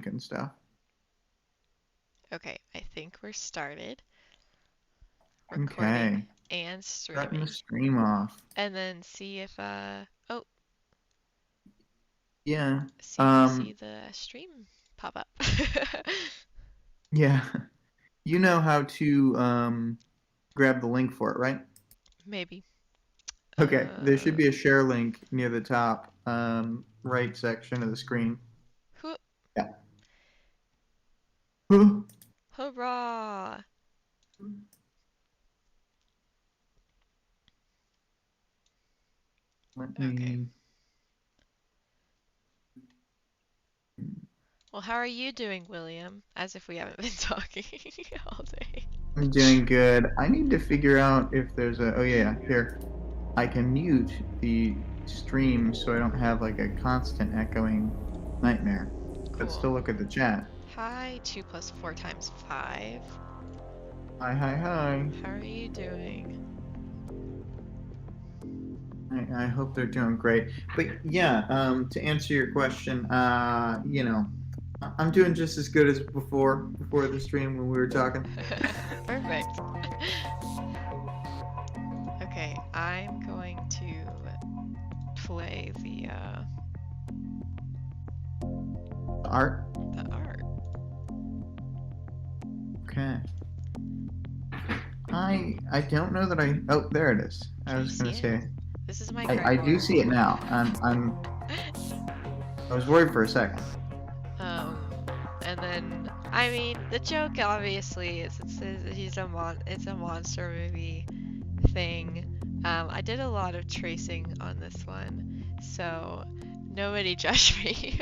link and stuff. Okay, I think we're started. Okay. Recording and Starting the streaming. stream off. And then see if Yeah. see if we see the stream pop up. Yeah. You know how to grab the link for it, right? Maybe. Okay. There should be a Uh, share link near the top right section of the screen. Hoo- Yeah. Huh. Hurrah! Let Okay. me. Well, how are you doing, William? As if we haven't been talking all day. I'm doing good. I need to figure out if there's a. Oh yeah, here. I can mute the stream so I don't have like a constant echoing nightmare. But Cool. still look at the chat. Hi, 2 plus 4 times 5. Hi, hi, hi. How are you doing? I hope they're doing great. But yeah, to answer your question, I'm doing just as good as before the stream when we were talking. Perfect. Okay, I'm going to play the Art. art. Okay. I don't know that I. Oh, there it is. I Can you was gonna see it? say. This is my I do see it now. I was worried for a second. And then I mean the joke obviously is it's a monster movie thing. I did a lot of tracing on this one, so nobody judge me.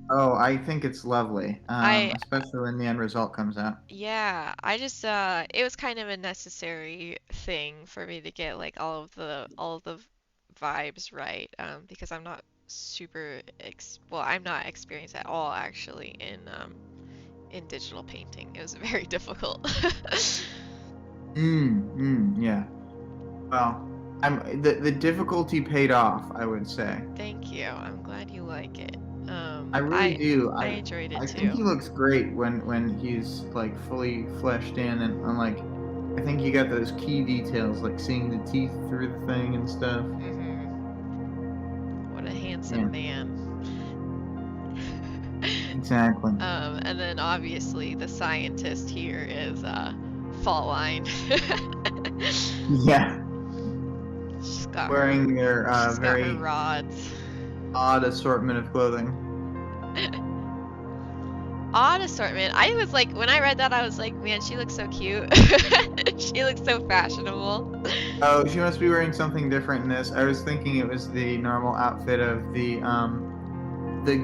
Oh, I think it's lovely. I Especially when the end result comes out. Yeah, I just it was kind of a necessary thing for me to get like all of the vibes right because I'm not I'm not experienced at all actually in digital painting. It was very difficult. Yeah. Well, the difficulty paid off, I would say. Thank you. I'm glad you like it. I really do. I enjoyed it I think too. he looks great when he's like fully fleshed in and like I think you got those key details like seeing the teeth through the thing and stuff. What a handsome man. Exactly. And then obviously the scientist here is fault line. Yeah. She's got Wearing their very her rods. odd assortment of clothing. Odd assortment. I was like, when I read that, I was like, man, she looks so cute. She looks so fashionable. Oh, she must be wearing something different in this. I was thinking it was the normal outfit of the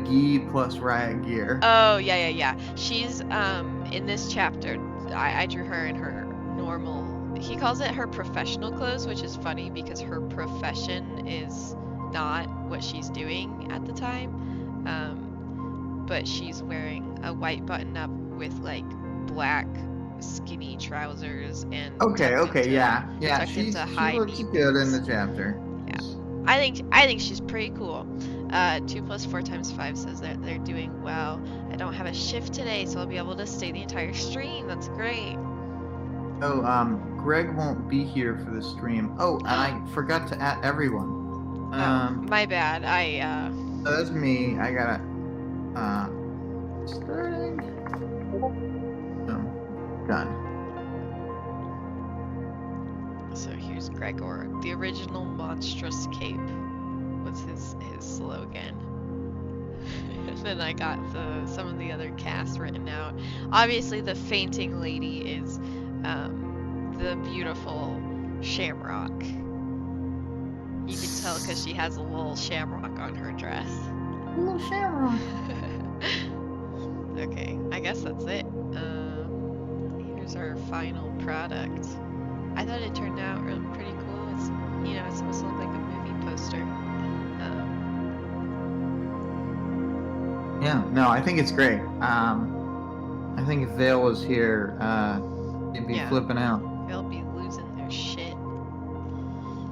gi plus riot gear. Oh, yeah. She's, in this chapter, I drew her in her normal, he calls it her professional clothes, which is funny because her profession is not what she's doing at the time. But she's wearing a white button-up with like black skinny trousers and Okay, yeah. tucked She into high looks knee good in boots. the chapter. Yeah, I think she's pretty cool. 2 plus 4 times 5 says that they're doing well. I don't have a shift today, so I'll be able to stay the entire stream. That's great. Oh, Greg won't be here for the stream. Oh, and I forgot to add everyone. My bad. That's me. I gotta starting. Oh, done. So here's Gregor. The original monstrous cape was his slogan. And then I got some of the other cast written out. Obviously, the fainting lady is the beautiful Shamrock. You can tell because she has a little shamrock on her dress. A little shamrock. Okay, I guess that's it. Here's our final product. I thought it turned out really pretty cool. It's it's supposed to look like a movie poster. Yeah, no, I think it's great. I think if Vale was here, he'd be flipping out. They'll be losing their shit.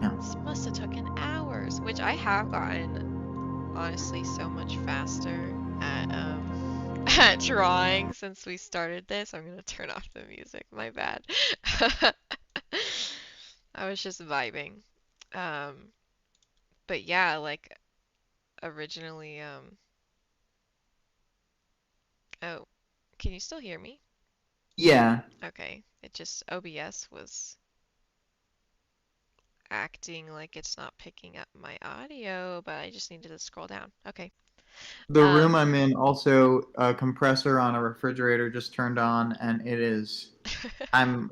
Yeah. This must have taken hours, which I have gotten honestly so much faster at at drawing since we started this. I'm gonna turn off the music. My bad. I was just vibing. Um, but yeah, like originally, oh, can you still hear me? Yeah, Okay, it just OBS was acting like it's not picking up my audio, but I just needed to scroll down. Okay. the room Um, I'm in also a compressor on a refrigerator just turned on, and it is. I'm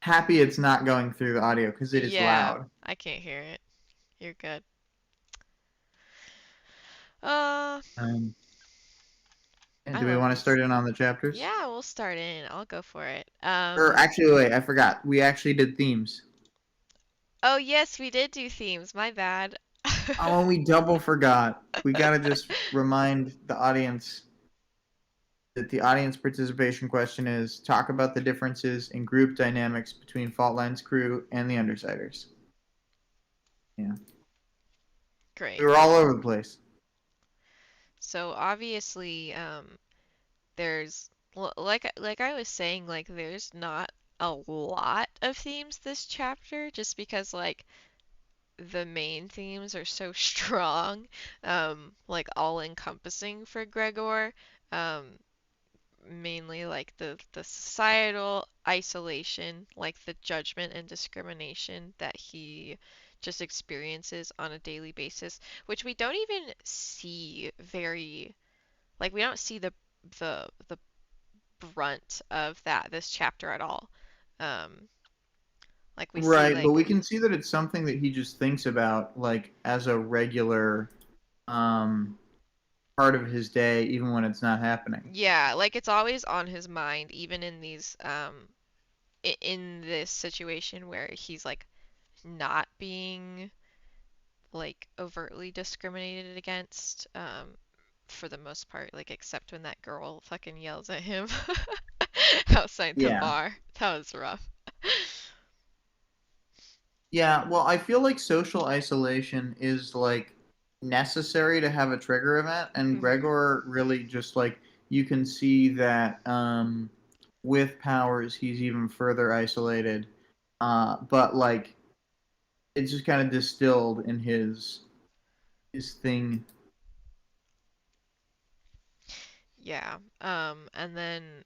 happy it's not going through the audio because it is yeah, loud. I can't hear it. You're good. Uh, Um, and I do we love want to these. start in on the chapters? Yeah, we'll start in. I'll go for it. Or actually, wait, I forgot. We actually did themes. Oh yes, we did do themes. My bad. Oh, and we double forgot. We gotta just remind the audience that the audience participation question is talk about the differences in group dynamics between Fault Line's crew and the Undersiders. Yeah. We Great. were all over the place. So obviously, there's like I was saying, like there's not a lot of themes this chapter, just because like the main themes are so strong, like all encompassing for Gregor. Um, Mainly like the societal isolation, like the judgment and discrimination that he just experiences on a daily basis, which we don't even see very like we don't see the brunt of that this chapter at all. Um, like we see Right, but like we can see that it's something that he just thinks about like as a regular um part of his day even when it's not happening. yeah, like it's always on his mind, even in these in this situation where he's like not being like overtly discriminated against for the most part, like except when that girl fucking yells at him outside the Yeah. bar. That was rough. Yeah, well, I feel like social isolation is like necessary to have a trigger event, and Mhm. Gregor really just like you can see that with powers he's even further isolated. But like it's just kind of distilled in his thing. Yeah. And then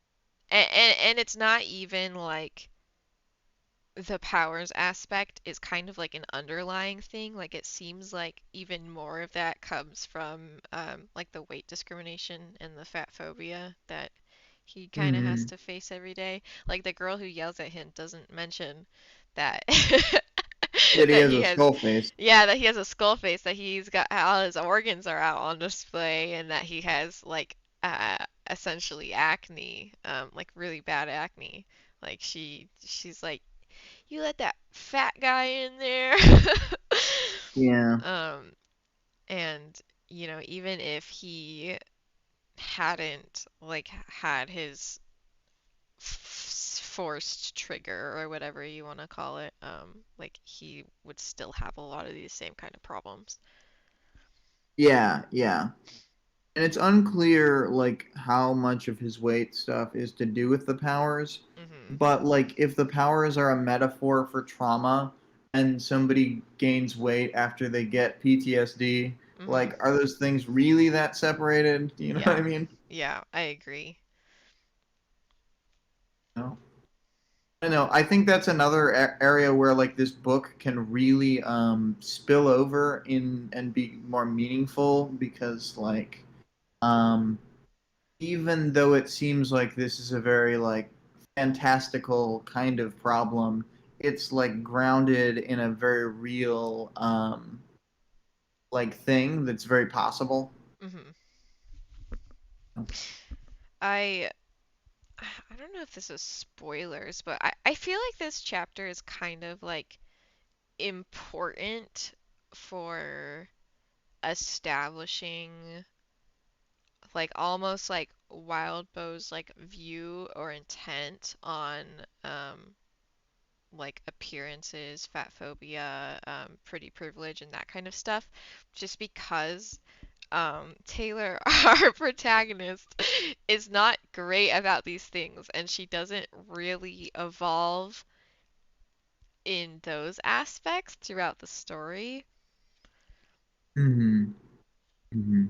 and it's not even like the powers aspect is kind of like an underlying thing. Like it seems like even more of that comes from like the weight discrimination and the fat phobia that he kind of has Hmm. to face every day. Like the girl who yells at him doesn't mention that That he that has he a has skull face. yeah, that he has a skull face, that he's got all his organs are out on display, and that he has like uh essentially acne, like really bad acne. Like she's like, you let that fat guy in there. Yeah. um, and even if he hadn't like had his forced trigger or whatever you want to call it, like he would still have a lot of these same kind of problems. Yeah, yeah. And it's unclear like how much of his weight stuff is to do with the powers, Mhm. but like if the powers are a metaphor for trauma and somebody gains weight after they get PTSD, Mhm. like are those things really that separated? You know what I Yeah. mean? Yeah, I agree. No. I know. I think that's another area where like this book can really spill over in and be more meaningful because like um even though it seems like this is a very like fantastical kind of problem, it's like grounded in a very real like thing that's very possible. Mhm. I I don't know if this is spoilers, but I feel like this chapter is kind of like important for establishing like almost like Wildbow's like view or intent on like appearances, fat phobia, pretty privilege and that kind of stuff, just because Taylor, our protagonist, is not great about these things, and she doesn't really evolve in those aspects throughout the story. Hmm. Hmm.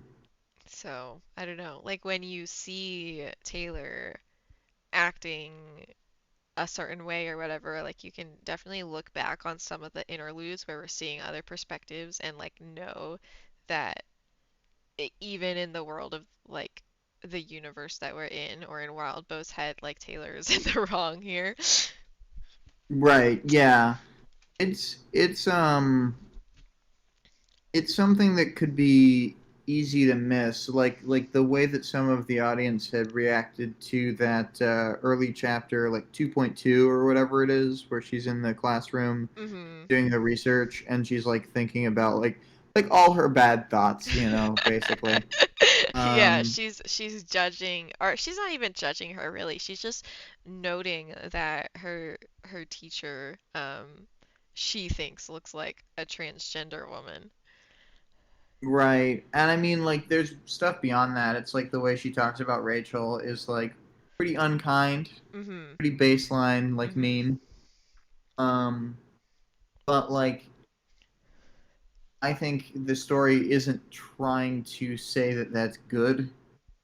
So, I don't know. Like when you see Taylor acting a certain way or whatever, like you can definitely look back on some of the interludes where we're seeing other perspectives and like know that even in the world of like the universe that we're in or in Wildbow's head, like Taylor's in the wrong here. Right. Yeah. It's it's something that could be easy to miss, like the way that some of the audience had reacted to that early chapter, like 2.2 or whatever it is, where she's in the classroom Hmm. doing the research and she's like thinking about like all her bad thoughts, basically. Yeah, Um, she's judging, or she's not even judging her really. She's just noting that her teacher she thinks looks like a transgender woman. right. And I mean, like, there's stuff beyond that. It's like the way she talks about Rachel is like pretty unkind, Mhm. pretty baseline, like Mhm. mean. Um, but like I think the story isn't trying to say that that's good,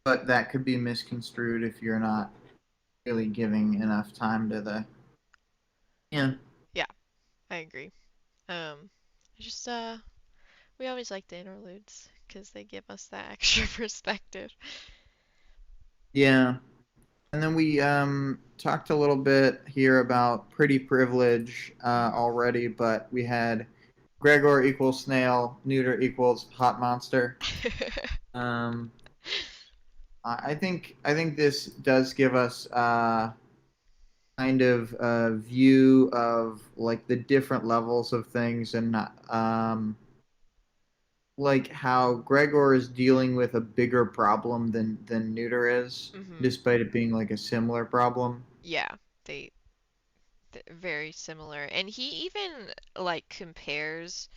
but that could be misconstrued if you're not really giving enough time to the. Yeah. Yeah, I agree. I just we always like the interludes because they give us that extra perspective. Yeah. And then we talked a little bit here about pretty privilege Mhm. already, but we had Gregor equals snail, neuter equals hot monster. Um, I think this does give us kind of a view of like the different levels of things and like how Gregor is dealing with a bigger problem than Neuter is, Mhm. despite it being like a similar problem. Yeah, they they're very similar. And he even like compares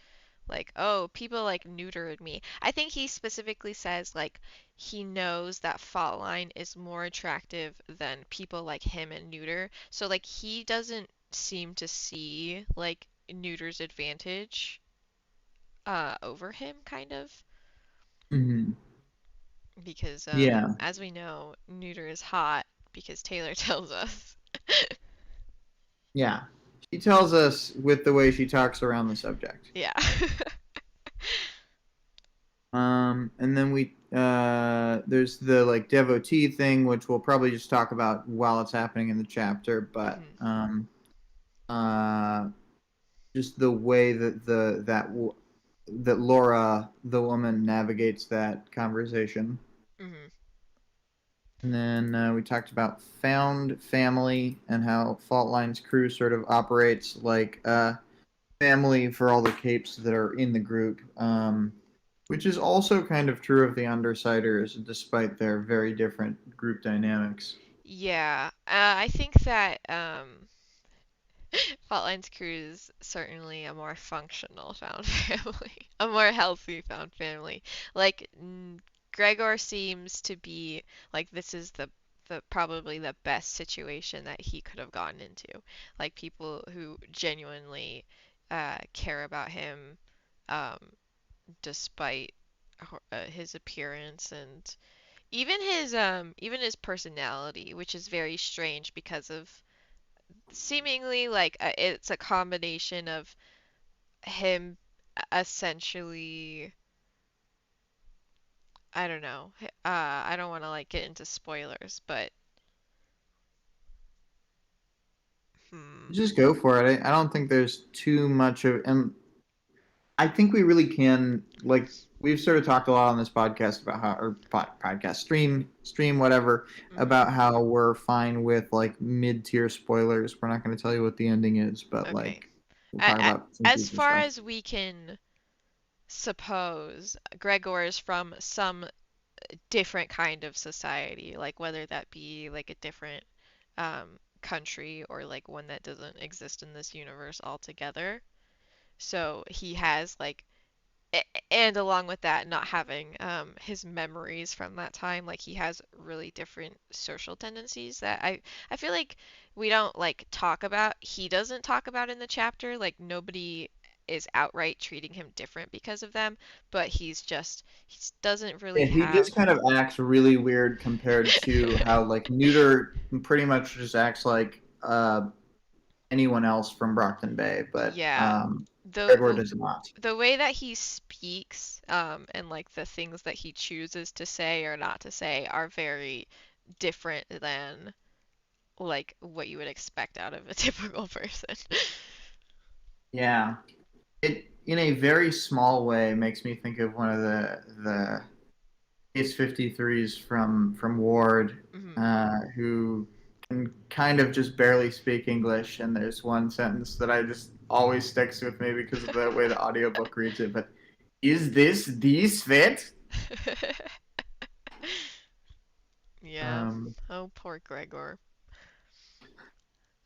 like, oh, people like neutered me. I think he specifically says like he knows that Faultline is more attractive than people like him and Neuter. So like he doesn't seem to see like Neuter's advantage over him kind of Hmm. because Yeah, as we know, Neuter is hot because Taylor tells us. yeah. She tells us with the way she talks around the subject. Yeah. And then we there's the like devotee thing, which we'll probably just talk about while it's happening in the chapter, but Mhm. uh, just the way that that Laura, the woman, navigates that conversation. Mhm. And then we talked about found family and how Fault Line's crew sort of operates like family for all the capes that are in the group, which is also kind of true of the Undersiders, despite their very different group dynamics. Yeah. I think that Faultline's crew is certainly a more functional found family, a more healthy found family. Like Gregor seems to be like this is the probably the best situation that he could have gotten into. Like people who genuinely care about him, um, despite his appearance and even his personality, which is very strange because of seemingly like it's a combination of him essentially I don't know. I don't want to like get into spoilers, but hmm. Just go for it. I don't think there's too much of, and I think we really can like we've sort of talked a lot on this podcast about how or podcast stream whatever Mhm. about how we're fine with like mid-tier spoilers. We're not going to tell you what the ending is, but Okay. like we'll talk about some As future far stuff. as we can suppose, Gregor is from some different kind of society, like whether that be like a different country or like one that doesn't exist in this universe altogether. So he has like and along with that, not having his memories from that time, like he has really different social tendencies that I feel like we don't like talk about. He doesn't talk about in the chapter. Like nobody is outright treating him different because of them, but he doesn't really Yeah, he have. just kind of acts really weird compared to how like Neuter pretty much just acts like anyone else from Brockton Bay, but Yeah, Gregor the does not. the way that he speaks, and like the things that he chooses to say or not to say are very different than like what you would expect out of a typical person. Yeah, it in a very small way makes me think of one of the Ace 53s from Ward, Mhm. who can kind of just barely speak English. And there's one sentence that I just always sticks with me because of the way the audiobook reads it. But is this the Svet? Yeah. Um, Oh, poor Gregor.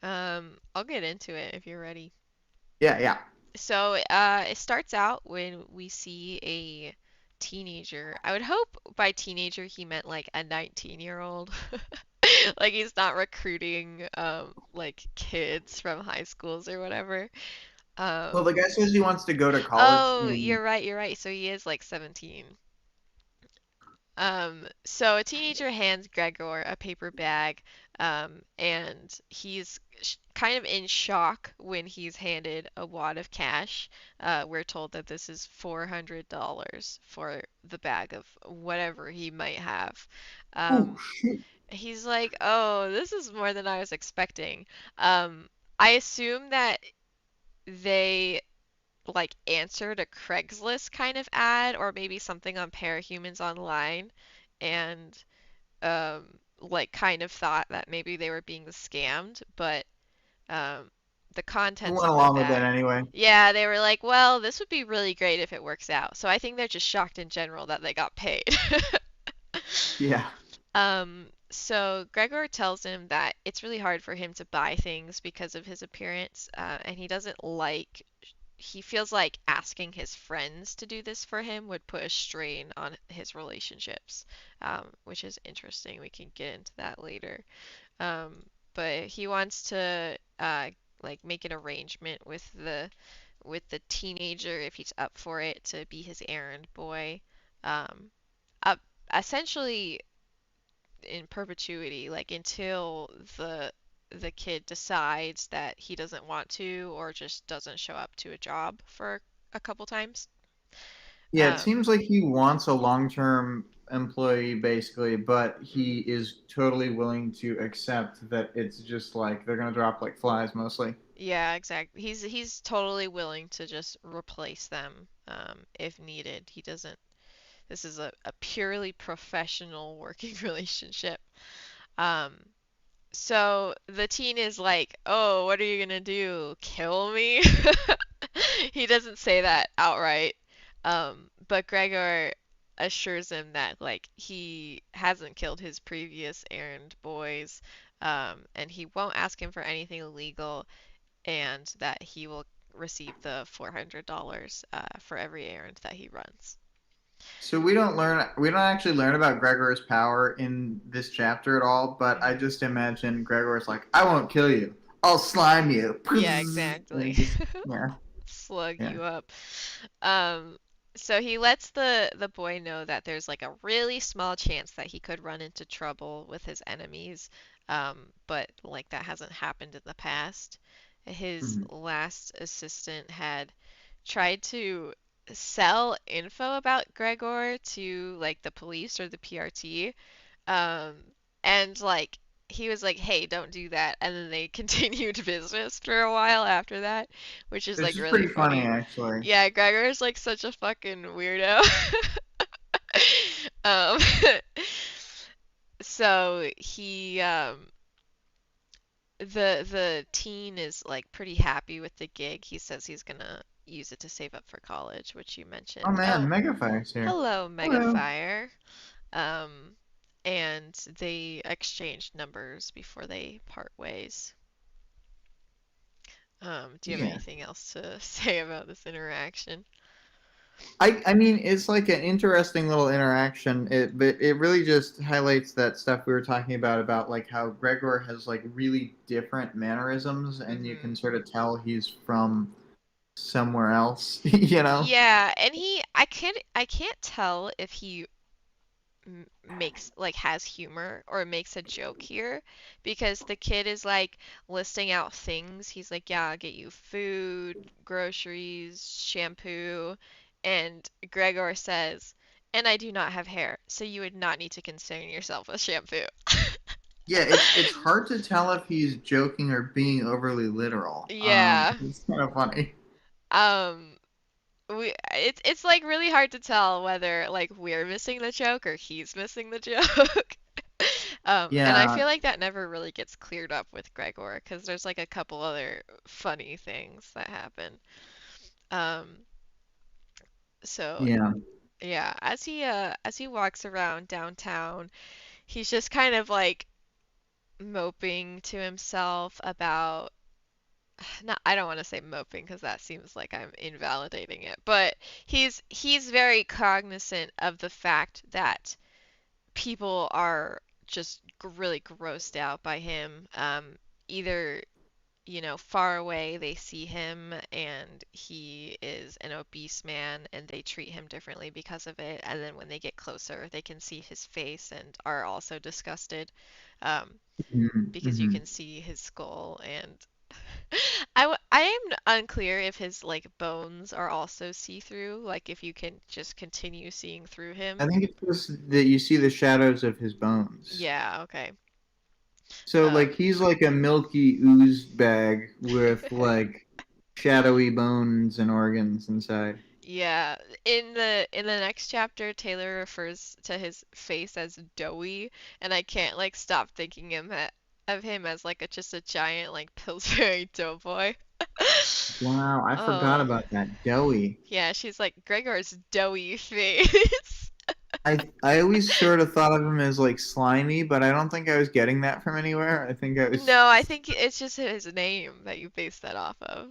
I'll get into it if you're ready. yeah, yeah. So, it starts out when we see a teenager. I would hope by teenager he meant like a 19-year-old. Like he's not recruiting like kids from high schools or whatever. Well, the Um, guy says he wants to go to college oh, in. you're right, you're right. So he is like 17. So a teenager hands Gregor a paper bag, and he's kind of in shock when he's handed a wad of cash. We're told that this is $400 for the bag of whatever he might have. Oh Um, shit! he's like, "Oh, this is more than I was expecting." Um, I assume that they like answered a Craigslist kind of ad or maybe something on Parahumans Online and like kind of thought that maybe they were being scammed, but um the I contents went of the along with that bag. anyway. Yeah, they were like, well, this would be really great if it works out. So I think they're just shocked in general that they got paid. Yeah. So Gregor tells him that it's really hard for him to buy things because of his appearance, and he doesn't like, he feels like asking his friends to do this for him would put a strain on his relationships, which is interesting. We can get into that later. Um, but he wants to like make an arrangement with the teenager if he's up for it to be his errand boy. Um, up essentially in perpetuity, like until the kid decides that he doesn't want to or just doesn't show up to a job for a couple times. Yeah, it Um, seems like he wants a long-term employee basically, but he mhm. is totally willing to accept that it's just like they're gonna drop like flies mostly. Yeah, exactly. He's totally willing to just replace them if needed. He doesn't. This is a purely professional working relationship. Um, So the teen is like, "Oh, what are you gonna do? Kill me?" He doesn't say that outright. But Gregor assures him that like he hasn't killed his previous errand boys, and he won't ask him for anything illegal, and that he will receive the $400 for every errand that he runs. So we don't actually learn about Gregor's power in this chapter at all, but I Mhm. just imagine Gregor's like, I won't kill you. I'll slime you. Yeah, And exactly. just yeah, Slug yeah. you up. Um, so he lets the boy know that there's like a really small chance that he could run into trouble with his enemies, but like that hasn't happened in the past. His Mhm. last assistant had tried to sell info about Gregor to like the police or the PRT, um, and like he was like, "Hey, don't do that," and then they continued business for a while after that, which is It's like just really pretty funny funny. actually. Yeah, Gregor's like such a fucking weirdo. Um, so the teen is like pretty happy with the gig. He says he's gonna use it to save up for college, which you Oh mentioned. man, Oh, Megafire's here. hello, Hello. Megafire. Um, and they exchange numbers before they part ways. Do you have Yeah. anything else to say about this interaction? I mean, it's like an interesting little interaction. But it really just highlights that stuff we were talking about like how Gregor has like really different mannerisms, and you can Hmm. sort of tell he's from somewhere else, you know? Yeah, and I can't tell if he makes like has humor or makes a joke here because the kid is like listing out things. He's like, "Yeah, I'll get you food, groceries, shampoo." And Gregor says, "And I do not have hair, so you would not need to concern yourself with shampoo." Yeah, it's hard to tell if he's joking or being overly literal. Yeah. It's kind of funny. Um it's like really hard to tell whether like we're missing the joke or he's missing the joke. And I Yeah, feel like that never really gets cleared up with Gregor because there's like a couple other funny things that happen. Um, so yeah. yeah, as he walks around downtown, he's just kind of like moping to himself about not I don't want to say moping because that seems like I'm invalidating it, but he's very cognizant of the fact that people are just really grossed out by him. Either far away they see him and he is an obese man and they treat him differently because of it. And then when they get closer, they can see his face and are also disgusted um, because you Mm-hmm. can see his skull. And I am unclear if his like bones are also see-through, like if you can just continue seeing through I him. think it's just that you see the shadows of his bones. Yeah, okay. So like Um, he's like a milky ooze bag with like shadowy bones and organs inside. Yeah, in the next chapter, Taylor refers to his face as doughy, and I can't like stop thinking of him as like just a giant like Pillsbury Doughboy. Wow, I forgot Oh, about that. Doughy. yeah, she's like Gregor's doughy face. I always sort of thought of him as like slimy, but I don't think I was getting that from anywhere. I think I was No, I think it's just his name that you base that off of.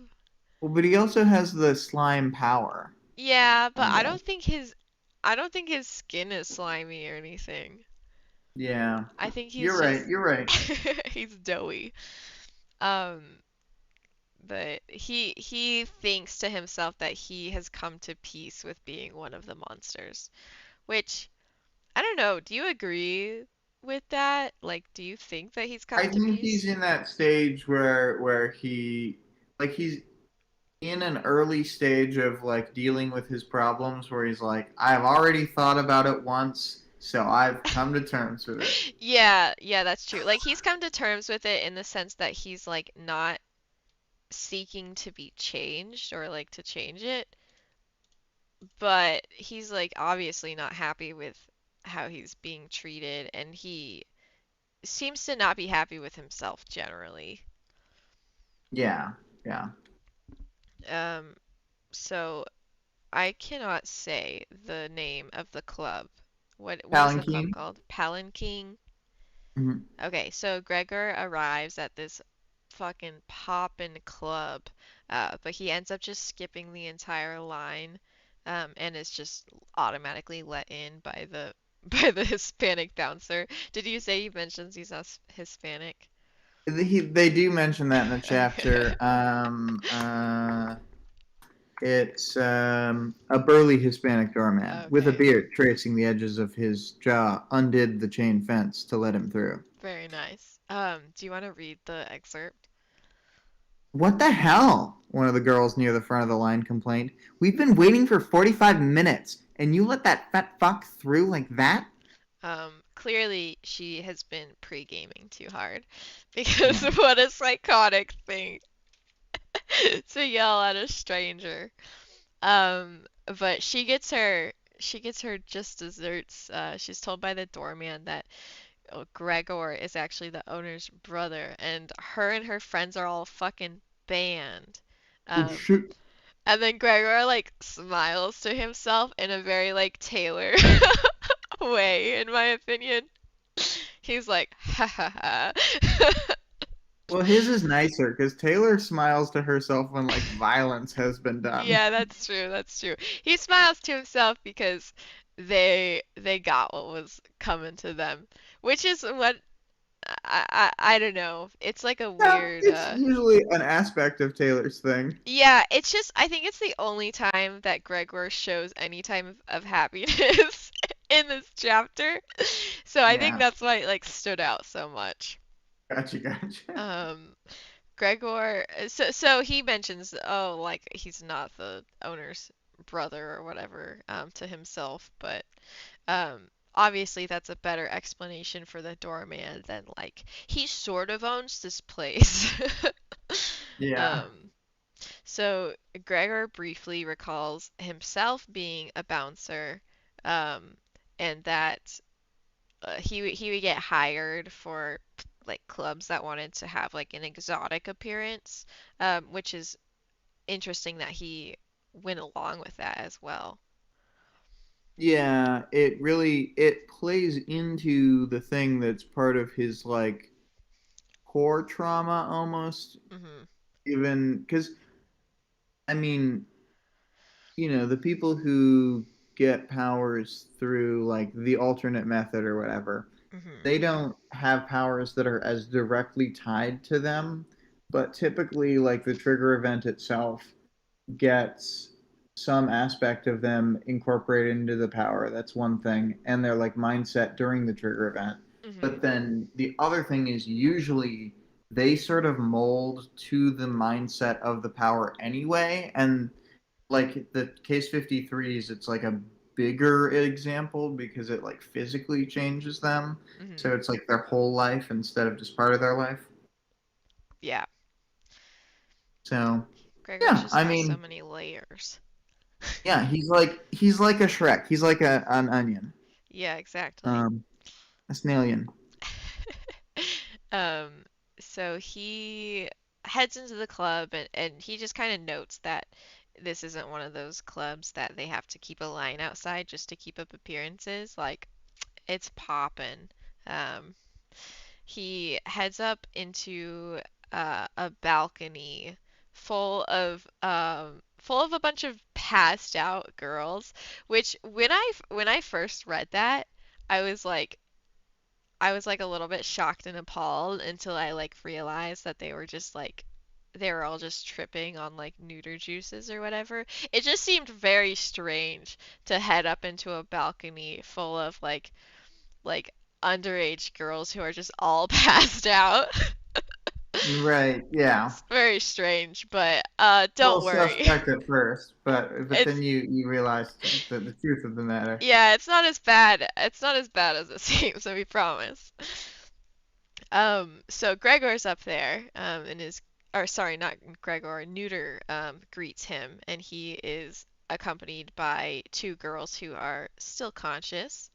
well, but he also has the slime power, Yeah, I but guess. I don't think his skin is slimy or anything. Yeah. I think he's You're right. just You're right. he's doughy. Um, but he thinks to himself that he has come to peace with being one of the monsters, which I don't know. Do you agree with that? Like, do you think that he's I come to think peace? he's in that stage where he like he's in an early stage of like dealing with his problems where he's like, I've already thought about it once, so I've come to terms with it. Yeah, yeah, that's true. Like he's come to terms with it in the sense that he's like not seeking to be changed or like to change it, but he's like obviously not happy with how he's being treated and he seems to not be happy with himself generally. Yeah, yeah. Um, so I cannot say the name of the club. What is the club Palanquin. called? Palanquin. Mhm. Okay, so Gregor arrives at this fucking poppin' club, but he ends up just skipping the entire line, and is just automatically let in by the by the Hispanic bouncer. Did you say he mentions he's Hispanic? They do mention that in the chapter. It's a burly Hispanic doorman with a Okay, beard tracing the edges of his jaw undid the chain fence to let him through. very nice. Do you want to read the excerpt? What the hell? One of the girls near the front of the line complained. We've been waiting for 45 minutes, and you let that fat fuck through like that? Clearly she has been pre-gaming too hard because Yeah. what a psychotic thing to yell at a stranger. But she gets her just desserts. She's told by the doorman that Gregor is actually the owner's brother, and her friends are all fucking banned. Oh, Um, shit. and then Gregor like smiles to himself in a very like Taylor way, in my opinion. He's like, ha ha ha. Well, his is nicer because Taylor smiles to herself when like violence has been done. Yeah, that's true. That's true. He smiles to himself because they got what was coming to them, which is what I don't know. It's like a Yeah, weird it's usually an aspect of Taylor's thing. yeah, it's just I think it's the only time that Gregor shows any time of happiness in this chapter. So I think Yeah, that's why it like stood out so much. gotcha, gotcha. Um Gregor, so he mentions, oh, like he's not the owner's brother or whatever, to himself, but obviously that's a better explanation for the doorman than like he sort of owns this place. Yeah, Um, so Gregor briefly recalls himself being a bouncer, um, and that he would get hired for like clubs that wanted to have like an exotic appearance, which is interesting that he went along with that as well. yeah. It plays into the thing that's part of his like core trauma almost. Mhm. Even because I mean, the people who get powers through like the alternate method or whatever, Mhm. they don't have powers that are as directly tied to them, but typically like the trigger event itself gets some aspect of them incorporated into the power. That's one thing, and their like mindset during the trigger event. But Mhm. then the other thing is usually they sort of mold to the mindset of the power anyway, and like the case 53s, it's like a bigger example because it like physically changes them, Mhm. so it's like their whole life instead of just part of their life. Yeah. So Gregor's yeah, just I got so mean, many layers. yeah, he's like a Shrek. He's like an onion, Yeah, exactly. um a snailian. Um, so he heads into the club and he just kind of notes that this isn't one of those clubs that they have to keep a line outside just to keep up appearances. Like, it's poppin'. Um, he heads up into a balcony full of a bunch of passed out girls, which when I first read that, I was like I was like a little bit shocked and appalled until I like realized that they were all just tripping on like neuter juices or whatever. It just seemed very strange to head up into a balcony full of like underage girls who are just all passed out. Right, yeah. It's very strange, but A little don't worry. suspect at first, but It's then you realize the truth of the matter. yeah, it's not as bad. It's not as bad as it seems, so we promise. So Gregor's up there, and or sorry, not Gregor, Neuter, greets him, and he is accompanied by two girls who are still conscious.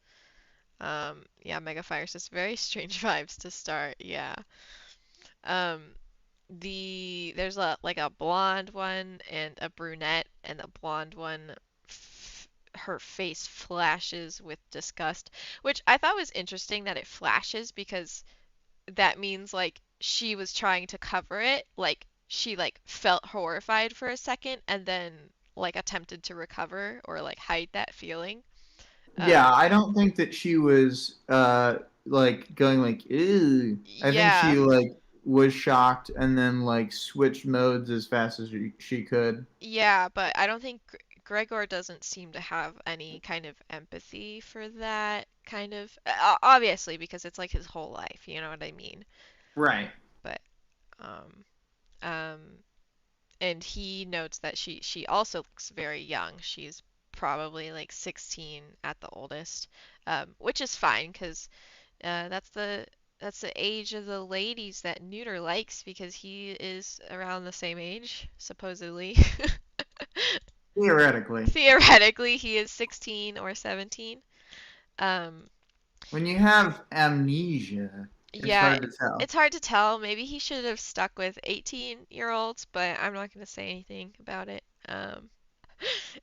Yeah, Megafire says very strange vibes to start. Yeah. Um, there's a like a blonde one and a brunette, and the blonde one, her face flashes with disgust, which I thought was interesting that it flashes because that means like she was trying to cover it, like she like felt horrified for a second and then like attempted to recover or like hide that feeling. Yeah, Um, I don't think that she was like going like ew. I think yeah, she like was shocked and then like switched modes as fast as she could. yeah, but I don't think Gregor doesn't seem to have any kind of empathy for that kind of obviously because it's like his whole life, you know what I mean? Right. But um um and he notes that she also looks very young. She's probably like 16 at the oldest, which is fine because that's the age of the ladies that Neuter likes because he is around the same age, supposedly. Theoretically. Theoretically, he is 16 or 17. Um, When you have amnesia, it's yeah, hard to tell. it's hard to tell. Maybe he should have stuck with 18-year-olds, but I'm not going to say anything about it.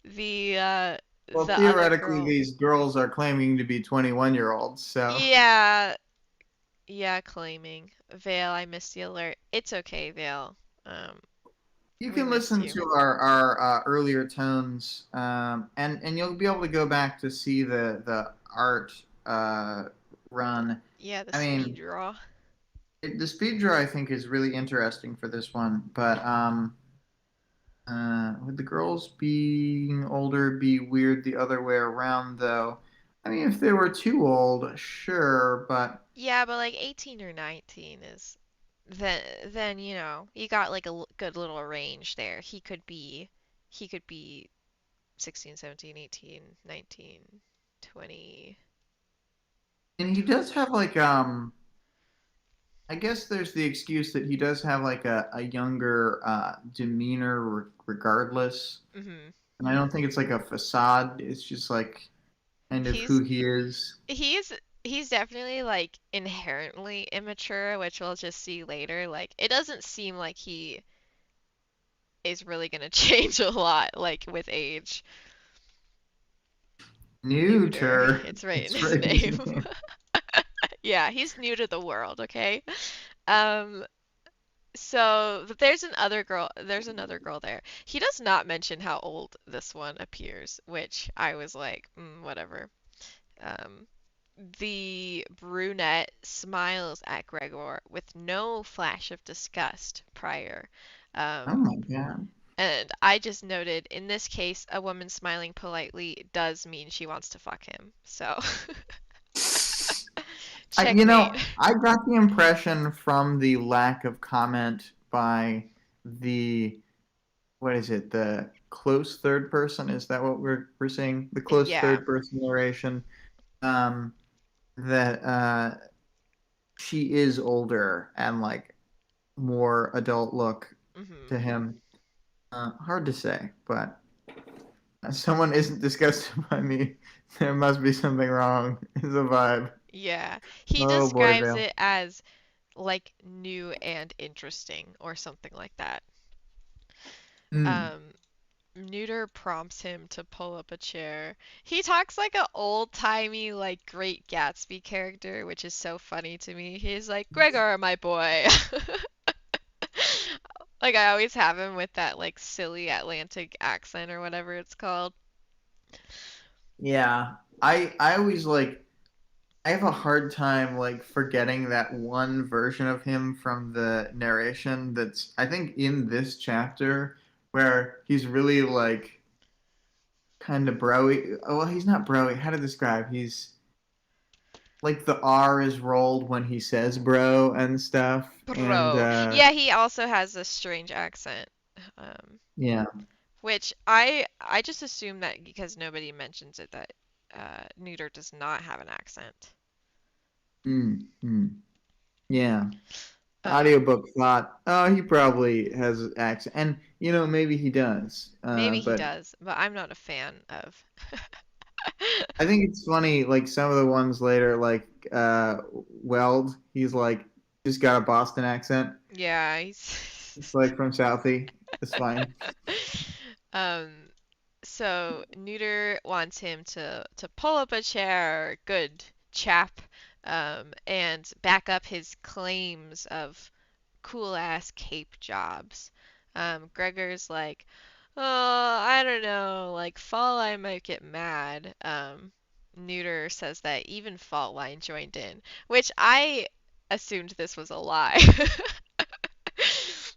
The uh Well, the other theoretically, girl. these girls are claiming to be 21-year-olds, so Yeah, Yeah, claiming. Vale, I missed the alert. It's okay, Vale. Um, You we can missed listen you. to our earlier tones, and you'll be able to go back to see the art run. Yeah, the I speed mean, draw. the speed draw I think is really interesting for this one, but would the girls being older be weird the other way around though? I mean, if they were too old, sure, but Yeah, but like 18 or 19 is then you got like a good little range there. He could be 16, 17, 18, 19, 20. and he does have like I guess there's the excuse that he does have like a younger demeanor regardless. Mhm. And I don't think it's like a facade. It's just like kind of He's who he is. he's he's definitely like inherently immature, which we'll just see later. Like it doesn't seem like he is really gonna change a lot like with age. Neuter. Neuter. It's right in It's his right in his name. name. Yeah, he's new to the world, okay? Um, so there's another girl there. He does not mention how old this one appears, which I was like, whatever. Um, the brunette smiles at Gregor with no flash of disgust prior. Oh Um, my god. and I just noted in this case, a woman smiling politely does mean she wants to fuck him. So, checkmate. I got the impression from the lack of comment by the what is it? The close third person? Is that what we're seeing? The close Yeah. third person narration. Um, that she is older and like more adult look hmm to him. Hard to say, but someone isn't disgusted by me. There must be something wrong. Is a vibe. Yeah. He Oh boy, describes Vale. it as like new and interesting or something like that. Mm. Um, Neuter prompts him to pull up a chair. He talks like an old-timey, like Great Gatsby character, which is so funny to me. He's like, Gregor, my boy. Like I always have him with that like silly Atlantic accent or whatever it's called. Yeah, I always like I have a hard time like forgetting that one version of him from the narration that's I think in this chapter where he's really like kind of broy. Oh, well, he's not broy. How to describe? He's like the R is rolled when he says bro and stuff. And Bro. Yeah, he also has a strange accent. Um, yeah. which I just assume that because nobody mentions it that Neuter does not have an accent. Mm, mm. Yeah. The Um, audiobook thought, oh, he probably has an accent. And, maybe he does. maybe he But does, but I'm not a fan of. I think it's funny, like some of the ones later, like Weld, he's like, just got a Boston accent. Yeah, he's It's like from Southie. It's fine. um so Neuter wants him to pull up a chair, good chap, and back up his claims of cool ass cape jobs. Gregor's like, oh, I don't know, like Fall Line might get mad. Neuter says that even Fault Line joined in, which I assumed this was a lie.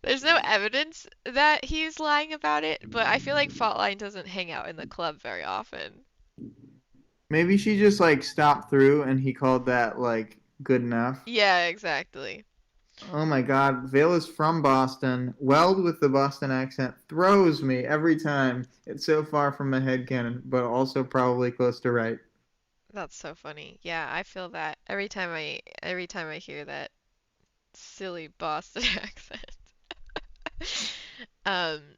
There's no evidence that he's lying about it, but I feel like Fault Line doesn't hang out in the club very often. Maybe she just like stopped through and he called that like good enough. Yeah, exactly. Oh my God, Vale is from Boston. Weld with the Boston accent throws me every time. It's so far from my headcanon, but also probably close to right. That's so funny. Yeah, I feel that every time I hear that silly Boston accent. Um,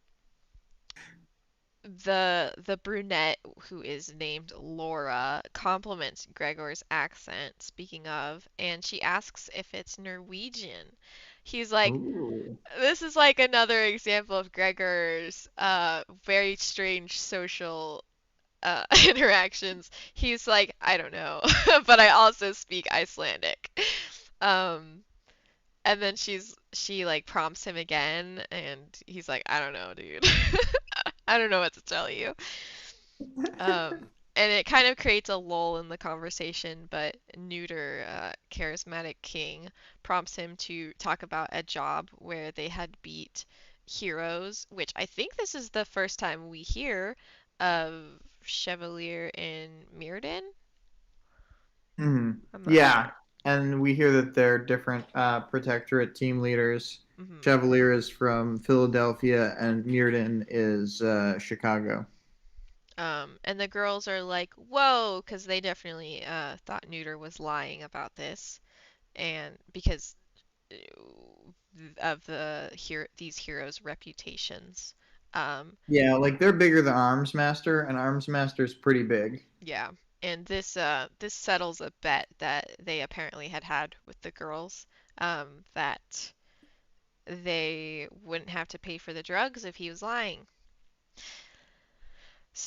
the brunette who is named Laura compliments Gregor's accent, speaking of, and she asks if it's Norwegian. He's like, Ooh. this is like another example of Gregor's very strange social interactions. He's like, I don't know, but I also speak Icelandic. Um, and then she like prompts him again, and he's like, I don't know, dude. I don't know what to tell you. And it kind of creates a lull in the conversation, but Neuter, charismatic king, prompts him to talk about a job where they had beat heroes, which I think this is the first time we hear of Chevalier in Mirrodin. Hmm. I'm not Yeah, sure. and we hear that they're different protectorate team leaders. Hmm. Chevalier is from Philadelphia, and Mirrodin is Chicago. And the girls are like, "Whoa," because they definitely thought Neuter was lying about this, and because of these heroes' reputations. Um, Yeah, like they're bigger than Arms Master, and Arms Master's pretty big. yeah, and this settles a bet that they apparently had with the girls, that they wouldn't have to pay for the drugs if he was lying.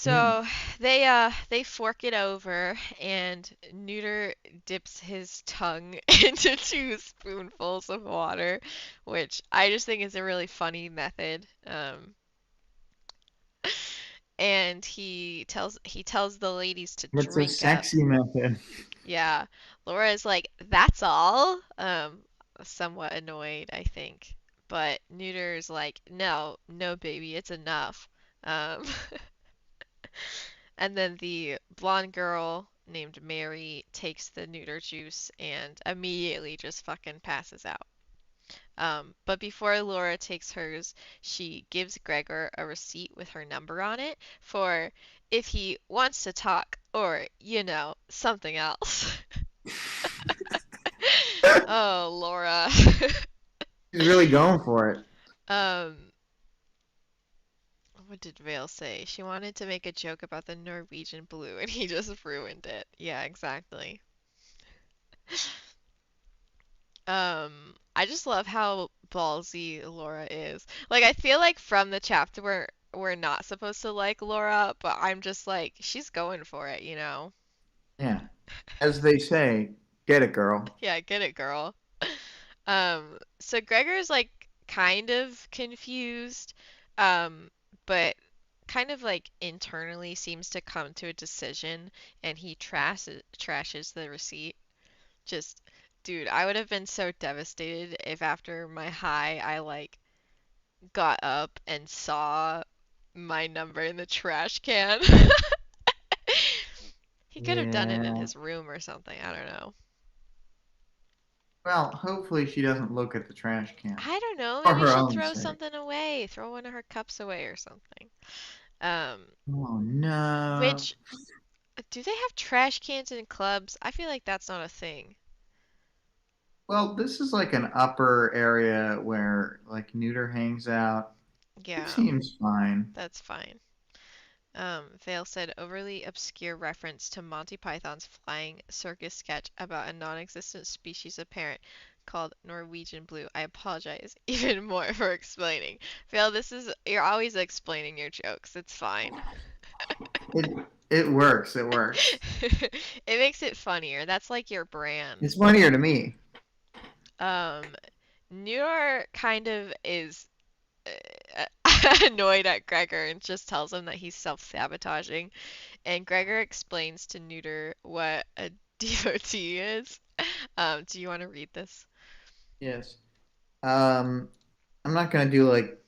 Yeah. So they fork it over, and Neuter dips his tongue into two spoonfuls of water, which I just think is a really funny method. And he tells the ladies to It's a drink up. sexy method. Yeah, Laura's like, "That's all." Somewhat annoyed, I think. But Neuter's like, "No, no, baby, it's enough." Um, and then the blonde girl named Mary takes the neuter juice and immediately just fucking passes out. But before Laura takes hers, she gives Gregor a receipt with her number on it for if he wants to talk or, something else. Oh, Laura. He's really going for it. um, what did Vale say? She wanted to make a joke about the Norwegian blue and he just ruined it. Yeah, exactly. I just love how ballsy Laura is. Like, I feel like from the chapter we're not supposed to like Laura, but I'm just like, she's going for it, you know? Yeah. As they say, get it, girl. Yeah, get it, girl. So Gregor's like kind of confused, um, but kind of like internally seems to come to a decision, and he trashes the receipt. Just, dude, I would have been so devastated if after my high I like got up and saw my number in the trash can. He could have done it in Yeah. his room or something. I don't know. Well, hopefully she doesn't look at the trash can. I don't know. For Maybe her she'll own throw sake. something away, throw one of her cups away or something. Um, Oh no. which do they have trash cans in clubs? I feel like that's not a thing. Well, this is like an upper area where like Neuter hangs out. It Yeah, seems fine. that's fine. Vale said overly obscure reference to Monty Python's flying circus sketch about a non-existent species of parrot called Norwegian blue. I apologize even more for explaining. Vale, you're always explaining your jokes. It's fine. It it works. It works. It makes it funnier. That's like your brand. It's funnier to me. Um, New York kind of is uh, annoyed at Gregor and just tells him that he's self-sabotaging. And Gregor explains to Neuter what a devotee is. Do you want to read this? Yes. Um, I'm not gonna do like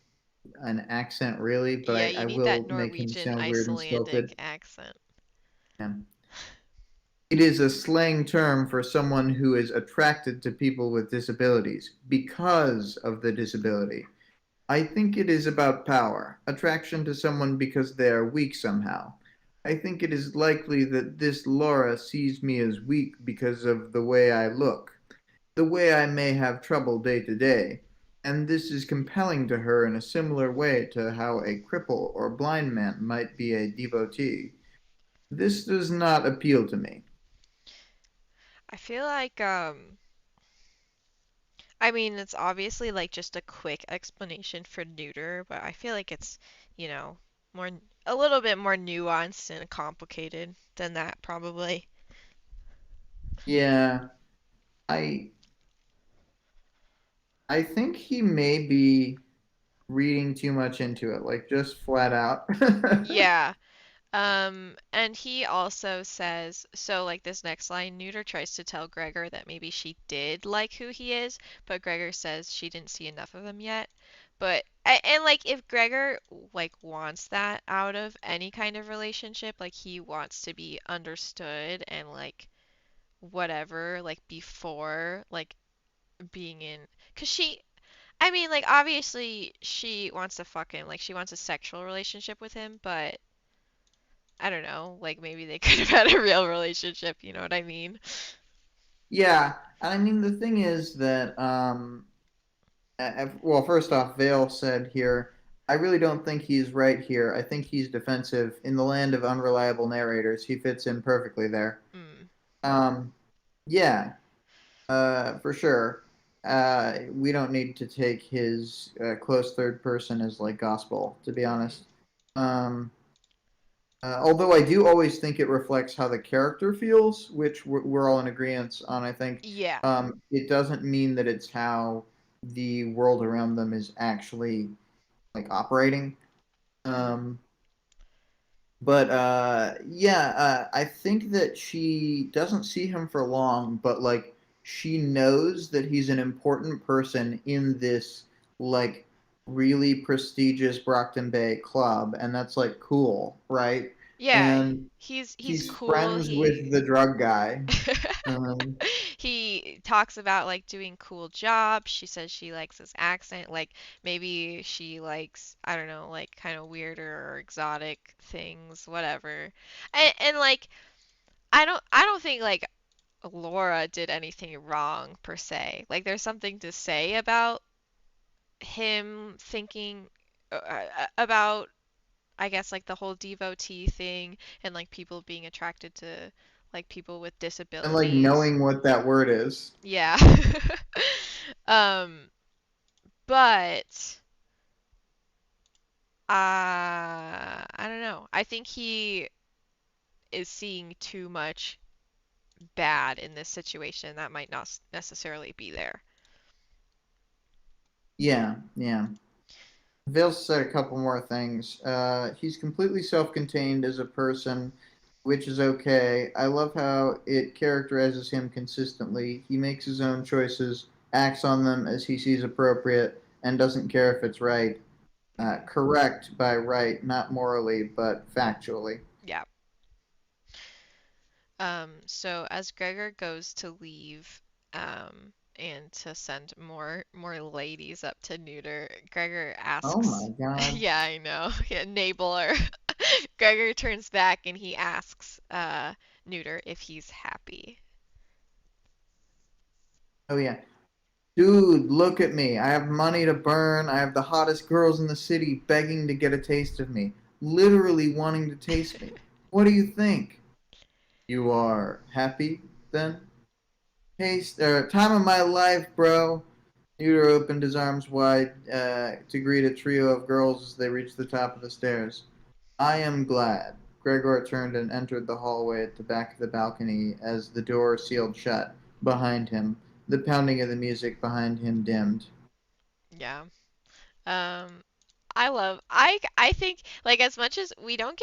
an accent really, but Yeah, I you need that will make him Norwegian sound weird and Icelandic stilted. accent. Yeah. It is a slang term for someone who is attracted to people with disabilities because of the disability. I think it is about power, attraction to someone because they are weak somehow. I think it is likely that this Laura sees me as weak because of the way I look, the way I may have trouble day to day, and this is compelling to her in a similar way to how a cripple or blind man might be a devotee. This does not appeal to me. I feel like I mean it's obviously like just a quick explanation for neuter, but I feel like it's, you know, more a little bit more nuanced and complicated than that probably. Yeah, I I think he may be reading too much into it, like just flat out. Yeah. And he also says, so like this next line, Neuter tries to tell Gregor that maybe she did like who he is, but Gregor says she didn't see enough of him yet. And like if Gregor like wants that out of any kind of relationship, like he wants to be understood and like whatever, like before like being in, 'cause I mean like obviously she wants to fuck him, like she wants a sexual relationship with him, but I don't know, like maybe they could have had a real relationship, you know what I mean? Yeah, and I mean the thing is that well, first off, Vale said here, I really don't think he's right here. I think he's defensive. In the land of unreliable narrators, he fits in perfectly there. Mm. Um, yeah, for sure. We don't need to take his close third person as like gospel, to be Hmm. honest. Um, although I do always think it reflects how the character feels, which we're all in agreement on. I think Yeah. it doesn't mean that it's how the world around them is actually like operating. Hmm. Um, but yeah, I think that she doesn't see him for long, but like she knows that he's an important person in this like really prestigious Brockton Bay club, and that's like cool, right? Yeah, And he's he's cool. friends with the drug guy. Um, He talks about like doing cool jobs. She says she likes his accent. Like maybe she likes, I don't know, like kind of weirder or exotic things, whatever. And like I don't think like Laura did anything wrong per se. Like there's something to say about him thinking about I guess like the whole devotee thing and like people being attracted to like people with and like disabilities. knowing what that word is. Yeah. um but I don't know. I think he is seeing too much bad in this situation that might not necessarily be there. Yeah, yeah. Vale said a couple more things. He's completely self-contained as a person, which is okay. I love how it characterizes him consistently. He makes his own choices, acts on them as he sees appropriate, and doesn't care if it's right. Hmm. Correct by right, not morally, but factually. Yeah. So as Gregor goes to leave, and to send more ladies up to neuter, Gregor Oh asks, my God. yeah, I know, enabler. Gregor turns back and he asks, neuter if he's happy. Oh yeah. Dude, look at me. I have money to burn. I have the hottest girls in the city begging to get a taste of me, literally wanting to taste me. What do you think? You are happy then? Taste, time of my life, bro. Peter opened his arms wide to greet a trio of girls as they reached the top of the stairs. I am glad. Gregor turned and entered the hallway at the back of the balcony as the door sealed shut behind him. The pounding of the music behind him dimmed. Yeah. Um, I think like as much as we don't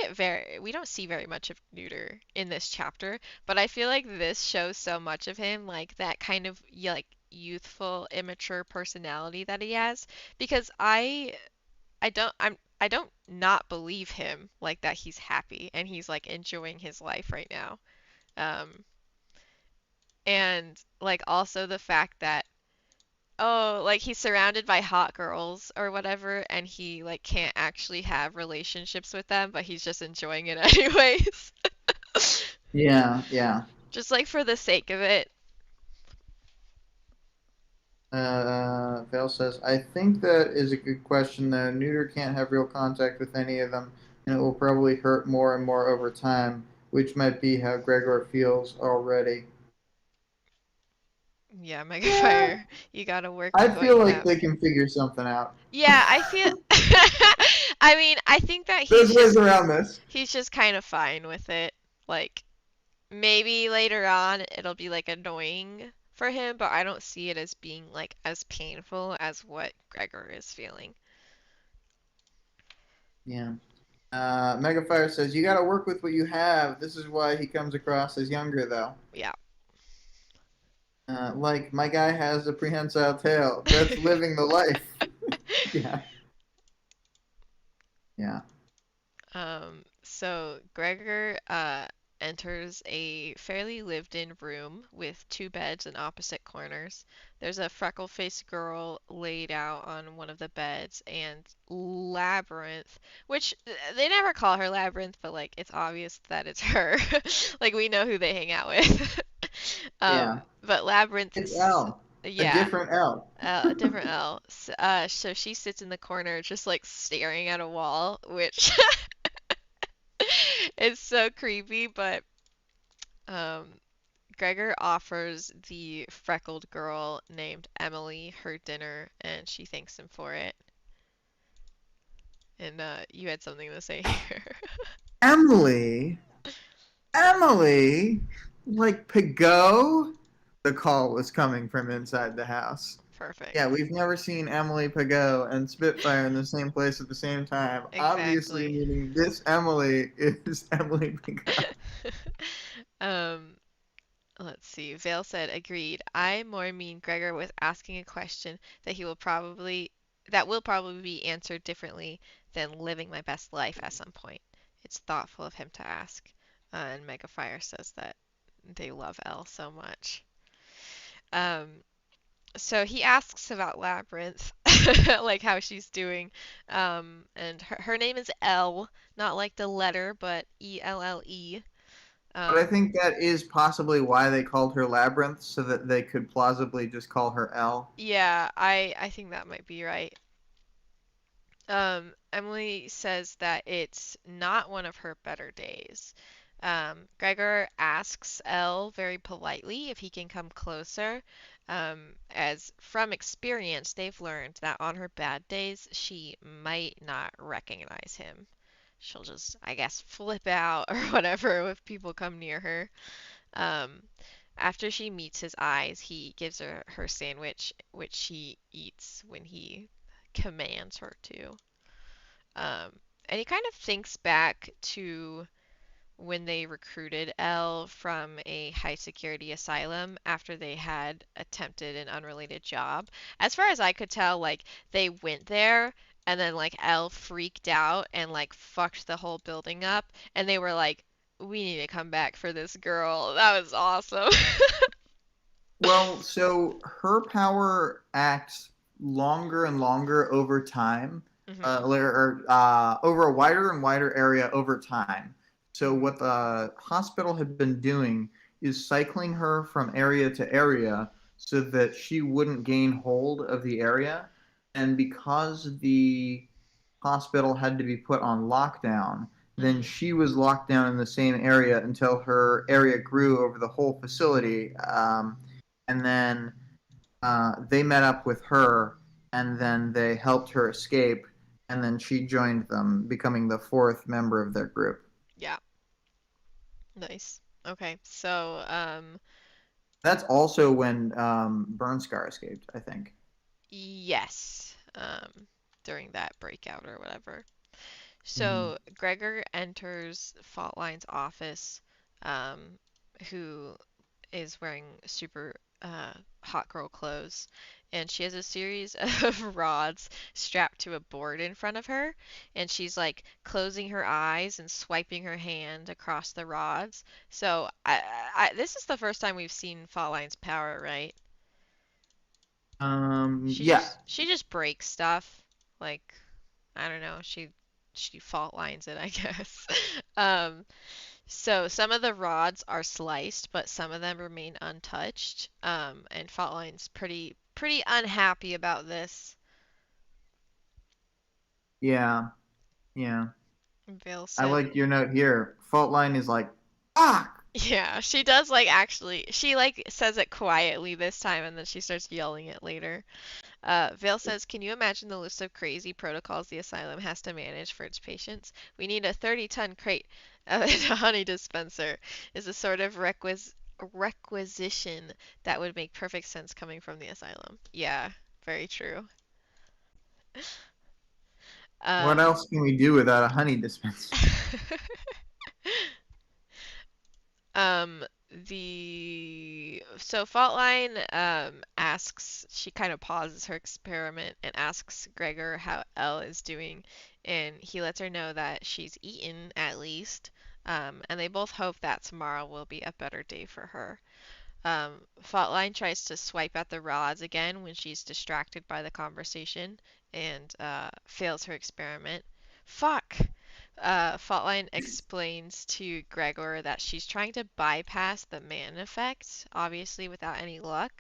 see very much of Neuter in this chapter, but I feel like this shows so much of him, like that kind of like youthful, immature personality that he has, because I don't not believe him like that he's happy and he's like enjoying his life right now. Um, and like also the fact that oh, like he's surrounded by hot girls or whatever, and he like can't actually have relationships with them, but he's just enjoying it anyways. Yeah, yeah. Just like for the sake of it. Vale says, I think that is a good question, though. Neuter can't have real contact with any of them, and it will probably hurt more and more over time, which might be how Gregor feels already. Yeah, Yeah, Megafire, you gotta work I with what feel you like have. they can figure something out. Yeah, I feel I mean, I think that There's ways around this. he's just kind of fine with it. Like maybe later on it'll be like annoying for him, but I don't see it as being like as painful as what Gregor is feeling. Yeah. Megafire says you got to work with what you have. This is why he comes across as younger, though. Yeah. Like my guy has a prehensile tail. That's living the life. Yeah. Yeah. So Gregor enters a fairly lived-in room with two beds in opposite corners. There's a freckle-faced girl laid out on one of the beds, and Labyrinth, which they never call her Labyrinth, but like it's obvious that it's her. Like we know who they hang out with. Yeah. But Labyrinth, It's L. A yeah, different L. a different L. So she sits in the corner just like staring at a wall, which it's so creepy, but um, Gregor offers the freckled girl named Emily her dinner, and she thanks him for it. And you had something to say here. Emily. Emily. Like Pigot. The call was coming from inside the house. Yeah, Perfect. we've never seen Emily Pigot and Spitfire in the same place at the same time. Obviously, Exactly. meaning this Emily is Emily Pigot. um, let's see. Vale said, agreed. I more mean Gregor was asking a question that will probably be answered differently than living my best life at some point. It's thoughtful of him to ask. And Megafire says that they love Elle so much. Um, so he asks about Labyrinth, like how she's doing. And her name is Elle, not like the letter, but Elle. But I Um, think that is possibly why they called her Labyrinth, so that they could plausibly just call her L. yeah, I think that might be right. Emily says that it's not one of her better days. Gregor asks Elle very politely if he can come closer, as from experience they've learned that on her bad days she might not recognize him. She'll just, I guess, flip out or whatever if people come near her. Um, After she meets his eyes, he gives her sandwich, which she eats when he commands her to. Um, and he kind of thinks back to when they recruited Elle from a high security asylum after they had attempted an unrelated job. As far as I could tell, like they went there and then like Elle freaked out and like fucked the whole building up and they were like, we need to come back for this girl. That was awesome. Well, so her power acts longer and longer over time, Mhm. over a wider and wider area over time. So Mhm. what the hospital had been doing is cycling her from area to area so that she wouldn't gain hold of the area. And because the hospital had to be put on lockdown, then Mhm. she was locked down in the same area until her area grew over the whole facility. And then they met up with her, and then they helped her escape, and then she joined them, becoming the fourth member of their group. Yeah. Nice. Okay. So, That's also when Burnscar escaped, I think. yes. During that breakout or whatever. Mm-hmm. So Gregor enters Fault Line's office, um, who is wearing super hot girl clothes, and she has a series of rods strapped to a board in front of her, and she's like closing her eyes and swiping her hand across the rods. So this is the first time we've seen Fault Line's power, right? Yeah. She just breaks stuff, like I don't know, she fault lines it, I guess. Um, so some of the rods are sliced, but some of them remain untouched. And fault line's pretty unhappy about this. Yeah. Yeah. Vale I said, like your note here. Fault line is like, fuck! yeah, she does like actually, she like says it quietly this time, and then she starts yelling it later. Vale says, can you imagine the list of crazy protocols the asylum has to manage for its patients? We need a 30-ton crate and a honey dispenser is a sort of requisition that would make perfect sense coming from the asylum. Yeah, very true. What Um, else can we do without a honey dispenser? Um, the so Faultline asks, she kind of pauses her experiment and asks Gregor how Elle is doing, and he lets her know that she's eaten at least. And they both hope that tomorrow will be a better day for her. Faultline tries to swipe at the rods again when she's distracted by the conversation and fails her experiment. Fuck! Faultline explains to Gregor that she's trying to bypass the man effect, obviously without any luck,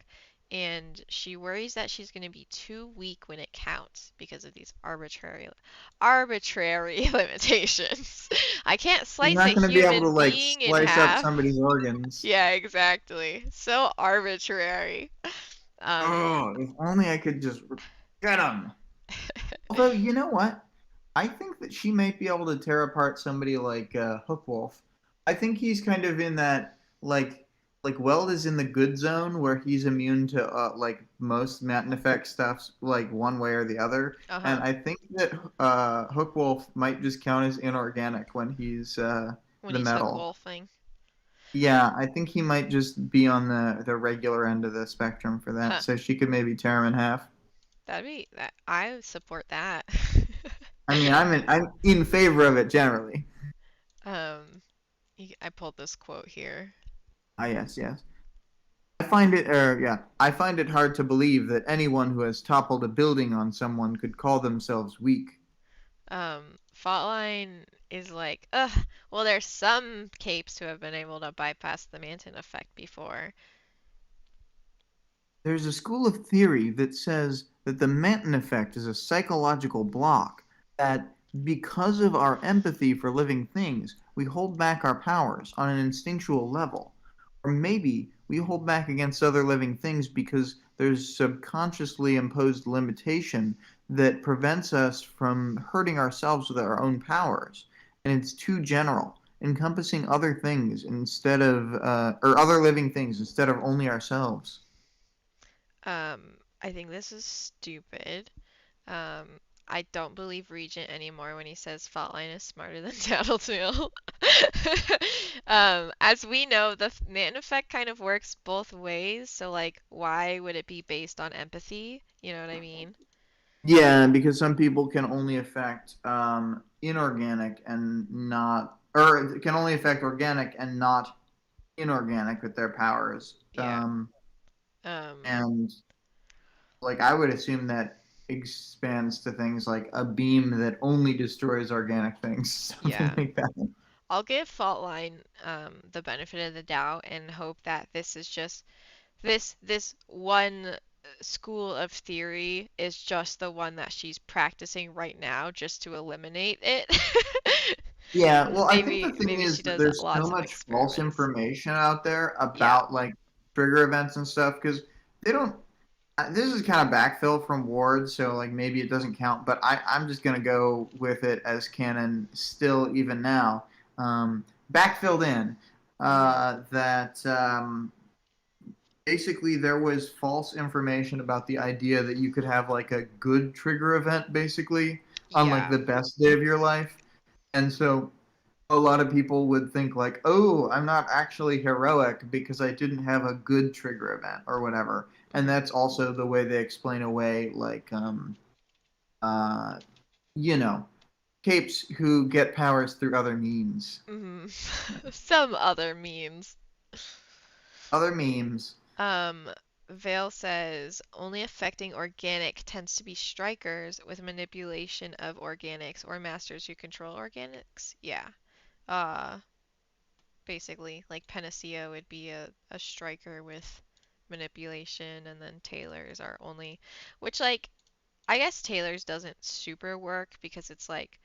and she worries that she's going to be too weak when it counts because of these arbitrary limitations. I can't You're slice a not going to be able to human like being in slice up half. somebody's organs. Yeah, exactly. So arbitrary. Um, Oh, if only I could just get them. Although, you know what? I think that she might be able to tear apart somebody like Hookwolf. I think he's kind of in that like Weld is in the good zone where he's immune to like most Matin effect stuff like one way or the other. And uh-huh. I think that Hookwolf might just count as inorganic when he's When the he's hook metal. wolfing. Yeah, I think he might just be on the regular end of the spectrum for that. Huh. So she could maybe tear him in half. That'd be that. I would support that. I mean, I'm in favor of it generally. um, I pulled this quote here. Ah, yes, yes. I find it hard to believe that anyone who has toppled a building on someone could call themselves weak. Faultline is like, ugh. Well, there's some capes who have been able to bypass the Manton effect before. There's a school of theory that says that the Manton effect is a psychological block, that because of our empathy for living things, we hold back our powers on an instinctual level. Or maybe we hold back against other living things because there's subconsciously imposed limitation that prevents us from hurting ourselves with our own powers. And it's too general, encompassing other things instead of, or other living things instead of only ourselves. I think this is stupid. Um, I don't believe Regent anymore when he says Faultline is smarter than Tattletale. As we know, the Manton effect kind of works both ways, so like, why would it be based on empathy? You know what I mean? Yeah, because some people can only affect inorganic and not, or can only affect organic and not inorganic with their powers. Yeah. Um, And like I would assume that expands to things like a beam that only destroys organic things, something yeah. like that. I'll give Faultline the benefit of the doubt and hope that this is just this one school of theory is just the one that she's practicing right now just to eliminate it. Yeah, well, I think the maybe thing maybe is she that does there's so lots of much false experiments. information out there Yeah. about like trigger events and stuff because they don't. This is kind of backfill from Ward, so like maybe it doesn't count, but I'm just gonna go with it as canon still even now. Backfilled in Mhm. that basically there was false information about the idea that you could have like a good trigger event basically on like Yeah. the best day of your life, and so a lot of people would think like, oh, I'm not actually heroic because I didn't have a good trigger event or whatever. And Mhm. that's also the way they explain away like uh you know, capes who get powers through other means. Mhm. Some other means. Other memes. Um, Vale says only affecting organic tends to be strikers with manipulation of organics or masters who control organics. Yeah. Uh, Basically, like Panacea would be a striker with manipulation, and then Taylor's are only, which like I guess Taylor's doesn't super work because it's like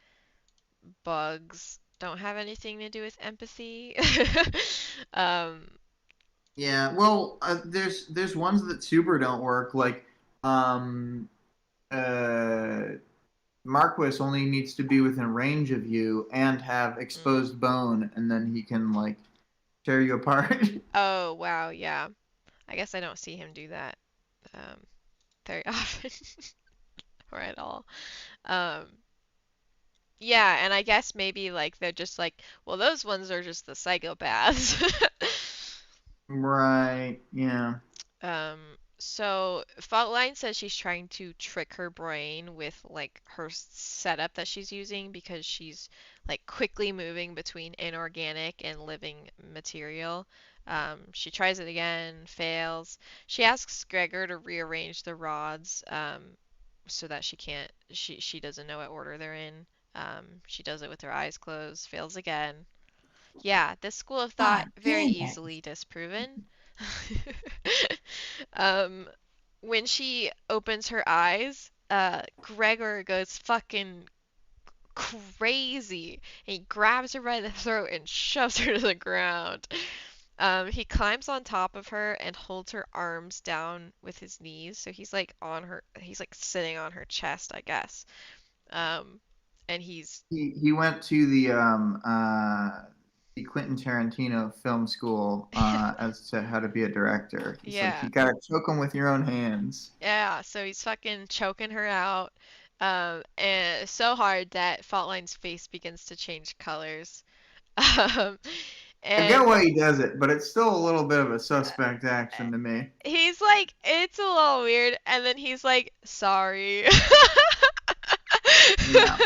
bugs don't have anything to do with empathy. um, Yeah, well, there's ones that super don't work like um uh Marquis only needs to be within range of you and have mm, exposed bone, and then he can like tear you apart. Oh, wow, yeah. I guess I don't see him do that um, very often or at all. Um, yeah, and I guess maybe like they're just like, well, those ones are just the psychopaths. Right. Yeah. Um, so Faultline says she's trying to trick her brain with like her setup that she's using because she's like quickly moving between inorganic and living material. She tries it again, fails. She asks Gregor to rearrange the rods so that she doesn't know what order they're in. She does it with her eyes closed, fails again. Yeah, this school of thought God very damn it. easily disproven. um, when she opens her eyes, Gregor goes fucking crazy. He grabs her by the throat and shoves her to the ground. He climbs on top of her and holds her arms down with his knees. So he's like sitting on her chest, I guess. Um, and he's, He went to the Quentin Tarantino film school as to how to be a director. He's like, yeah. you gotta choke him with your own hands. Yeah, so he's fucking choking her out, and so hard that Faultline's face begins to change colors. Um, I get and why he does it, but it's still a little bit of a suspect action to me. he's like, it's a little weird, and then he's like, sorry. Yeah.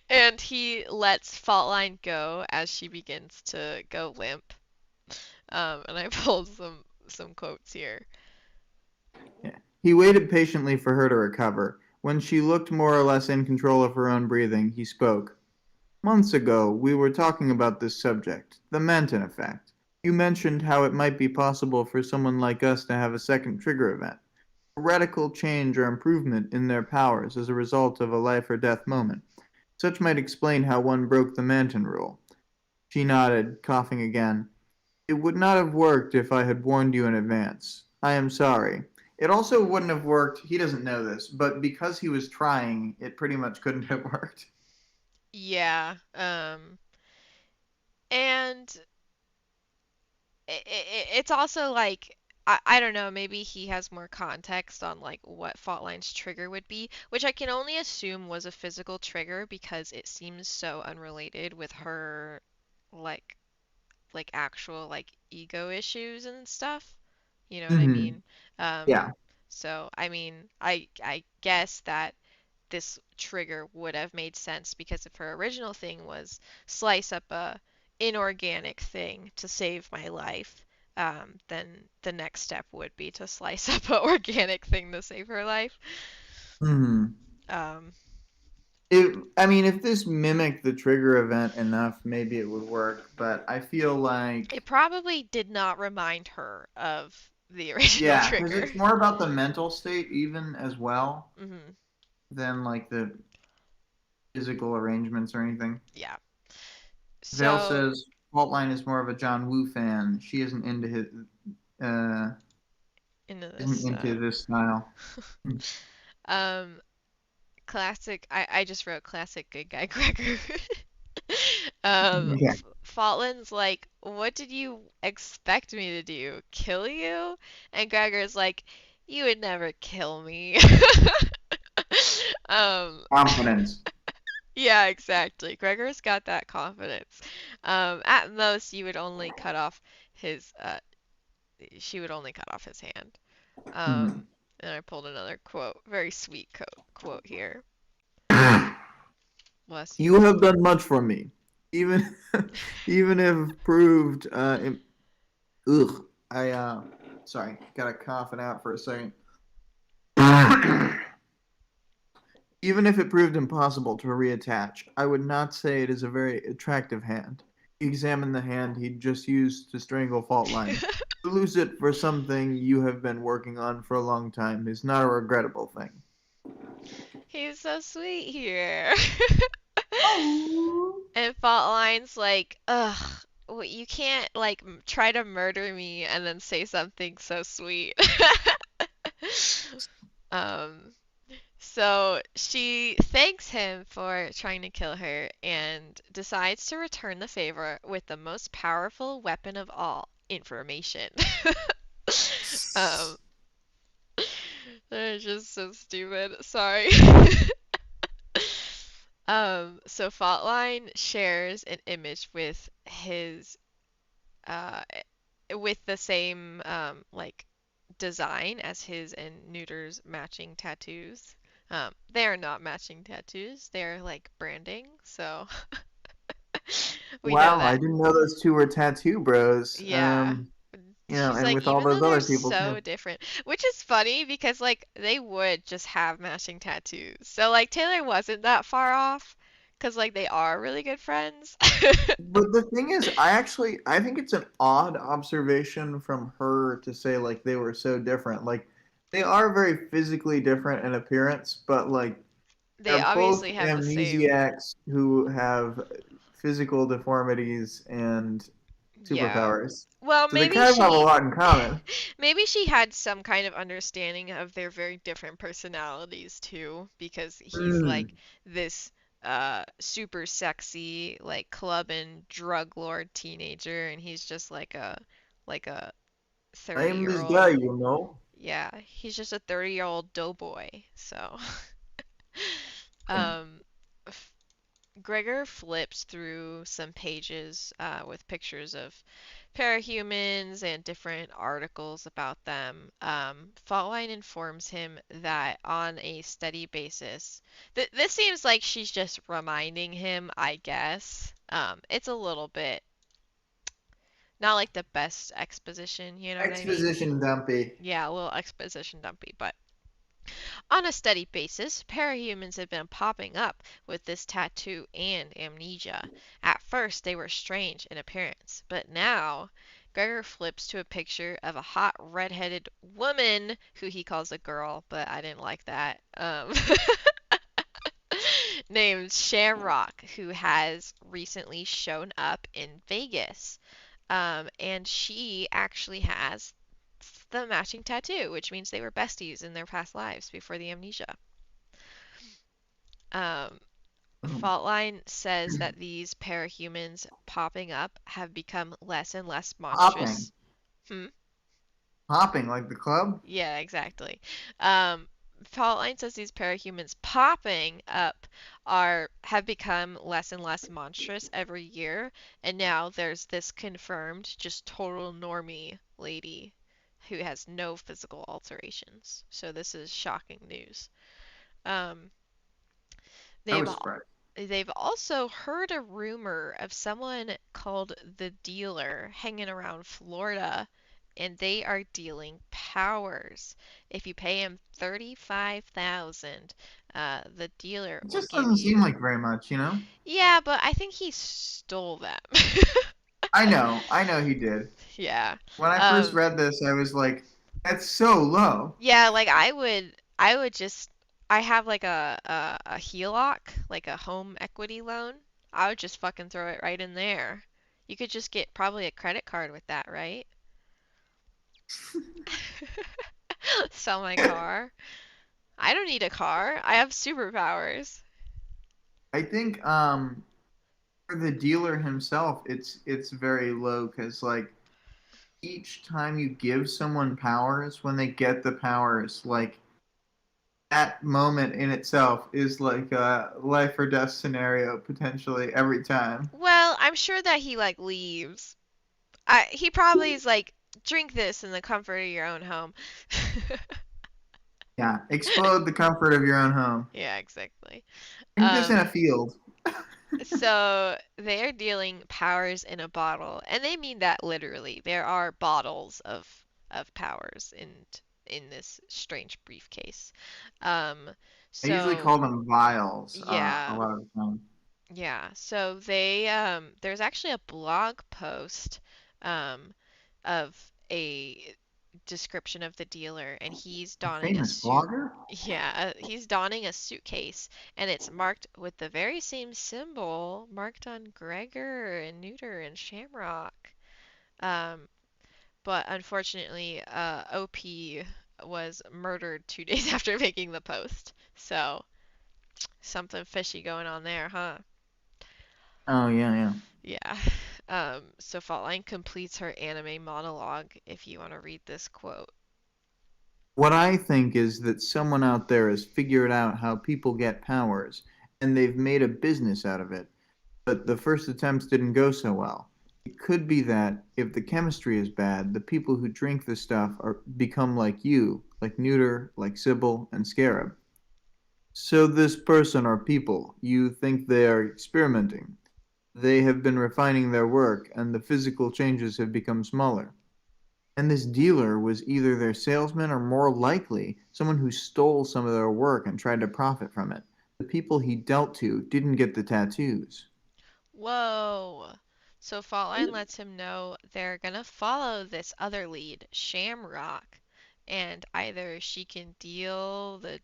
And he lets Faultline go as she begins to go limp. And I pulled some quotes here. Yeah. He waited patiently for her to recover. When she looked more or less in control of her own breathing, he spoke. Months ago, we were talking about this subject, the Manton effect. You mentioned how it might be possible for someone like us to have a second trigger event, a radical change or improvement in their powers as a result of a life or death moment. Such might explain how one broke the Manton rule. She nodded, coughing again. It would not have worked if I had warned you in advance. I am sorry. It also wouldn't have worked, he doesn't know this, but because he was trying, it pretty much couldn't have worked. Yeah. And it's also like I don't know, maybe he has more context on like what Faultline's trigger would be, which I can only assume was a physical trigger because it seems so unrelated with her like actual like ego issues and stuff. You know what I Mm-hmm. mean? Um Yeah. so I mean, I guess that this trigger would have made sense because if her original thing was slice up a inorganic thing to save my life, then the next step would be to slice up an organic thing to save her life. Mm-hmm. Um, I mean, if this mimicked the trigger event enough, maybe it would work. But I feel like, it probably did not remind her of the original yeah, because trigger. it's more about the mental state, even as well, hmm than like the physical arrangements or anything. Yeah. Vale So says Faultline is more of a John Woo fan. She uh, into isn't this, into this style. um, classic. I just wrote classic good guy Gregor. Yeah. Faultland's like, what did you expect me to do? Kill you? And Gregor's like, you would never kill me. um, Confidence. yeah, exactly. Gregor's got that confidence. At most, she would only cut off his hand. Mhm. And I pulled another quote, very sweet quote here. Bless you. You have done much for me, even even if proved. Ugh. Sorry, gotta cough it out for a second. Even if it proved impossible to reattach, I would not say it is a very attractive hand. He examined the hand he'd just used to strangle Faultline. To lose it for something you have been working on for a long time is not a regrettable thing. He's so sweet here. Oh. And Faultline's like, ugh, you can't like try to murder me and then say something so sweet. um, So she thanks him for trying to kill her and decides to return the favor with the most powerful weapon of all, information. um, they're just so stupid. Sorry. So Faultline shares an image uh, with the same like design as his and Neuter's matching tattoos. They are not matching tattoos. They're like branding. So we know Wow, I that. didn't know those two were tattoo bros. Yeah. She's And like, with all even though those they're other people so too. different, which is funny because like they would just have matching tattoos. So like Taylor wasn't that far off because like they are really good friends. But the thing is, I think it's an odd observation from her to say like they were so different. Like they are very physically different in appearance, but like They they're both obviously have the same. amnesiacs who have physical deformities and Yeah. superpowers. Well, So they maybe kind of have a she lot in common. maybe she had some kind of understanding of their very different personalities too, because he's like Mm. this super sexy like club and drug lord teenager and he's just like a I 30 am year this guy, old. you know. Yeah, he's just a 30-year-old doughboy. So Yeah. um Gregor flips through some pages with pictures of parahumans and different articles about them. Faultline informs him that on a steady basis, this seems like she's just reminding him, I guess. It's a little bit not like the best exposition, you know what I mean? Exposition dumpy. Yeah, a little exposition dumpy, but on a steady basis, parahumans have been popping up with this tattoo and amnesia. At first, they were strange in appearance, but now Gregor flips to a picture of a hot redheaded woman who he calls a girl, but I didn't like that. Named Shamrock, who has recently shown up in Vegas. And she actually has the matching tattoo, which means they were besties in their past lives before the amnesia. Um, Oh. Faultline says that these parahumans popping up have become less and less Hopping. monstrous. Hmm. Hopping like the club? Yeah, exactly. Um, Faultline says these parahumans popping up are have become less and less monstrous every year, and now there's this confirmed just total normie lady who has no physical alterations. So this is shocking news. Um, I they've was surprised. they've also heard a rumor of someone called the Dealer hanging around Florida, and they are dealing powers. If you pay him 35,000, the dealer It will just give doesn't seem you. like very much, you know? Yeah, but I think he stole them. I know he did. Yeah. When I first Um, read this, I was like, that's so low. yeah, like I would just I have like a HELOC, like a home equity loan. I would just fucking throw it right in there. You could just get probably a credit card with that, right? Sell my car. I don't need a car. I have superpowers. I think for the dealer himself, it's very low because like each time you give someone powers, when they get the powers, like that moment in itself is like a life or death scenario potentially every time. Well, I'm sure that he like leaves. He probably is like, drink this in the comfort of your own home. Yeah, explode the comfort of your own home. Yeah, exactly. Drink this in Um, a field. So they are dealing powers in a bottle, and they mean that literally. There are bottles of powers in this strange briefcase. Um, I usually so call them vials a yeah, lot of the time. yeah. So they there's actually a blog post um of a description of the dealer, and he's A donning a famous suit. blogger? Yeah, he's donning a suitcase, and it's marked with the very same symbol marked on Gregor and Neuter and Shamrock. Um, but unfortunately, OP was murdered 2 days after making the post. So, something fishy going on there, huh? Oh yeah, yeah. Yeah. So Faultline completes her anime monologue if you want to read this quote. What I think is that someone out there has figured out how people get powers, and they've made a business out of it. But the first attempts didn't go so well. It could be that if the chemistry is bad, the people who drink the stuff are become like you, like Neuter, like Sybil, and Scarab. So this person or people, you think they are experimenting. They have been refining their work, and the physical changes have become smaller. And this dealer was either their salesman or more likely someone who stole some of their work and tried to profit from it. The people he dealt to didn't get the tattoos. Whoa! So Faultline lets him know they're gonna follow this other lead, Shamrock, and either she can deal the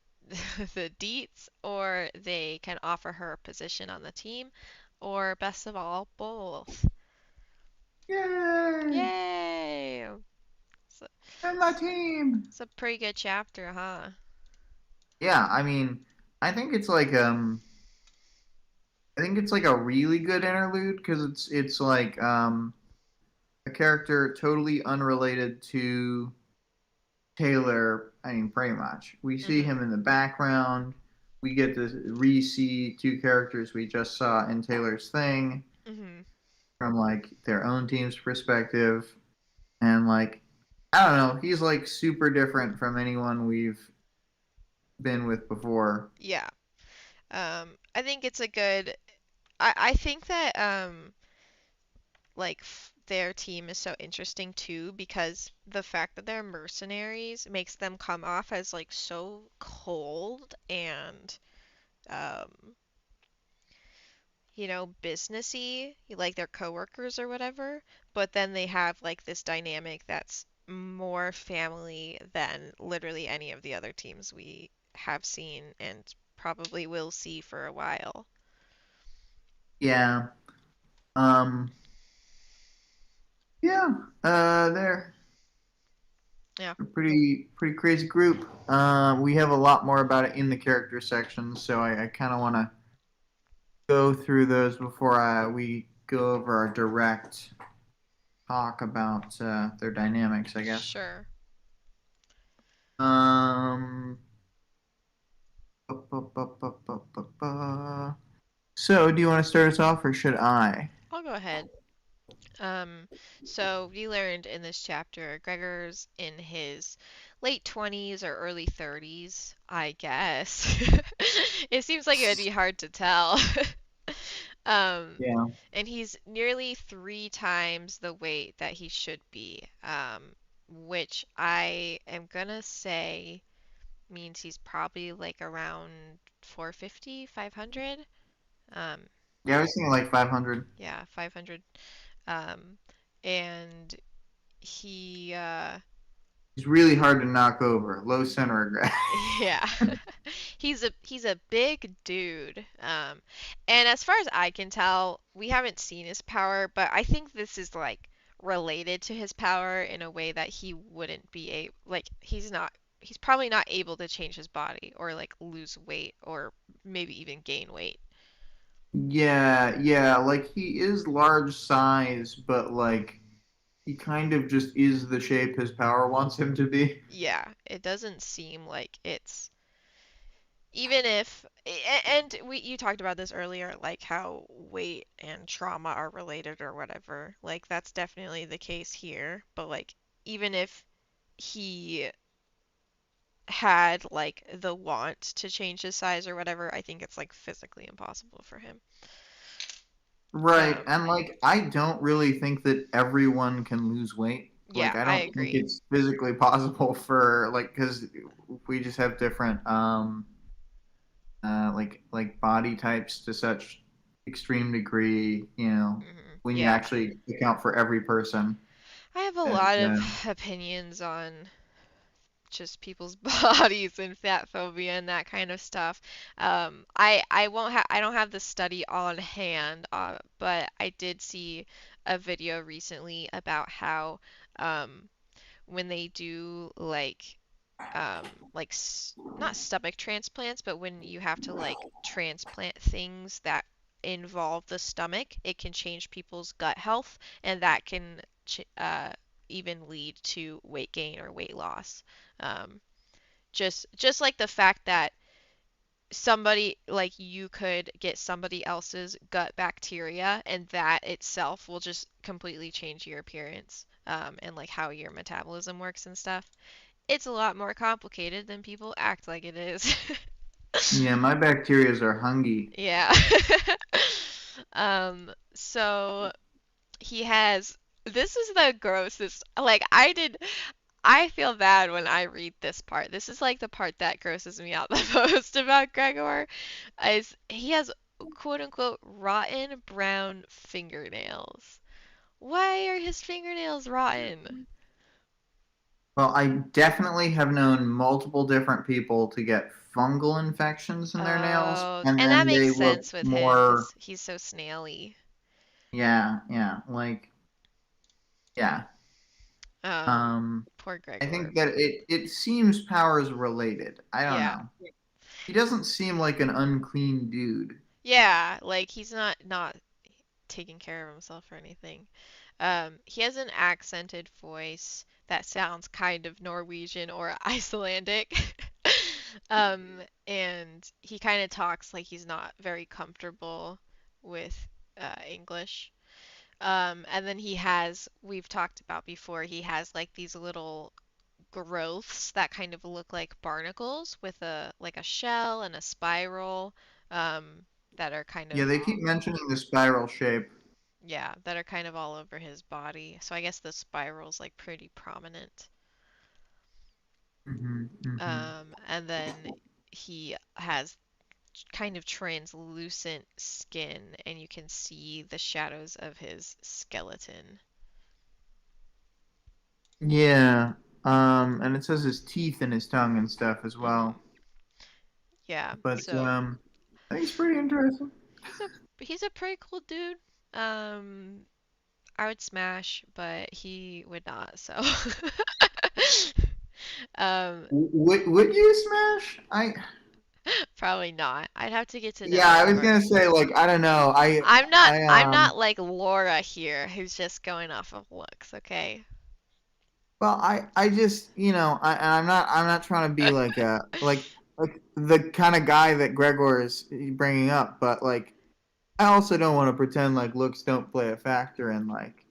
the deets or they can offer her a position on the team, or best of all, both. Yay! Yay! So, And my team. it's a pretty good chapter, huh? Yeah, I mean, I think it's like I think it's like a really good interlude because it's like a character totally unrelated to Taylor. I mean, pretty much. We see Mhm. him in the background. We get to re-see two characters we just saw in Taylor's thing Mhm. from like their own team's perspective, and like I don't know, he's like super different from anyone we've been with before. Yeah. I think it's a good. I think that like their team is so interesting too because the fact that they're mercenaries makes them come off as like so cold and um businessy, like their coworkers or whatever, but then they have like this dynamic that's more family than literally any of the other teams we have seen and probably will see for a while. Yeah. Um. Yeah. They're Yeah, a pretty crazy group. We have a lot more about it in the character section, so I kind of want to go through those before we go over our direct talk about their dynamics, I guess. sure. Um. So, do you want to start us off, or should I? I'll go ahead. Um, so we learned in this chapter, Gregor's in his late 20s or early 30s, I guess. It seems like it would be hard to tell. Um, Yeah. and he's nearly 3 times the weight that he should be, which I am gonna say means he's probably like around 450, 500. Um, Yeah, I was thinking like 500. yeah, 500. Um, and he He's really hard to knock over. Low center of gravity. yeah. He's a big dude. And as far as I can tell, we haven't seen his power, but I think this is like related to his power in a way that he wouldn't be a like he's probably not able to change his body or like lose weight or maybe even gain weight. Yeah, yeah, like he is large size, but like he kind of just is the shape his power wants him to be. Yeah, it doesn't seem like it's even if and we you talked about this earlier like how weight and trauma are related or whatever like that's definitely the case here but like even if he had like the want to change his size or whatever I think it's like physically impossible for him. Right, um and like I don't really think that everyone can lose weight. Like yeah, I I don't think agree. it's physically possible for like because we just have different like body types to such extreme degree, when you Yeah, actually account for every person. I have a That lot of opinions on just people's bodies and fat phobia and that kind of stuff. I don't have the study on hand, but I did see a video recently about how um, when they do like like not stomach transplants, but when you have to like transplant things that involve the stomach, it can change people's gut health, and that can even lead to weight gain or weight loss. Um, just like the fact that somebody like you could get somebody else's gut bacteria and that itself will just completely change your appearance and like how your metabolism works and stuff. It's a lot more complicated than people act like it is. Yeah, my bacterias are hungry. Yeah. So he has this is the grossest. Like I feel bad when I read this part. This is like the part that grosses me out the most about Gregor is he has quote unquote rotten brown fingernails. Why are his fingernails rotten? Well, I definitely have known multiple different people to get fungal infections in their nails, Oh, and and that then makes they look sense with him more, because he's so snaily. yeah, yeah, like, yeah. Um, Um, Poor I Gregor. think that it seems powers related. I don't Yeah. know. He doesn't seem like an unclean dude. Yeah, like he's not taking care of himself or anything. He has an accented voice that sounds kind of Norwegian or Icelandic. And he kind of talks like he's not very comfortable with English. And then we've talked about before, he has like these little growths that kind of look like barnacles with a shell and a spiral that are kind Yeah, of they keep mentioning the spiral shape. yeah, that are kind of all over his body. So I guess the spiral's like pretty prominent. Hmm, hmm. And then he has kind of translucent skin, and you can see the shadows of his skeleton. Yeah. And it says his teeth and his tongue and stuff as Hmm. well. Yeah, But so I think it's pretty interesting. he's a pretty cool dude. Um, I would smash, but he would not. So, um, Would you smash? probably not. I'd have to get to know Yeah, him I was gonna first. say like I don't know. I'm not like Laura here, who's just going off of looks, okay? well I just I'm not trying to be like a like the kind of guy that Gregor is bringing up, but like I also don't want to pretend like looks don't play a factor in like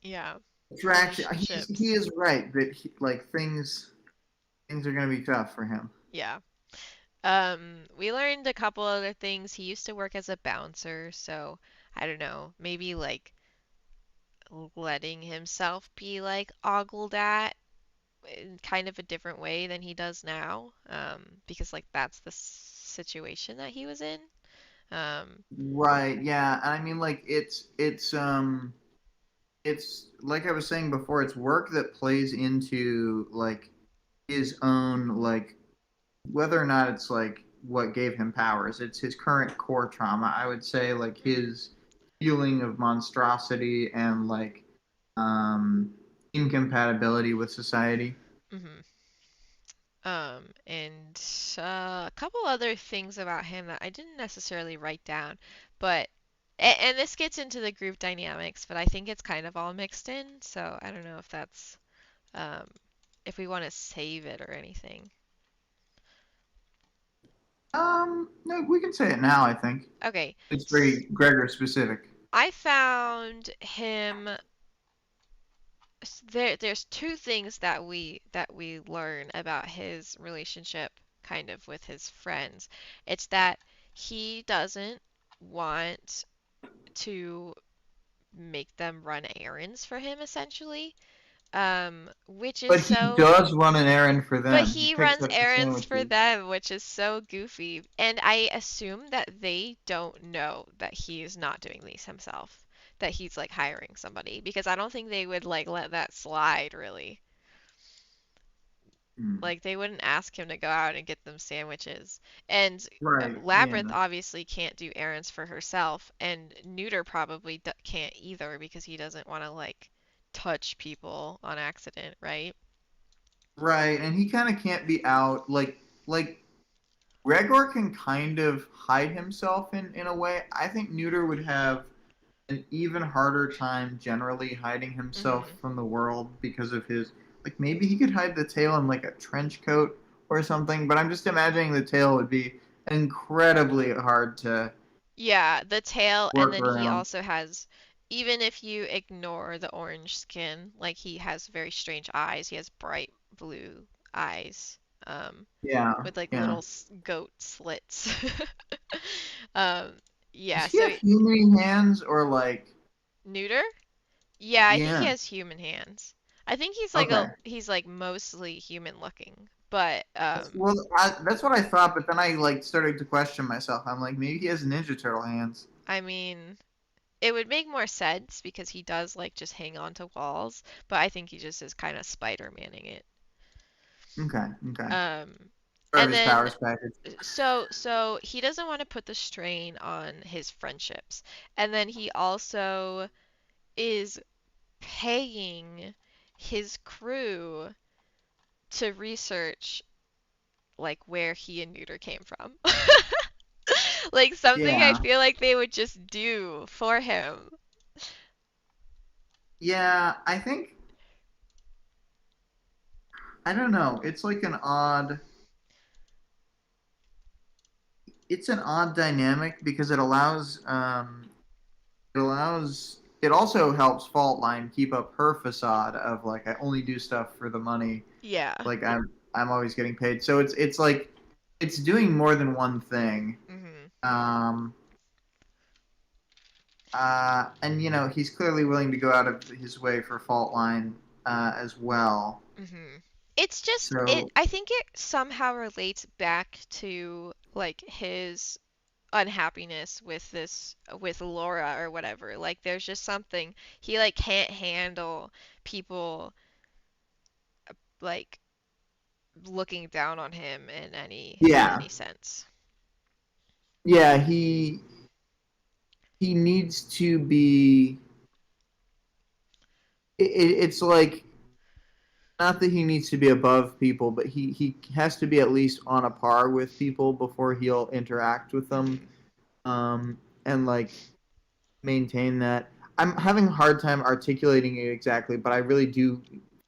Yeah, attraction. He relationships. is right that like things are gonna be tough for him. Yeah. We learned a couple other things. He used to work as a bouncer, so I don't know, maybe like letting himself be like ogled at in kind of a different way than he does now, because like that's the situation that he was in. Um, Right? Yeah, and I mean like it's like I was saying before. It's work that plays into like his own like whether or not it's like what gave him powers. It's his current core trauma. I would say like mhm, his feeling of monstrosity and like um, incompatibility with society. mhm. And a couple other things about him that I didn't necessarily write down, but and this gets into the group dynamics, but I think it's kind of all mixed in, so I don't know if that's um, if we want to save it or anything. No, we can say it now. I think Okay, it's s- very Gregor specific. I found him. There's two things that we learn about his relationship kind of with his friends. It's that he doesn't want to make them run errands for him essentially. Which is But he so does run an errand for but them. He he picks runs up the errands for sandwiches. them, which is so goofy. And I assume that they don't know that he's not doing these himself, that he's like hiring somebody, because I don't think they would like let that slide really. Hmm. Like they wouldn't ask him to go out and get them sandwiches. And Right. Yeah. Labyrinth obviously can't do errands for herself, and Neuter probably can't either because he doesn't want to like touch people on accident, right? right, and he kind of can't be out like Gregor can kind of hide himself in a way. I think Neuter would have an even harder time generally hiding himself Mhm. from the world because of his like maybe he could hide the tail in like a trench coat or something, but I'm just imagining the tail would be incredibly hard to Yeah, the tail, and work then he around. also has, even if you ignore the orange skin, like he has very strange eyes. He has bright blue eyes, Yeah, with like yeah. little goat slits. Um, Does yeah, he so have human hands or like neuter? Yeah, I think he yeah. has human hands. I think Okay. he's like mostly human looking, but Well, that's what I thought, but then I like started to question myself. I'm like, maybe he has Ninja Turtle hands. I mean, it would make more sense because he does like just hang on to walls, but I think he just is kind of Spider-Manning it. Okay, okay. Um, Or of and his then powers package. so he doesn't want to put the strain on his friendships. And then he also is paying his crew to research like where he and Neuter came from. Like something I Yeah, feel like they would just do for him. yeah. I don't know. It's an odd dynamic because it also helps Faultline keep up her facade of like I only do stuff for the money. Yeah. Like I'm always getting paid. So it's like it's doing more than one thing. Mhm. Um, and he's clearly willing to go out of his way for Faultline as well. It's just it So I think it somehow relates back to like his unhappiness with this with Laura or whatever. Like there's just something he like can't handle people like looking down on him in yeah, any sense. yeah, he needs to be. It's like not that he needs to be above people, but he has to be at least on a par with people before he'll interact with them, Mhm. and like maintain that. I'm having a hard time articulating it exactly, but I really do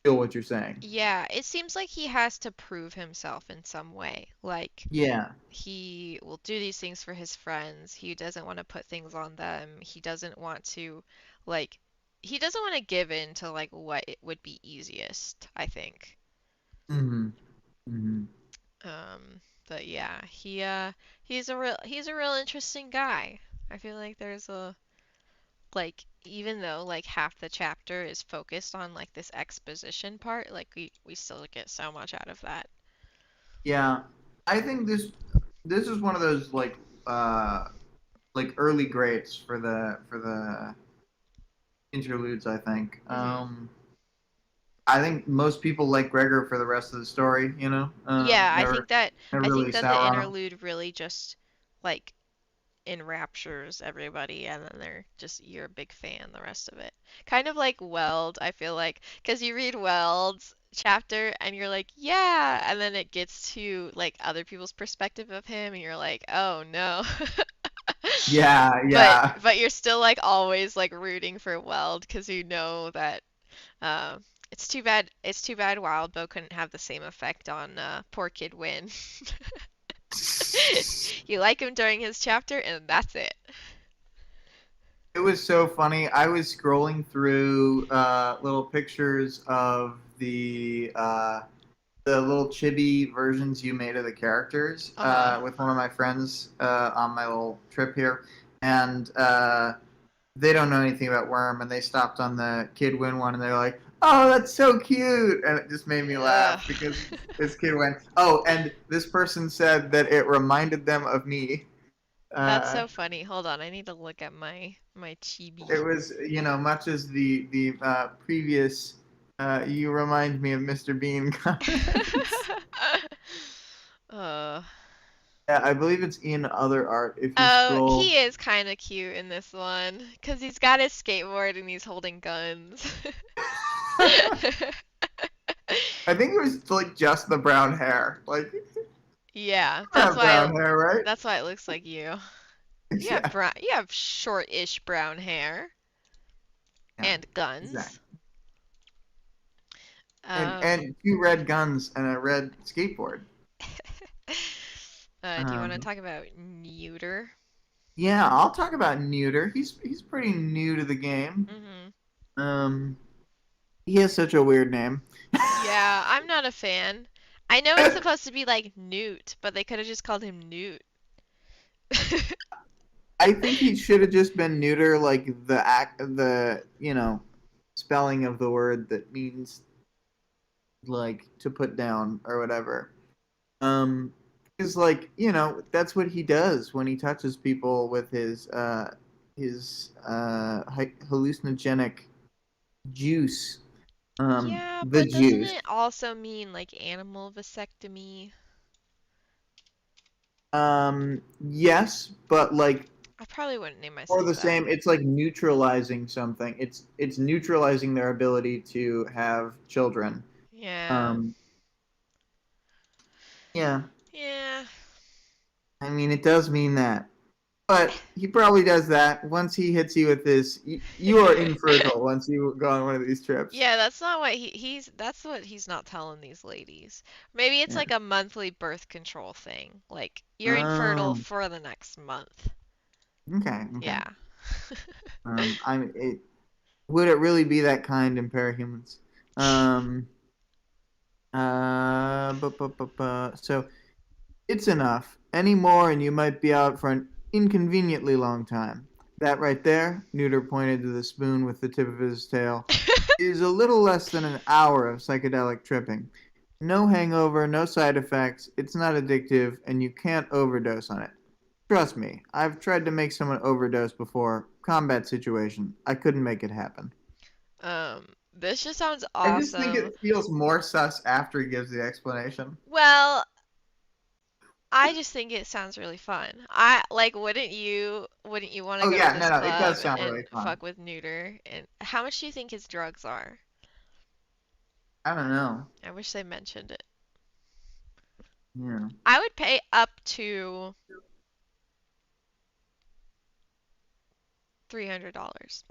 feel what you're saying. Yeah, it seems like he has to prove himself in some way. Like Yeah. he will do these things for his friends. He doesn't want to put things on them. He doesn't want to like he doesn't want to give in to like what it would be easiest, I think. Hmm. Hmm. But yeah, he's a real interesting guy. I feel like there's a like even though like half the chapter is focused on like this exposition part, like we still get so much out of that. Yeah, I think this is one of those uh like early greats for the interludes. Mhm. I think most people like Gregor for the rest of the story. Yeah, Never I really think that the sour on him. interlude really just like enraptures everybody, and then they're just you're a big fan the rest of it. Kind of like Weld, I feel like, because you read Weld's chapter and you're like, yeah, and then it gets to like other people's perspective of him, and you're like, oh no. Yeah, But yeah. you're still like always like rooting for Weld because you know that uh, it's too bad Wildbow couldn't have the same effect on poor kid Win. You like him during his chapter, and that's it. It was so funny. I was scrolling through little pictures of the little chibi versions you made of the characters Uh-huh. with one of my friends on my little trip here, and they don't know anything about Worm, and they stopped on the Kid Win one, and they're like, "Oh, that's so cute," and it just made me Ugh. laugh because this kid went, "Oh," and this person said that it reminded them of me. That's Uh, so funny. Hold on, I need to look at my it chibi. was, much as the previous "You remind me of Mr. Bean" comments. uh, Yeah, I believe it's in other art if you oh, scroll. he is kind of cute in this one because he's got his skateboard and he's holding guns. I think it was like just the brown hair. Like, you Yeah, have brown hair, right? that's why it looks like you. Yeah, You have short-ish brown hair yeah, and guns. exactly. Um, And two red guns and a red skateboard. do you want to Um, talk about neuter? yeah, I'll talk about Neuter. He's pretty new to the game. Mm-hmm. Um, he has such a weird name. Yeah, I'm not a fan. I know it's supposed to be like Newt, but they could have just called him Newt. I think he should have just been neuter, like the spelling of the word that means like to put down or whatever. Um, is like that's what he does when he touches people with his hallucinogenic juice. Yeah, The but doesn't juice. it also mean like animal vasectomy? Yes, but like I probably wouldn't name for myself the that. same, it's like neutralizing something. It's neutralizing their ability to have children. Yeah. Um, yeah, Yeah. I mean it does mean that, but he probably does that once he hits you with this. You are infertile once you go on one of these trips. Yeah, that's not what that's what he's not telling these ladies. Maybe it's Yeah. like a monthly birth control thing. Like you're infertile Oh, for the next month. okay, okay. Yeah. Would it really be that kind in parahumans? Um, so it's enough. Any more, and you might be out for an inconveniently long time. That right there, Neuter pointed to the spoon with the tip of his tail, is a little less than an hour of psychedelic tripping. No hangover, no side effects, it's not addictive, and you can't overdose on it. Trust me, I've tried to make someone overdose before. Combat situation. I couldn't make it happen. This just sounds I just think awesome. it feels more sus after he gives the explanation. Well, I just think it sounds really fun. I like wouldn't you want to Oh go to yeah, this no, no, it club does sound and really fun. fuck with Neuter? And how much do you think his drugs are? I don't know. I wish they mentioned it. Yeah. I would pay up to $300.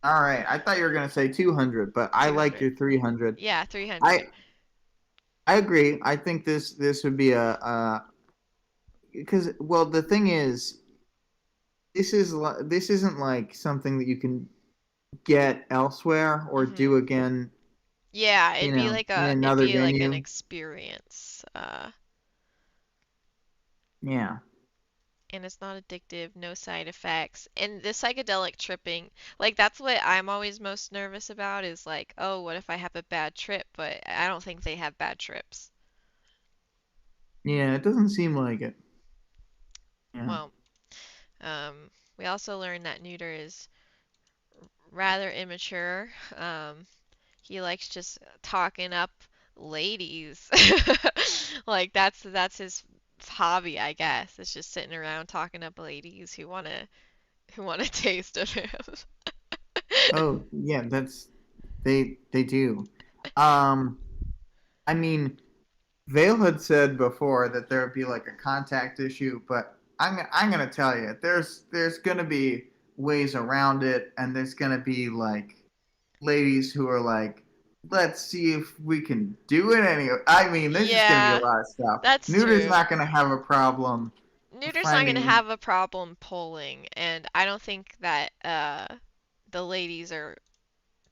All right. I thought you were gonna say 200, but I like 200. your 300. Yeah, 300. I I agree. I think this would be a because well the thing is this isn't like something that you can get elsewhere or do Mhm. again, Yeah, in it'd another be like an venue. experience. Yeah. And it's not addictive, no side effects. And the psychedelic tripping, like that's what I'm always most nervous about is like, oh, what if I have a bad trip? But I don't think they have bad trips. Yeah, it doesn't seem like it. Yeah. Well, we also learned that Neuter is rather immature. He likes just talking up ladies. Like that's his hobby, I guess. It's just sitting around talking up ladies who want a taste of him. Oh, yeah, they do. Um I mean, Vale had said before that there would be like a contact issue, but I'm gonna tell you, there's gonna be ways around it, and there's gonna be like ladies who are like, let's see if we can do it any. I mean, there's just gonna be a Yeah, lot of stuff. that's Neuter's true. not gonna have a problem Neuter's not gonna finding. have a problem polling, and I don't think that the ladies are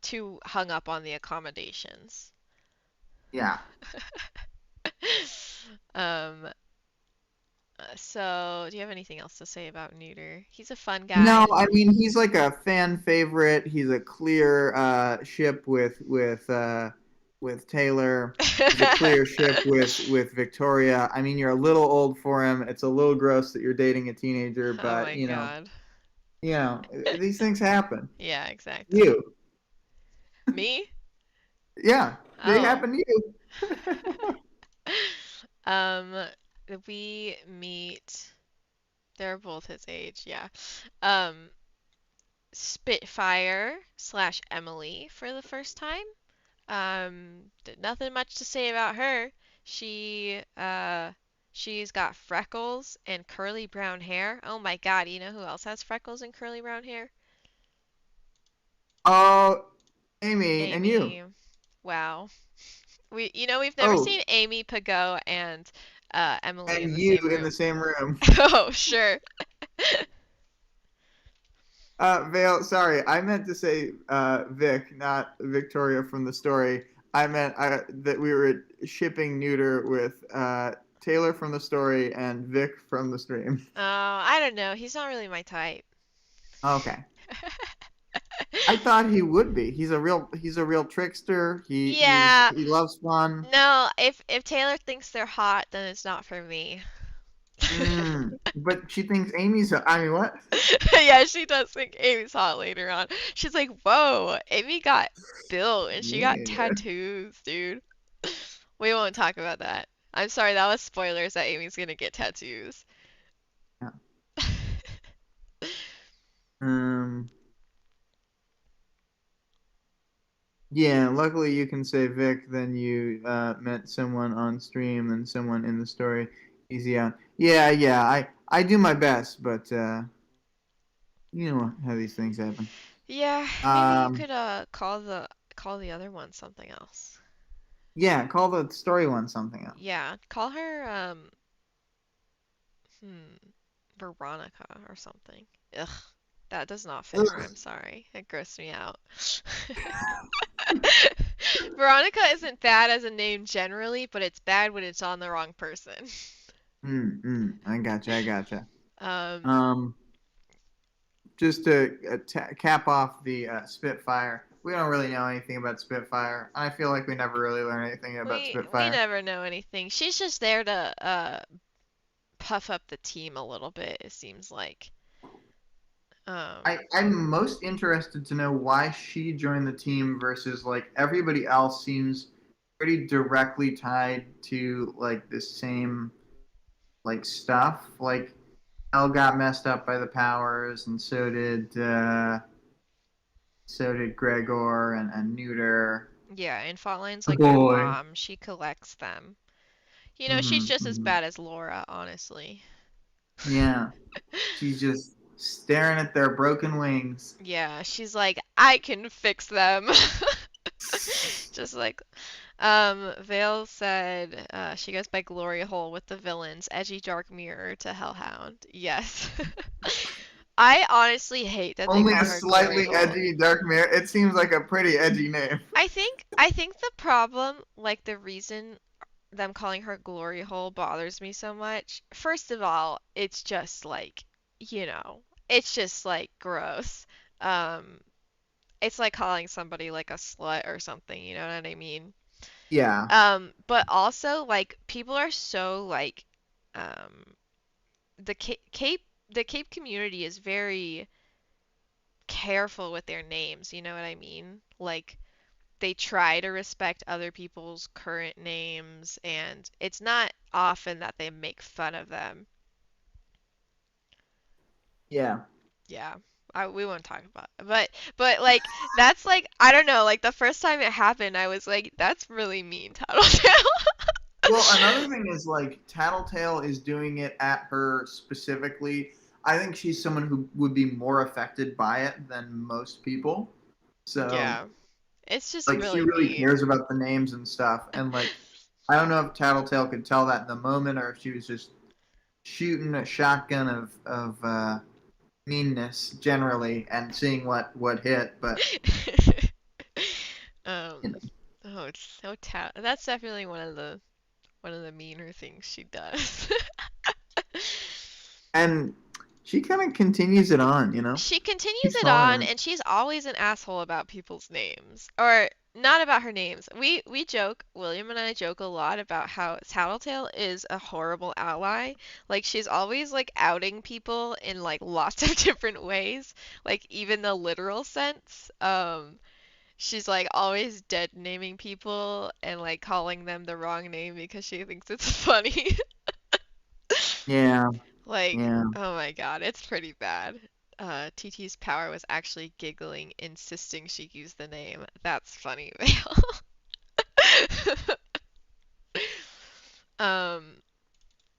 too hung up on the accommodations. Yeah. Um, so do you have anything else to say about Neuter? He's a fun No, guy. I mean he's like a fan favorite. He's a clear ship with Taylor. He's a clear ship with Victoria. I mean, you're a little old for him. It's a little gross that you're dating a teenager, Oh but my God. you know, these things happen. Yeah, exactly. You, Me? yeah, they Oh. happen to you. Um, we meet. They're both his age, yeah. Um, Spitfire slash Emily for the first time. Nothing much to say about her. She she's got freckles and curly brown hair. Oh my God, you know who else has freckles and curly brown hair? Oh, Amy, and you. Amy. Wow. We've never Oh, seen Amy, Pagot, and Emily in and the you same in the room. same room. Oh, sure. Vale, sorry, I meant to say Vic, not Victoria from the story. I meant that we were shipping neuter with Taylor from the story and Vic from the stream. Oh, I don't know. He's not really my type. Okay. I thought he would be. He's a real trickster. Yeah. He loves fun. No, if Taylor thinks they're hot, then it's not for me. But she thinks Amy's. I mean, what? Yeah, she does think Amy's hot later on. She's like, "Whoa, Amy got built and she got Yeah. tattoos, dude." We won't talk about that. I'm sorry, that was spoilers that Amy's gonna get tattoos. Um. Yeah. Luckily, you can say Vic. Then you met someone on stream and someone in the story. Easy out. Yeah. Yeah. I do my best, but you know how these things happen. Yeah, maybe you Um. could call the other one something else. Yeah. Call the story one something else. Yeah, call her hmm, Veronica or something. Ugh, that does not fit her. I'm Ugh. sorry. It grossed me out. Veronica isn't bad as a name generally, but it's bad when it's on the wrong person. I gotcha. I gotcha. Um, Um. Just to cap off the Spitfire, we don't really know anything about Spitfire. I feel like we never really learn anything about we Spitfire. never know anything. She's just there to puff up the team a little bit, it seems like. I'm most interested to know why she joined the team versus like everybody else seems pretty directly tied to like the same like stuff. Like Elle got messed up by the powers, and so did Gregor and Neuter. Yeah, and Faultline's The like their boy. mom. She collects them. She's Mm-hmm, just as mm-hmm. bad as Laura, honestly. Yeah. She's just staring at their broken wings. Yeah, she's like, I can fix them. Just like, Vale said, she goes by Glory Hole with the villains, edgy dark mirror to Hellhound. Yes. I honestly hate that they Only call a her Glory slightly Hole. edgy dark mirror. It seems like a pretty edgy name. I think the problem, like the reason them calling her Glory Hole bothers me so much. First of all, it's just like, it's just like gross. Um, it's like calling somebody like a slut or something, you know what I mean? Yeah. But also like people are so like, um, the Cape community is very careful with their names, you know what I mean? Like they try to respect other people's current names, and it's not often that they make fun of them. Yeah. Yeah, we won't talk about it. But like that's like I don't know. Like the first time it happened, I was like, that's really mean, Tattletale. Well, another thing is like Tattletale is doing it at her specifically. I think she's someone who would be more affected by it than most people. So, Yeah, it's just like, she really really mean. cares about the names and stuff. And, like, I don't know if Tattletale could tell that in the moment or if she was just shooting a shotgun of meanness generally and seeing what hit. But, you um, know. oh, it's so That's definitely one of the meaner things she does. And she kind of continues it on, you know? She continues Keeps it calling on, her. and she's always an asshole about people's names. Or not about her names. We joke, William and I joke a lot about how Tattletale is a horrible ally. Like she's always like outing people in like lots of different ways, like even the literal sense. She's like always dead naming people and like calling them the wrong name because she thinks it's funny. Yeah, Like, yeah. oh my God, it's pretty bad. TT's power was actually giggling, insisting she use the name. That's funny, Vale. Um,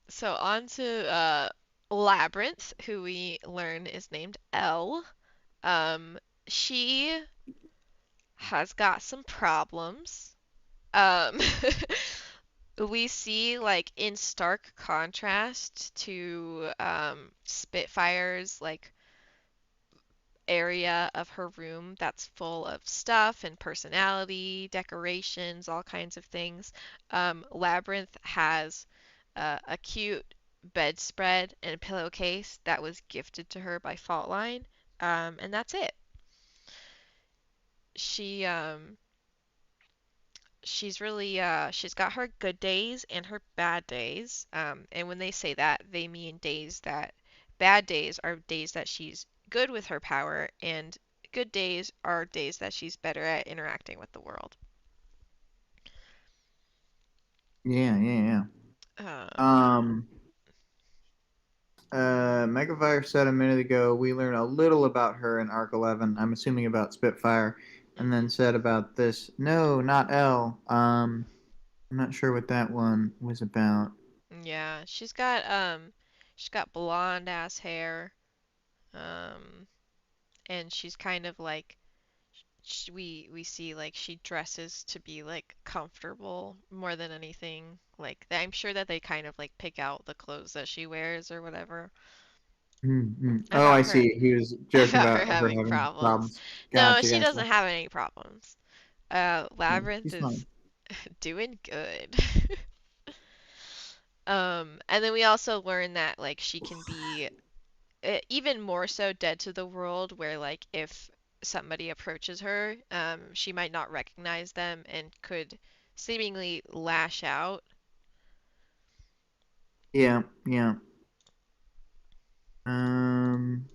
so on to Labyrinth, who we learn is named Elle. Um, she has got some problems. Um, we see like in stark contrast to Spitfire's like area of her room that's full of stuff and personality, decorations, all kinds of things. Labyrinth has a cute bedspread and pillowcase that was gifted to her by Faultline, and that's it. She she's really she's got her good days and her bad days. And when they say that, they mean days that bad days are days that she's good with her power, and good days are days that she's better at interacting with the world. Yeah, yeah, Um, yeah. Megafire said a minute ago we learn a little about her in Arc 11. I'm assuming about Spitfire, and then mhm. said about this. No, not L. I'm not sure what that one was about. Yeah, she's got blonde ass hair. Um, and she's kind of like we see like she dresses to be like comfortable more than anything. Like I'm sure that they kind of like pick out the clothes that she wears or whatever. Mm-hmm. Oh, About I her see. He was joking about her about her having having problems. problems. No, Gotcha, she gotcha. doesn't have any problems. Yeah, Labyrinth she's fine. is doing good. And then we also learn that like she can be even more so dead to the world, where like if somebody approaches her, she might not recognize them and could seemingly lash out. Yeah, yeah. Um,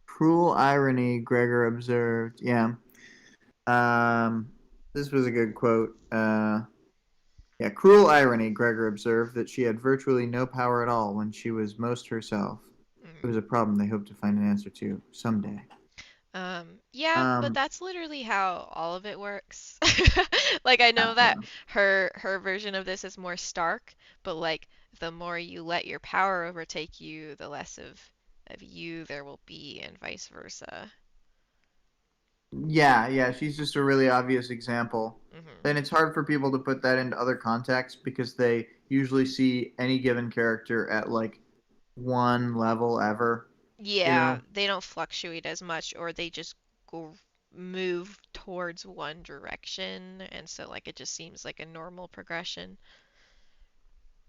Cruel irony, Gregor observed. Yeah. Um, this was a good quote. Yeah, cruel irony, Gregor observed that she had virtually no power at all when she was most herself. It Mm. was a problem they hope to find an answer to someday. Yeah, but Um, that's literally how all of it works. Like I yeah, know that yeah. her version of this is more stark, but like the more you let your power overtake you, the less of you there will be, and vice versa. Yeah, yeah, she's just a really obvious example. Hmm. And it's hard for people to put that into other contexts because they usually see any given character at like one level ever, you Yeah, know? they don't fluctuate as much, or they just go move towards one direction, and so like it just seems like a normal progression.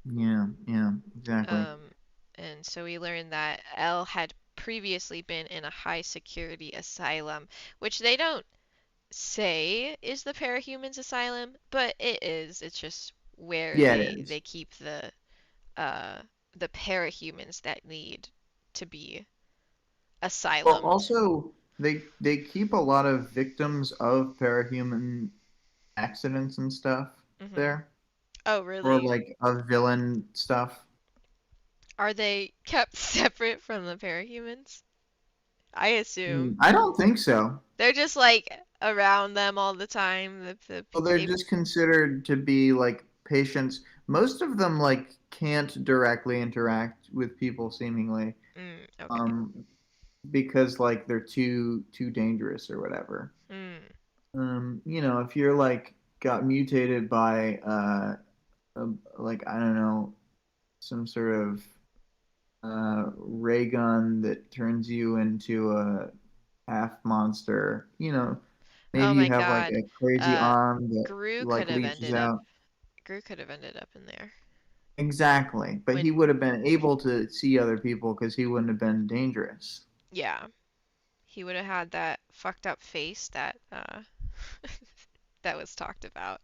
Yeah, yeah, exactly. Um, and so we learned that Elle had previously been in a high security asylum, which they don't say is the parahumans asylum, but it is. It's just where Yeah, it they is. keep uh the parahumans that need to be Well, asylumed. also they keep a lot of victims of parahuman accidents and stuff Hmm. there, Oh, or really? like of villain stuff. Are they kept separate from the parahumans? I assume. I don't think so. They're just like around them all the time. Well, they're They just considered to be like patients. Most of them like can't directly interact with people seemingly, okay. um, because like they're too dangerous or whatever. Mm. If you're like got mutated by like I don't know, some sort of ray gun that turns you into a half monster, Oh maybe you my have like God. a crazy Uh, arm that Gru could like have leeches ended up. out. Gru could have ended up in there. Exactly, but he When, would have been able to see other people because he wouldn't have been dangerous. yeah, he would have had that fucked up face that that was talked about.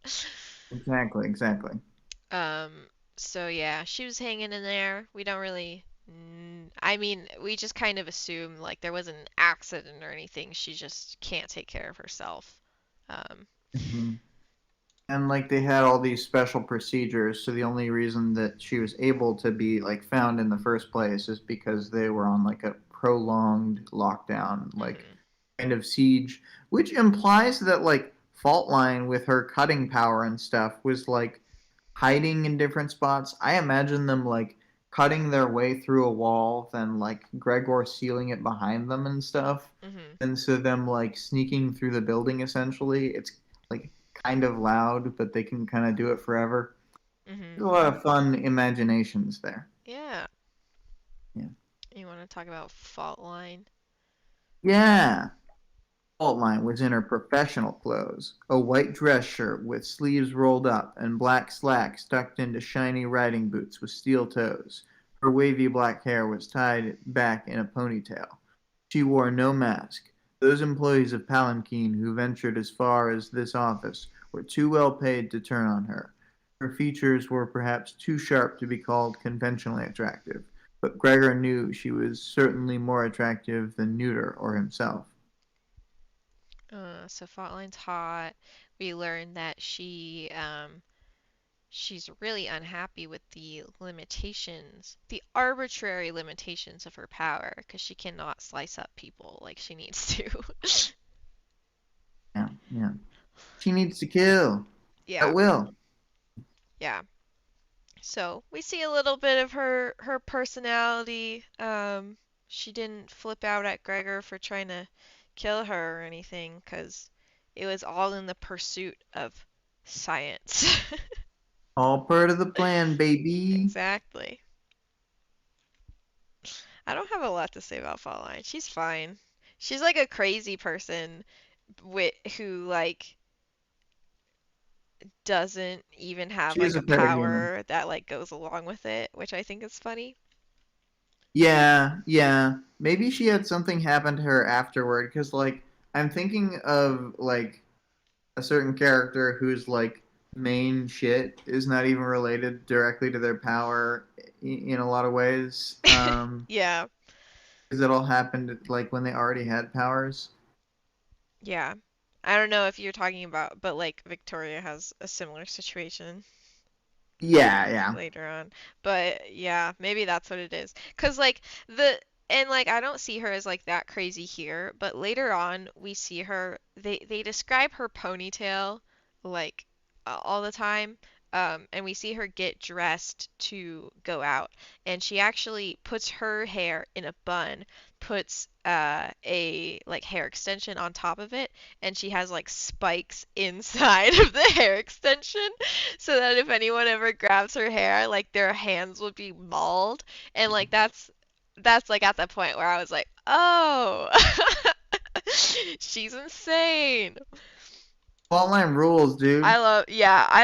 Exactly, exactly. Um, so yeah, she was hanging in there. We don't really. I mean, we just kind of assume like there wasn't an accident or anything. She just can't take care of herself. Um, Hmm. And like they had all these special procedures, so the only reason that she was able to be like found in the first place is because they were on like a prolonged lockdown, like mhm. kind of siege, which implies that like Fault Line with her cutting power and stuff was like hiding in different spots. I imagine them like cutting their way through a wall, then like Gregor sealing it behind them and stuff. Mhm. And so them like sneaking through the building essentially. It's like kind of loud, but they can kind of do it forever. Mhm. There's a lot of fun imaginations there. Yeah. Yeah. You want to talk about fault line? Yeah. Fault Line was in her professional clothes, a white dress shirt with sleeves rolled up and black slacks tucked into shiny riding boots with steel toes. Her wavy black hair was tied back in a ponytail. She wore no mask. Those employees of Palanquin who ventured as far as this office were too well paid to turn on her. Her features were perhaps too sharp to be called conventionally attractive, but Gregor knew she was certainly more attractive than Neuter or himself. So fault line's hot. We learned that she's really unhappy with the limitations, the arbitrary limitations of her power, because she cannot slice up people like she needs to. Yeah, yeah. She needs to kill Yeah, at will. yeah. So we see a little bit of her personality. She didn't flip out at Gregor for trying to kill her or anything, 'cause it was all in the pursuit of science. All part of the plan, baby. Exactly. I don't have a lot to say about Fault She's fine. She's like a crazy person who like doesn't even have She is like a a parahuman. power that like goes along with it, which I think is funny. Yeah, yeah. Maybe she had something happen to her afterward, because, like, I'm thinking of, like, a certain character whose, like, main shit is not even related directly to their power in a lot of ways. Yeah, Because it all happened, like, when they already had powers. yeah. I don't know if you're talking about, but like Victoria has a similar situation Yeah, yeah. later on. But yeah, maybe that's what it is. 'Cause like the and like I don't see her as like that crazy here, but later on we see her they describe her ponytail like all the time. And we see her get dressed to go out, and she actually puts her hair in a bun, puts a like hair extension on top of it, and she has like spikes inside of the hair extension so that if anyone ever grabs her hair, like their hands would be mauled. And like that's like at the point where I was like, "Oh, she's insane." Plotline rules, dude. I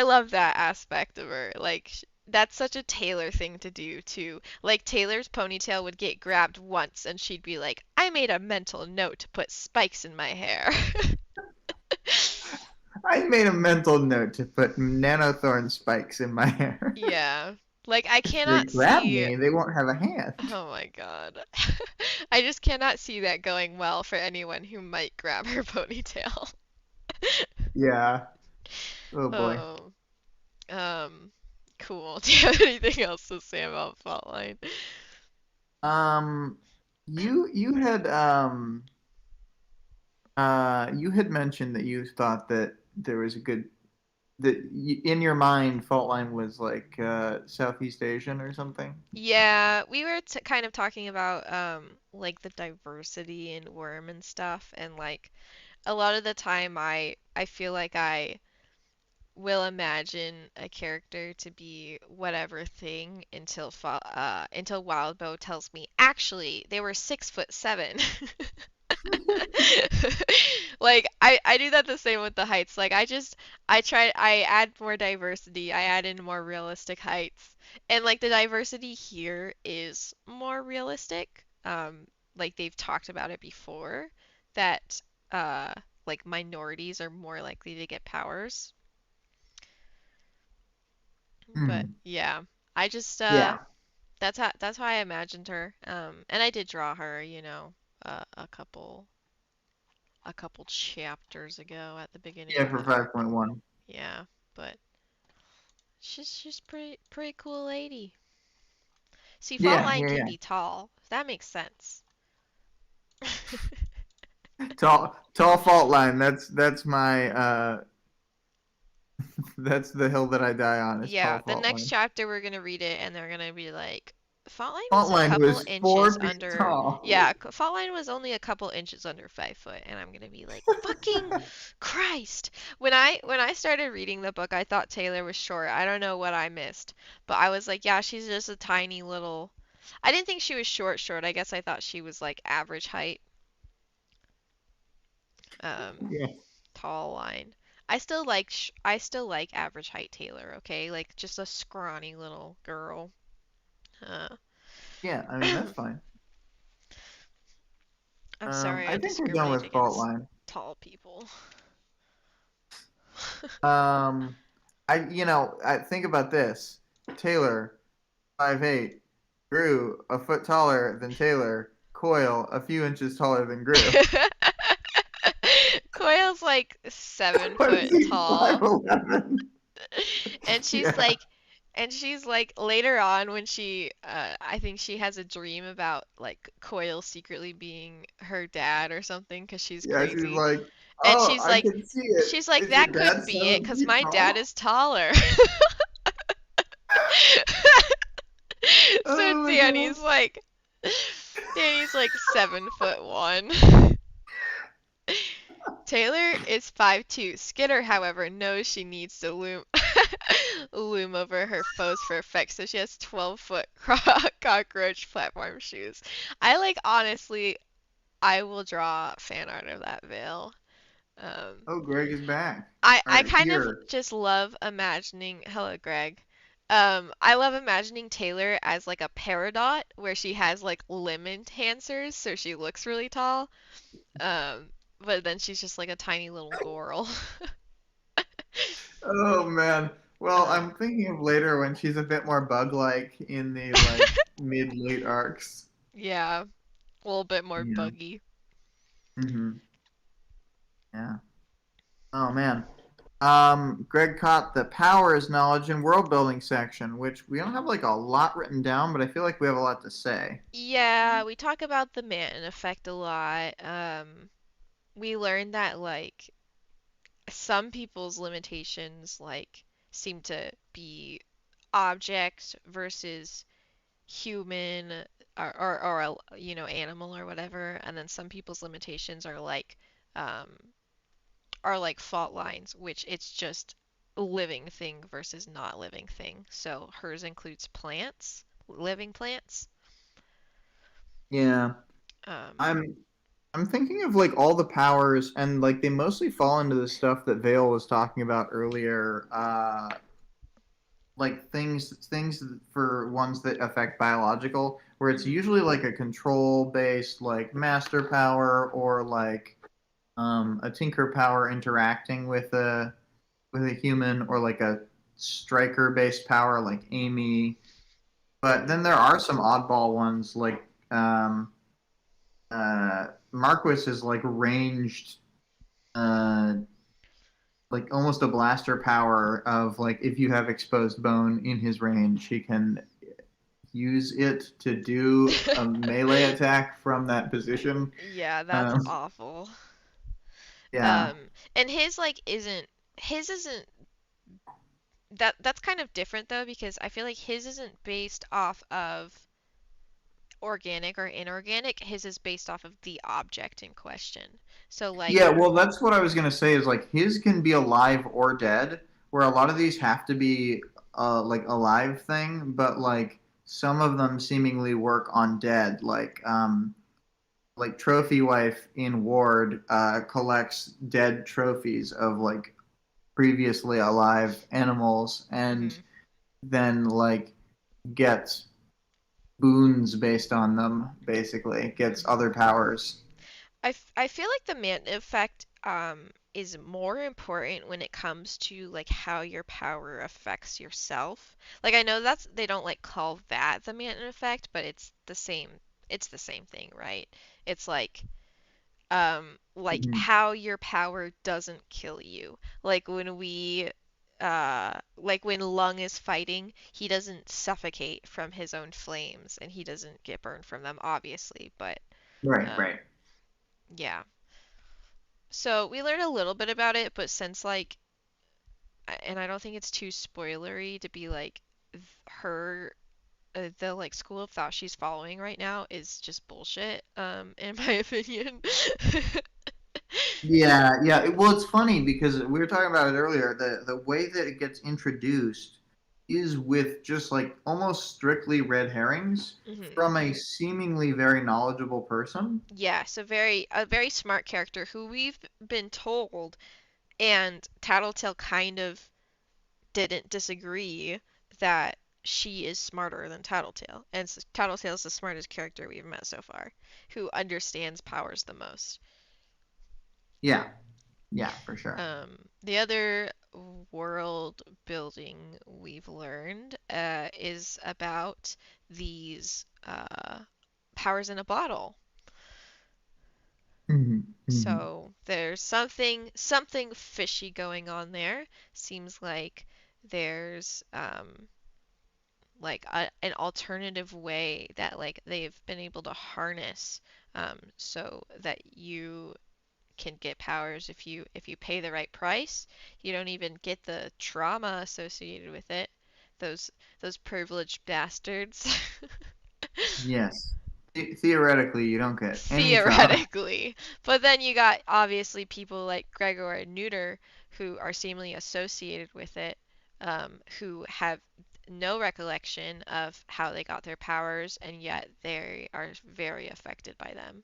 love that aspect of her. Like that's such a Taylor thing to do too. Like Taylor's ponytail would get grabbed once and she'd be like, "I made a mental note to put spikes in my hair." I made a mental note to put nanothorn spikes in my hair. Yeah. Like I If they cannot grab see. me, they won't have a hand. Oh my God. I just cannot see that going well for anyone who might grab her ponytail. Yeah. Oh boy. Oh, um, cool. Do you have anything else to say about Faultline? Um, you had mentioned that you thought that there was a good in your mind fault line was like Southeast Asian or something. Yeah, we were t kind of talking about like the diversity in Worm and stuff, and like a lot of the time I feel like I will imagine a character to be whatever thing until Wildbow tells me actually they were 6'7". Like I do that the same with the heights. Like I add more diversity. I add in more realistic heights. And like the diversity here is more realistic. Like they've talked about it before that uh like minorities are more likely to get powers. But Hmm. yeah, I just Yeah. that's how I imagined her. And I did draw her, a couple chapters ago at the beginning Yeah, of for the 5.1. yeah, but she's pretty cool lady. See, Fault Yeah, Line yeah, can yeah. be tall. That makes sense. Tall fault line. That's my that's the hill that I die on. Is tall Yeah, the fault next line. chapter we're gonna read it and they're gonna be like, fault line was Fault a line couple was inches 4 feet under. tall. Yeah, fault line was only a couple inches under 5 foot, and I'm gonna be like, fucking Christ! When I started reading the book, I thought Taylor was short. I don't know what I missed, but I was like, yeah, she's just a tiny little. I didn't think she was short, short. I guess I thought she was like average height. Um, Yeah, tall line. I still like average height Taylor, okay? Like just a scrawny little girl. Uh, yeah. I mean that's fine. I'm sorry I I think we're done discriminate with fault against line. tall people. Um, I think about this. Taylor, 5'8", Gru, a foot taller than Taylor, Coil, a few inches taller than Gru. Coyle's like seven I'm foot tall. 5'11". And she's Yeah, like later on when she I think she has a dream about like Coyle secretly being her dad or something because she's yeah. She's crazy. like, And oh, I can see it. she's like Is your that dad couldn't be it 'cause 7 feet my dad tall? is taller. So Oh my god. Danny's like 7'1". Taylor is 5'2". Skitter, however, knows she needs to loom over her foes for effect, so she has 12-foot cockroach platform shoes. Honestly, I will draw fan art of that veil. Um, Oh, Greg is back. I Or kind of here. just love imagining, hello Greg. I love imagining Taylor as like a peridot where she has like limb enhancers, so she looks really tall. But then she's just like a tiny little girl. Oh man. Well, Um, I'm thinking of later when she's a bit more bug-like in the like mid-late arcs. yeah, a little bit more Yeah. buggy. hmm Yeah. Oh man. Greg caught the powers, knowledge, and world building section, which we don't have like a lot written down, but I feel like we have a lot to say. Yeah, we talk about the Manton effect a lot. We learned that like some people's limitations seem to be object versus human or animal or whatever, and then some people's limitations um are like fault lines, which it's just living thing versus not living thing. So hers includes plants, living plants. Yeah. Um, I'm I'm thinking of like all the powers and like they mostly fall into the stuff that Vale was talking about earlier. Like things for ones that affect biological, where it's mhm, usually like a control based like master power or like a tinker power interacting with a human or like a striker based power like Amy. But then mhm. there are some oddball ones like Marquis is like ranged uh, like almost a blaster power of like if you have exposed bone in his range, he can use it to do a melee attack from that position. Yeah, that's Um, awful. yeah, And his isn't that's kind of different though because I feel like his isn't based off of organic or inorganic. His is based off of the object in question. So yeah. Well, that's what I was gonna say. Is like his can be alive or dead, where a lot of these have to be like a live thing, but like some of them seemingly work on dead, like trophy wife in ward collects dead trophies of like previously alive animals and mhm. then like gets boons based on them basically gets Mhm. other powers. I feel like the man effect is more important when it comes to like how your power affects yourself. Like I know that's they don't like call that the Manton effect, but it's the same thing, right? It's like Mhm. how your power doesn't kill you. Like when Lung is fighting, he doesn't suffocate from his own flames and he doesn't get burned from them obviously, but Right, um right. yeah. So we learn a little bit about it, but since like, and I don't think it's too spoilery to be like, her the like school of thought she's following right now is just bullshit, in my opinion. Yeah, yeah. Well, it's funny because we were talking about it earlier. The way that it gets introduced is with just like almost strictly red herrings hmm from a seemingly very knowledgeable person. Yeah, so a very smart character who we've been told, and Tattletale kind of didn't disagree that she is smarter than Tattletale, and Tattletale is the smartest character we've met so far, who understands powers the most. Yeah, yeah, for sure. The other world building we've learned is about these powers in a bottle. Hmm. So there's something fishy going on there. Seems like there's like an alternative way that like they've been able to harness, so that you can get powers if you pay the right price. You don't even get the trauma associated with it. Those those privileged bastards. Yes. Theoretically, you don't get any trauma. Theoretically. But then you got obviously people like Gregor and Neuter who are seemingly associated with it, who have no recollection of how they got their powers, and yet they are very affected by them,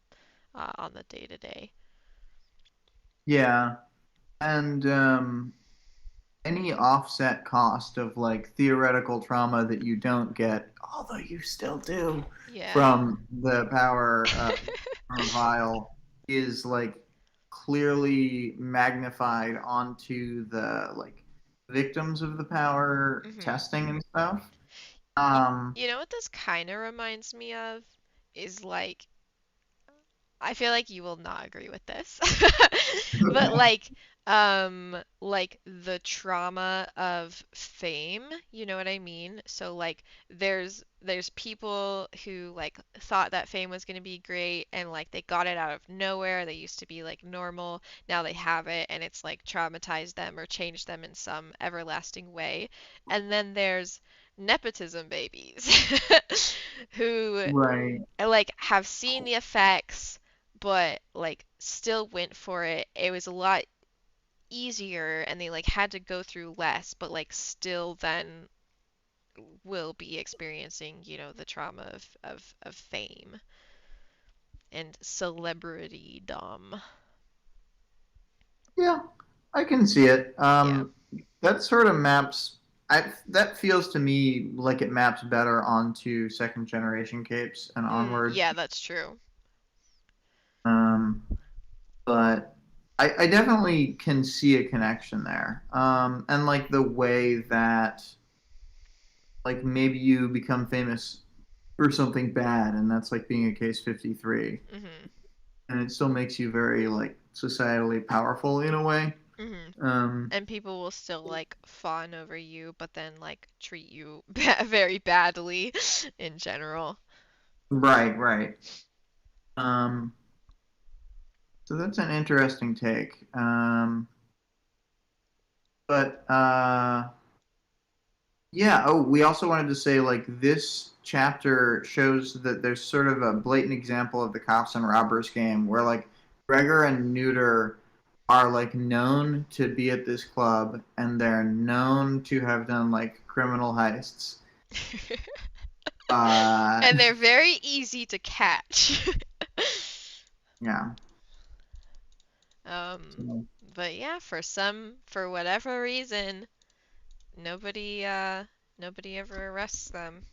on the day to day. Yeah, and any offset cost of like theoretical trauma that you don't get, although you still do, Yeah. from the power from a vial, is like clearly magnified onto the like victims of the power hmm testing and stuff. You, Um, you know what this kind of reminds me of is like, I feel like you will not agree with this. But like the trauma of fame, you know what I mean? So like there's people who like thought that fame was going to be great, and like they got it out of nowhere. They used to be like normal. Now they have it and it's like traumatized them or changed them in some everlasting way. And then there's nepotism babies who right. like have seen the effects but like still went for it. It was a lot easier and they like had to go through less, but like still then will be experiencing, the trauma of fame and celebrity dom. Yeah, I can see it. Yeah. That sort of maps. That feels to me like it maps better onto second generation capes and onward. Yeah, that's true. Um, but I definitely can see a connection there. And like the way that like maybe you become famous for something bad, and that's like being a case 53, Mhm. and it still makes you very like societally powerful in a way. Mhm. Um, And people will still like fawn over you, but then like treat you very badly in general. right, right. Um, so that's an interesting take. But yeah. Oh, we also wanted to say like this chapter shows that there's sort of a blatant example of the cops and robbers game where like Gregor and Neuter are like known to be at this club and they're known to have done like criminal heists. Uh, And they're very easy to catch. yeah. Um, So, but yeah, for whatever reason, nobody, nobody ever arrests them.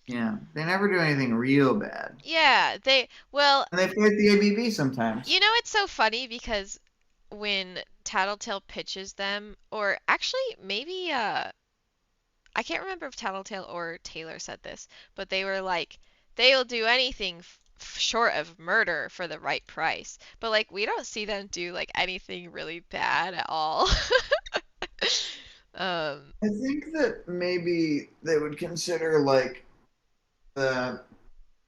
yeah. They never do anything real bad. Yeah, well, And they fight the ABV sometimes. it's so funny because when Tattletale pitches them, or actually maybe, I can't remember if Tattletale or Taylor said this, but they were like, they'll do anything short of murder for the right price. But like, we don't see them do like anything really bad at all. um, I think that maybe they would consider like the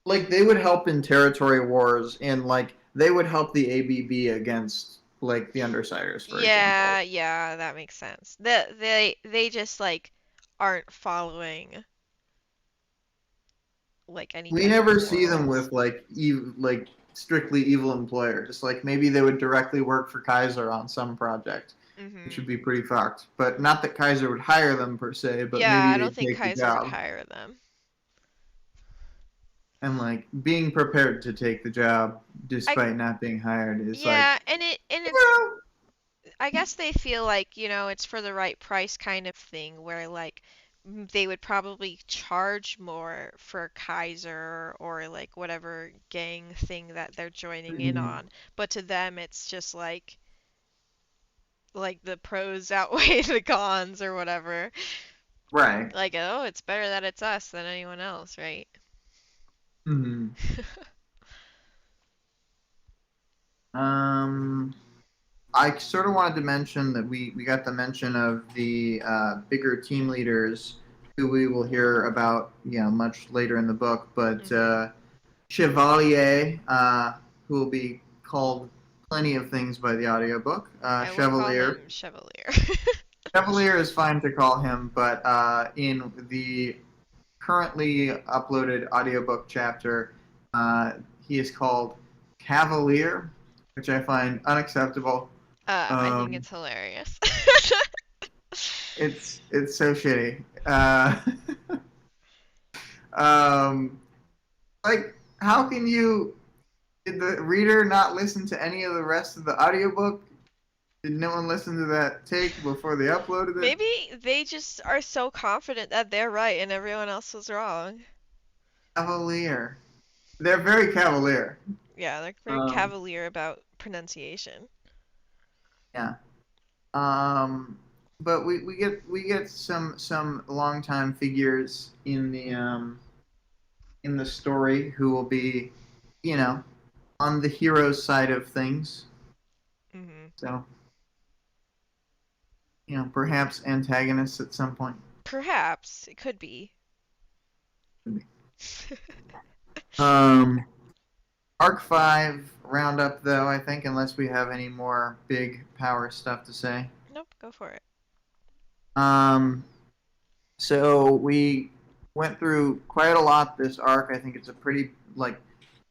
like they would help in territory wars in like they would help the ABB against like the Undersiders, for example. Yeah, yeah, that makes sense. They just like aren't following like any We kind of never see them morals. with like strictly evil employers. Like maybe they would directly work for Kaiser on some project, which Hmm. would be pretty fucked. But not that Kaiser would hire them per se, but Yeah, maybe I don't they'd think take the Kaiser would job. hire them. And like being prepared to take the job I despite not being hired is Yeah, like, and it's well, I guess they feel like, it's for the right price kind of thing where like they would probably charge more for Kaiser or like whatever gang thing that they're joining in mm, on. But to them it's just like the pros outweigh the cons or whatever. right. Like, oh, it's better that it's us than anyone else, right? Mm. Um, I sort of wanted to mention that we got the mention of the bigger team leaders who we will hear about, much later in the book. But Hmm. Chevalier, who will be called plenty of things by the audiobook, I will call Chevalier. him Chevalier. Chevalier is fine to call him, but in the currently uploaded audiobook chapter, uh, he is called Cavalier, which I find unacceptable. I think Um, it's hilarious. it's so shitty. Um, like, how can you? Did the reader not listen to any of the rest of the audiobook? Did no one listen to that take before they uploaded it? Maybe they just are so confident that they're right and everyone else was wrong. Cavalier. They're very cavalier. Yeah, they're very Um, cavalier about pronunciation. yeah. Um, but we get some longtime figures in the story who will be, you know, on the hero's side of things. Hmm. So, perhaps antagonists at some point. Perhaps it could be. Um, Arc 5 roundup, though, I think, unless we have any more big power stuff to say. Nope, go for it. Um, so we went through quite a lot this arc. I think it's a pretty, like,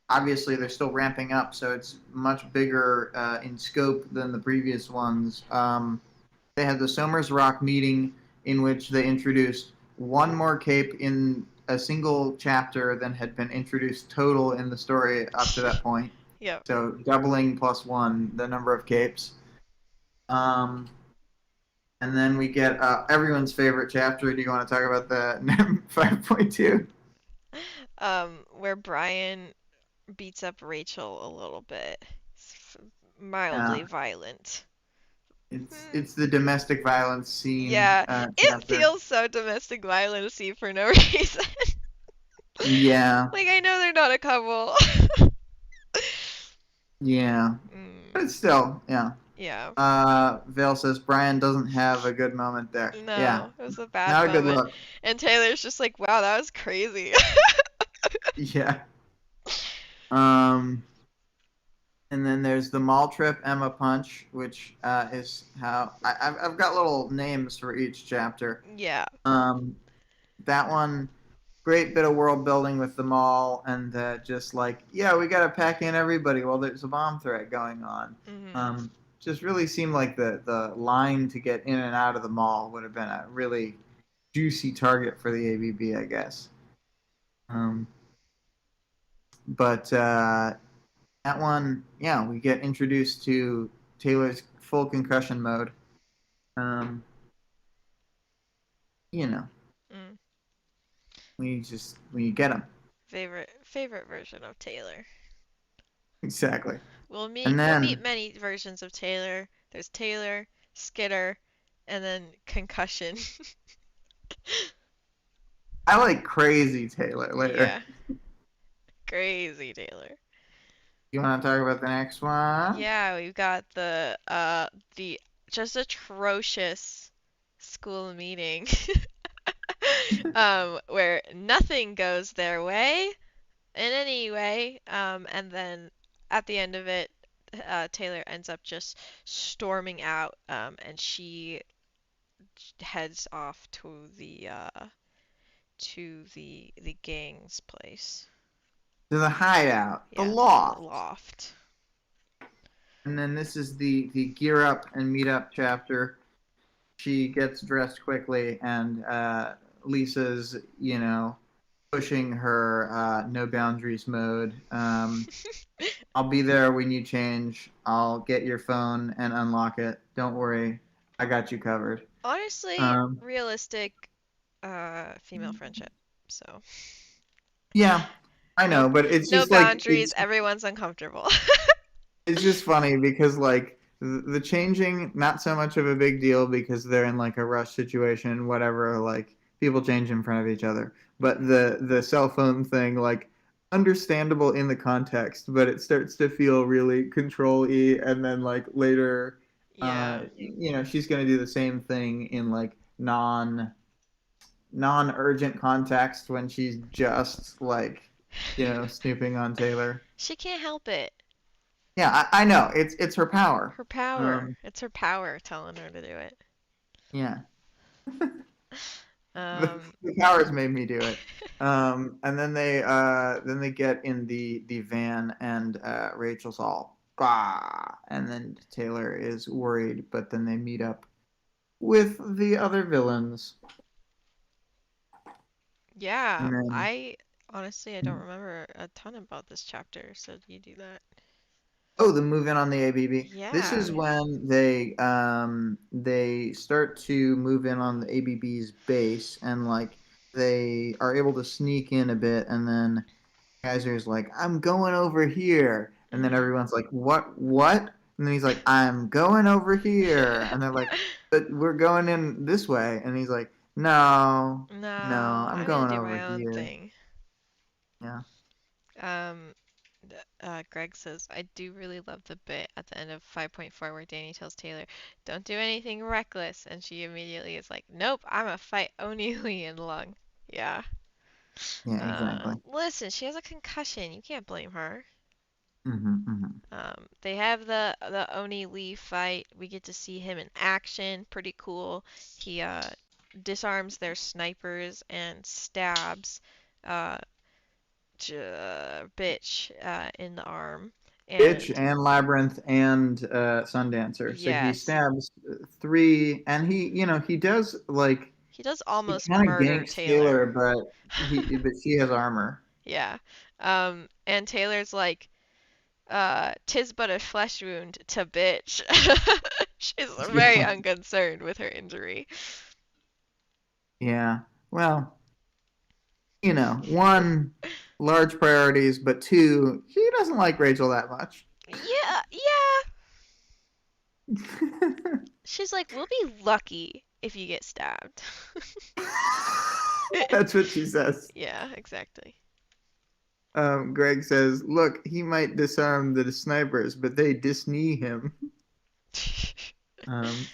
obviously they're still ramping up, so it's much bigger in scope than the previous ones. They had the Somers Rock meeting in which they introduced one more cape in a single chapter than had been introduced total in the story up to that point. Yep. So doubling plus one the number of capes. Um, and then we get everyone's favorite chapter. Do you want to talk about the 5.2? Where Brian beats up Rachel a little bit. It's mildly Yeah, violent. Hmm. it's the domestic violence scene Yeah, it chapter. feels so domestic violence-y for no reason. Yeah, Like I know they're not a couple. yeah, Mm, but it's still, yeah. yeah. Vale says Brian doesn't have a good moment there. Yeah, No, it was a bad not a good moment. look. And Taylor's just like, wow, that was crazy. Yeah. Um, and then there's the mall trip Emma punch, which is how I've got little names for each chapter. Yeah. Um, that one, great bit of world building with the mall, and just like, yeah, we got to pack in everybody while there's a bomb threat going on. Hmm. Um, just really seemed like the line to get in and out of the mall would have been a really juicy target for the ABB, I guess. Um, but that one, yeah, we get introduced to Taylor's full concussion mode. Um, you know, Mm. when you get him. Favorite version of Taylor. Exactly. And We'll meet then many versions of Taylor. There's Taylor, Skitter, and then Concussion. I like crazy Taylor later. Yeah. Crazy Taylor. You want to talk about the next one? Yeah, we've got the just atrocious school meeting where nothing goes their way in any way and then at the end of it, Taylor ends up just storming out, and she heads off to the gang's place. To the hideout, the Yeah, the loft. loft. And then this is the gear up and meet up chapter. She gets dressed quickly, and Lisa's, pushing her no boundaries mode. I'll be there when you change. I'll get your phone and unlock it. Don't worry, I got you covered. Honestly, Um, realistic female friendship. So, yeah, I no know, but it's no just like boundaries, everyone's uncomfortable. it's just funny because like the changing not so much of a big deal because they're in like a rush situation, whatever, like people change in front of each other, but the cell phone thing, like, understandable in the context, but it starts to feel really control-y, and then like later Yeah. she's going to do the same thing in like non-urgent context when she's just like snooping on Taylor. She can't help it. Yeah, I know. It's her power. Her power. Um, It's her power telling her to do it. yeah, the, Um, the powers made me do it. And then they get in the van, and Rachel's all bah, and then Taylor is worried, but then they meet up with the other villains, yeah, and then I honestly I don't remember a ton about this chapter, so you do that. oh, the move in on the ABB. This Yeah. is when they start to move in on the ABB's base, and like they are able to sneak in a bit, and then Kaiser's like, "I'm going over here," and then Mhm. everyone's like, "What?" And then he's like, "I'm going over here," and they're like, "But we're going in this way," and he's like, "No, no, No, I'm I'm gonna going do over my own here." thing. Yeah, Um, Greg says, I do really love the bit at the end of 5.4 where Danny tells Taylor, don't do anything reckless. And she immediately is like, nope, I'm a fight Oni Lee and Lung. Yeah. yeah, exactly. Listen, she has a concussion. You can't blame her. Hmm. They have the Oni Lee fight. We get to see him in action. Pretty cool. He disarms their snipers and stabs uh, bitch in the arm. Bitch And and Labyrinth and Sundancer. So he yes, stabs three, and he does like he does he almost kind of murder ganks Taylor. Taylor, but she has armor. Yeah. And Taylor's like, tis but a flesh wound to bitch. She's very Yeah, unconcerned with her injury. yeah. Well, one, large priorities, but two, he doesn't like Rachel that much. Yeah, yeah. She's like, we'll be lucky if you get stabbed. That's what she says. Yeah, exactly. Greg says, "Look, he might disarm the snipers, but they dis-knee him."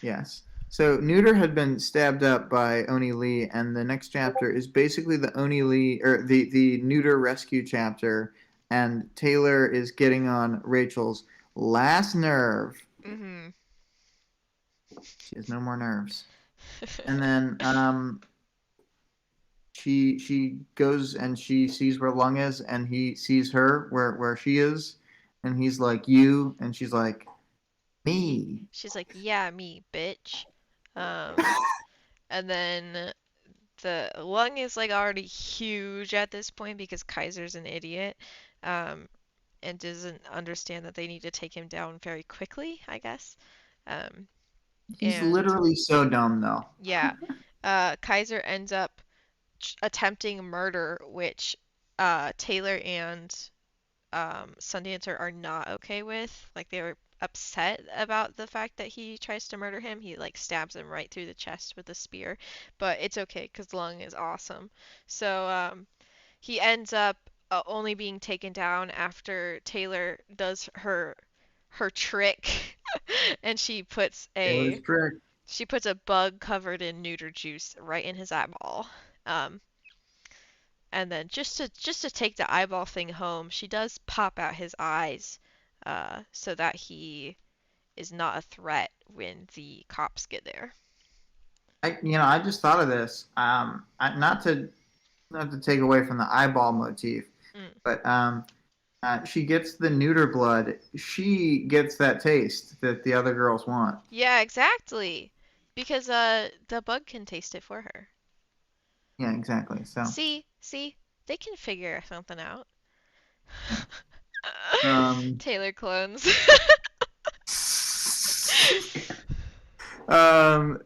Yes. So Neuter had been stabbed up by Oni Lee, and the next chapter is basically the Oni Lee or the Neuter rescue chapter, and Taylor is getting on Rachel's last nerve. Mhm. She has no more nerves. And then she goes and she sees where Lung is, and he sees her where she is, and he's like, "You," and she's like, "Me." She's like, yeah, me, bitch. Um, and then the lung is like already huge at this point because Kaiser's an idiot, um, and doesn't understand that they need to take him down very quickly, I guess. Um, He's and literally so dumb, though. yeah, Kaiser ends up attempting murder, which Taylor and Sundancer are not okay with. Like they were upset about the fact that he tries to murder him. He like stabs him right through the chest with a spear, but it's okay because Lung is awesome. So he ends up only being taken down after Taylor does her trick, and Taylor's trick. she puts a bug covered in neuter juice right in his eyeball. Um, and then just to take the eyeball thing home, she does pop out his eyes. so that he is not a threat when the cops get there. I just thought of this. Not to take away from the eyeball motif, Mm. but she gets the neuter blood. She gets that taste that the other girls want. Yeah, exactly. Because the bug can taste it for her. Yeah, exactly. So, See, they can figure something out. yeah. Um, Taylor clones.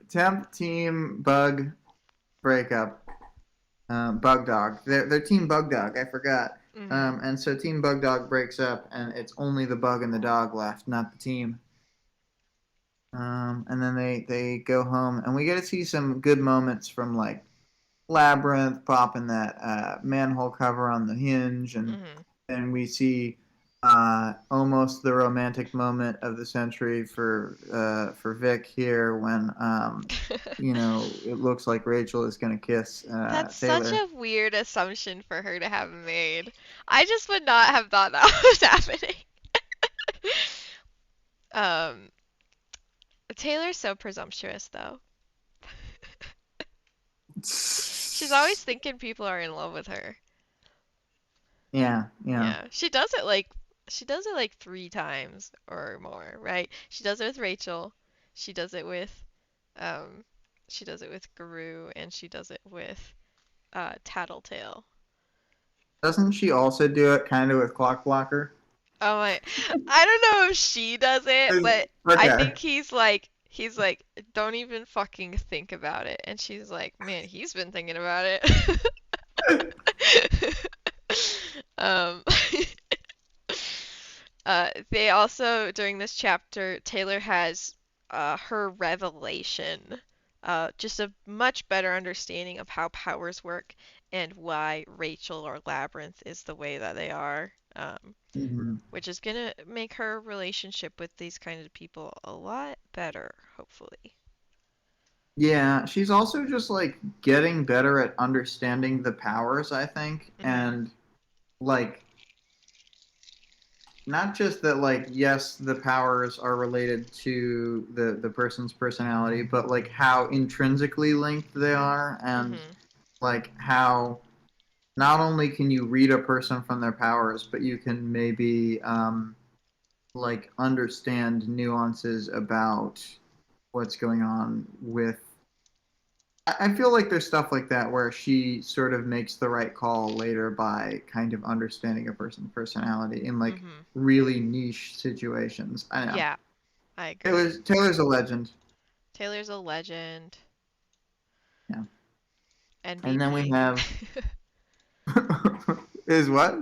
temp team bug breakup. Bug dog. They're team bug dog. I forgot. Mhm. And so team bug dog breaks up, and it's only the bug and the dog left, not the team. And then they go home, and we get to see some good moments from like Labyrinth popping that manhole cover on the hinge, and Mhm. then we see almost the romantic moment of the century for Vic here when it looks like Rachel is gonna kiss That's such Taylor. a weird assumption for her to have made. I just would not have thought that was happening. um, Taylor's so presumptuous, though. She's always thinking people are in love with her. Yeah, yeah. Yeah, she does it like 3 times or more, right? She does it with Rachel. She does it with um she does it with Guru and she does it with Tattletale. Doesn't she also do it kind of with Clock Blocker? Oh my, I don't know if she does it, but I Okay. think he's like don't even fucking think about it. And she's like, "Man, he's been thinking about it." Um they also, during this chapter, Taylor has her revelation, just a much better understanding of how powers work and why Rachel or Labyrinth is the way that they are, Mhm. which is gonna make her relationship with these kind of people a lot better, hopefully. Yeah, she's also just like getting better at understanding the powers, I think, Mhm. and like not just that like yes, the powers are related to the person's personality, but like how intrinsically linked they are and Mhm. like how not only can you read a person from their powers, but you can maybe like understand nuances about what's going on with. I feel like there's stuff like that where she sort of makes the right call later by kind of understanding a person's personality in like Mhm. really niche situations. I know. Yeah, I agree. Taylor's a legend. Taylor's a legend. Yeah. And then we MVP. have is what?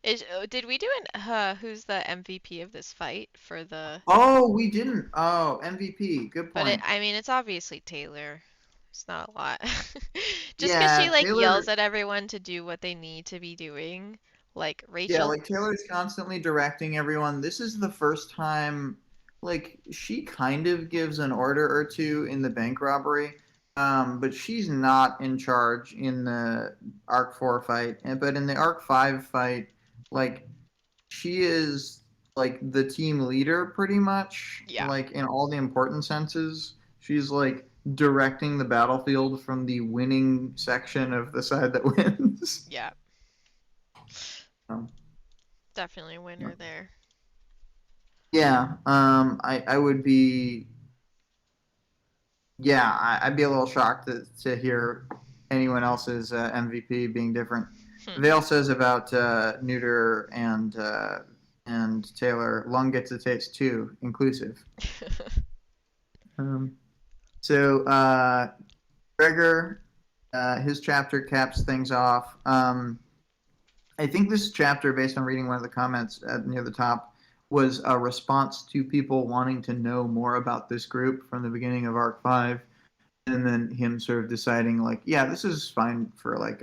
Did we do an who's the MVP of this fight for the Oh, we didn't. Oh, MVP. Good but point. I mean it's obviously Taylor. It's not a lot. Just 'cause she Yeah, like yells Taylor. at everyone to do what they need to be doing. Like Yeah, Rachel. like Taylor's constantly directing everyone. This is the first time, like, she kind of gives an order or two in the bank robbery, but she's not in charge in the Arc 4 fight. But in the Arc 5 fight, like, she is, like, the team leader pretty much, Yeah. like, in all the important senses. She's, like, directing the battlefield from the winning section of the side that wins. Yeah. Um, Definitely a winner there. Yeah, I would be, yeah, I'd be a little shocked to hear anyone else's MVP being different. Hmm. Vale says about Neuter and Taylor, Lung gets a taste too, inclusive. Um, so Gregor, his chapter caps things off. I think this chapter, based on reading one of the comments near the top, was a response to people wanting to know more about this group from the beginning of Arc 5, and then him sort of deciding, like, yeah, this is fine for like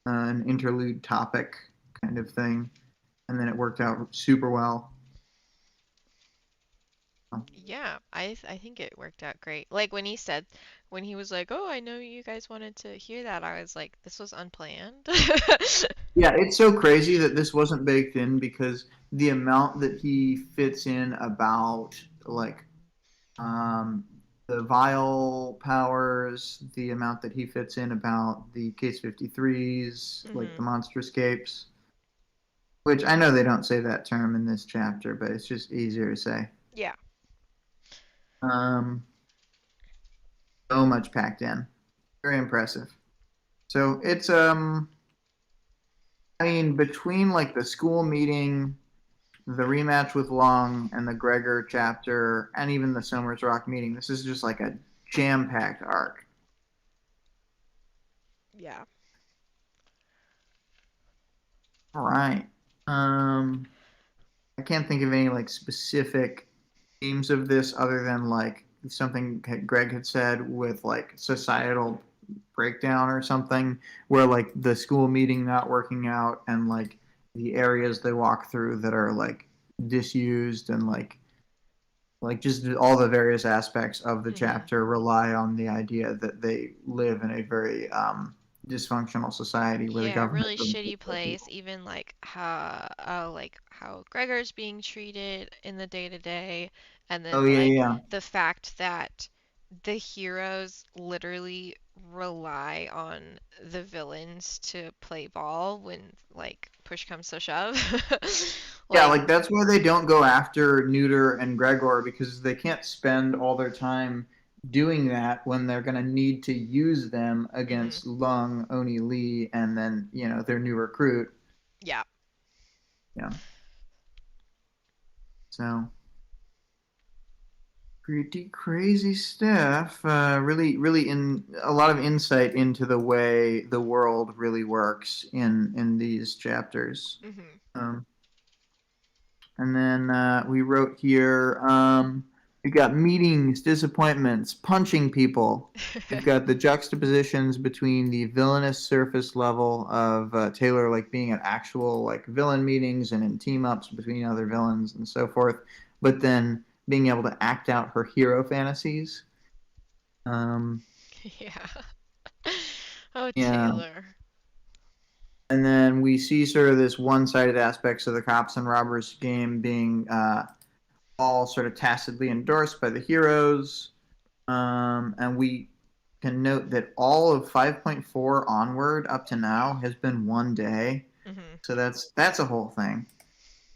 an interlude topic kind of thing. And then it worked out super well. Yeah, I think it worked out great. Like when he said, when he was like, "Oh, I know you guys wanted to hear that," I was like, "This was unplanned." Yeah, it's so crazy that this wasn't baked in because the amount that he fits in about like um, the vial powers, the amount that he fits in about the Case 53s, like the Mhm. monstrous capes, which I know they don't say that term in this chapter, but it's just easier to say. Yeah. Um, so much packed in. Very impressive. So it's I mean between like the school meeting, the rematch with Long, and the Gregor chapter, and even the Somers Rock meeting, this is just like a jam-packed arc. Yeah. All right. Um, I can't think of any like specific themes of this other than like something Greg had said with like societal breakdown or something, where like the school meeting not working out and like the areas they walk through that are like disused and like just all the various aspects of the Mhm. chapter rely on the idea that they live in a very dysfunctional society where the Yeah, government really doesn't take shitty care of place. people. Even like how Gregor's being treated in the day to day, and Oh then yeah, like yeah. the fact that the heroes literally rely on the villains to play ball when like push comes to shove. Yeah, Like, like that's why they don't go after Neuter and Gregor because they can't spend all their time doing that when they're going to need to use them mhm. against Lung, Oni Lee, and then their new recruit. Yeah. Yeah, so pretty crazy stuff. Really, really in a lot of insight into the way the world really works in these chapters. Mhm. Um, And then we wrote here we've got meetings, disappointments, punching people. We've got the juxtapositions between the villainous surface level of Taylor like being at actual like villain meetings and in team ups between other villains and so forth, but then being able to act out her hero fantasies. Um, Yeah. Oh, yeah, Taylor. and then we see sort of this one-sided aspects of the cops and robbers game being all sort of tacitly endorsed by the heroes. And we can note that all of 5.4 onward up to now has been one day. Mhm. So that's a whole thing.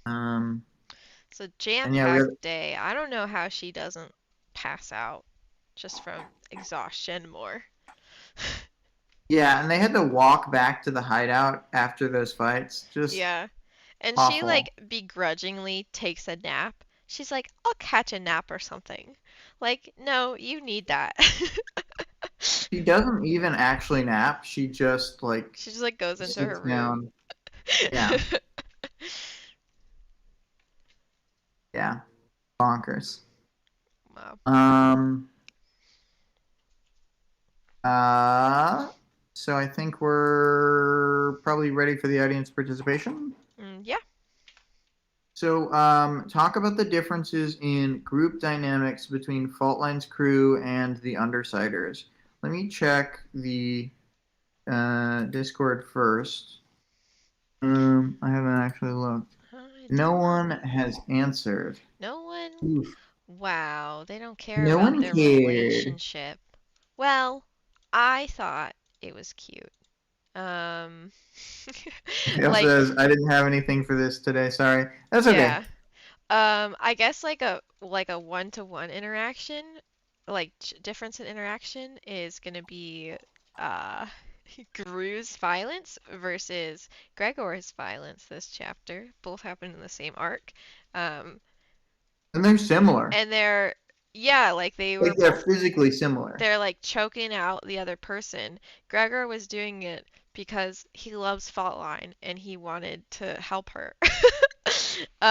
Um, It's a and yeah, we have jam-packed day. I don't know how she doesn't pass out just from exhaustion more. yeah, and they had to walk back to the hideout after those fights. Just Yeah. And she awful. like begrudgingly takes a nap. She's like, "I'll catch a nap or something." Like, no, you need that. She doesn't even actually nap. She just like She just like goes into her sits room. down. Yeah, yeah, bonkers. Wow. Um, Uh, so I think we're probably ready for the audience participation. Yeah. So, talk about the differences in group dynamics between Fault Line's crew and the Undersiders. Let me check the Discord first. I haven't actually looked. I No don't one know. has answered. No one? Oof. Wow, they don't care No about one their cared. relationship. Well, I thought it was cute. Um, Dale like, says, I didn't have anything for this today. Sorry. That's okay. yeah. I guess like a one-to-one interaction, like difference in interaction is gonna be uh Gru's violence versus Gregor's violence this chapter. Both happen in the same arc. Um, And they're similar. and they're yeah, like they were Like they're both physically similar. they're like choking out the other person. Gregor was doing it because he loves Faultline and he wanted to help her.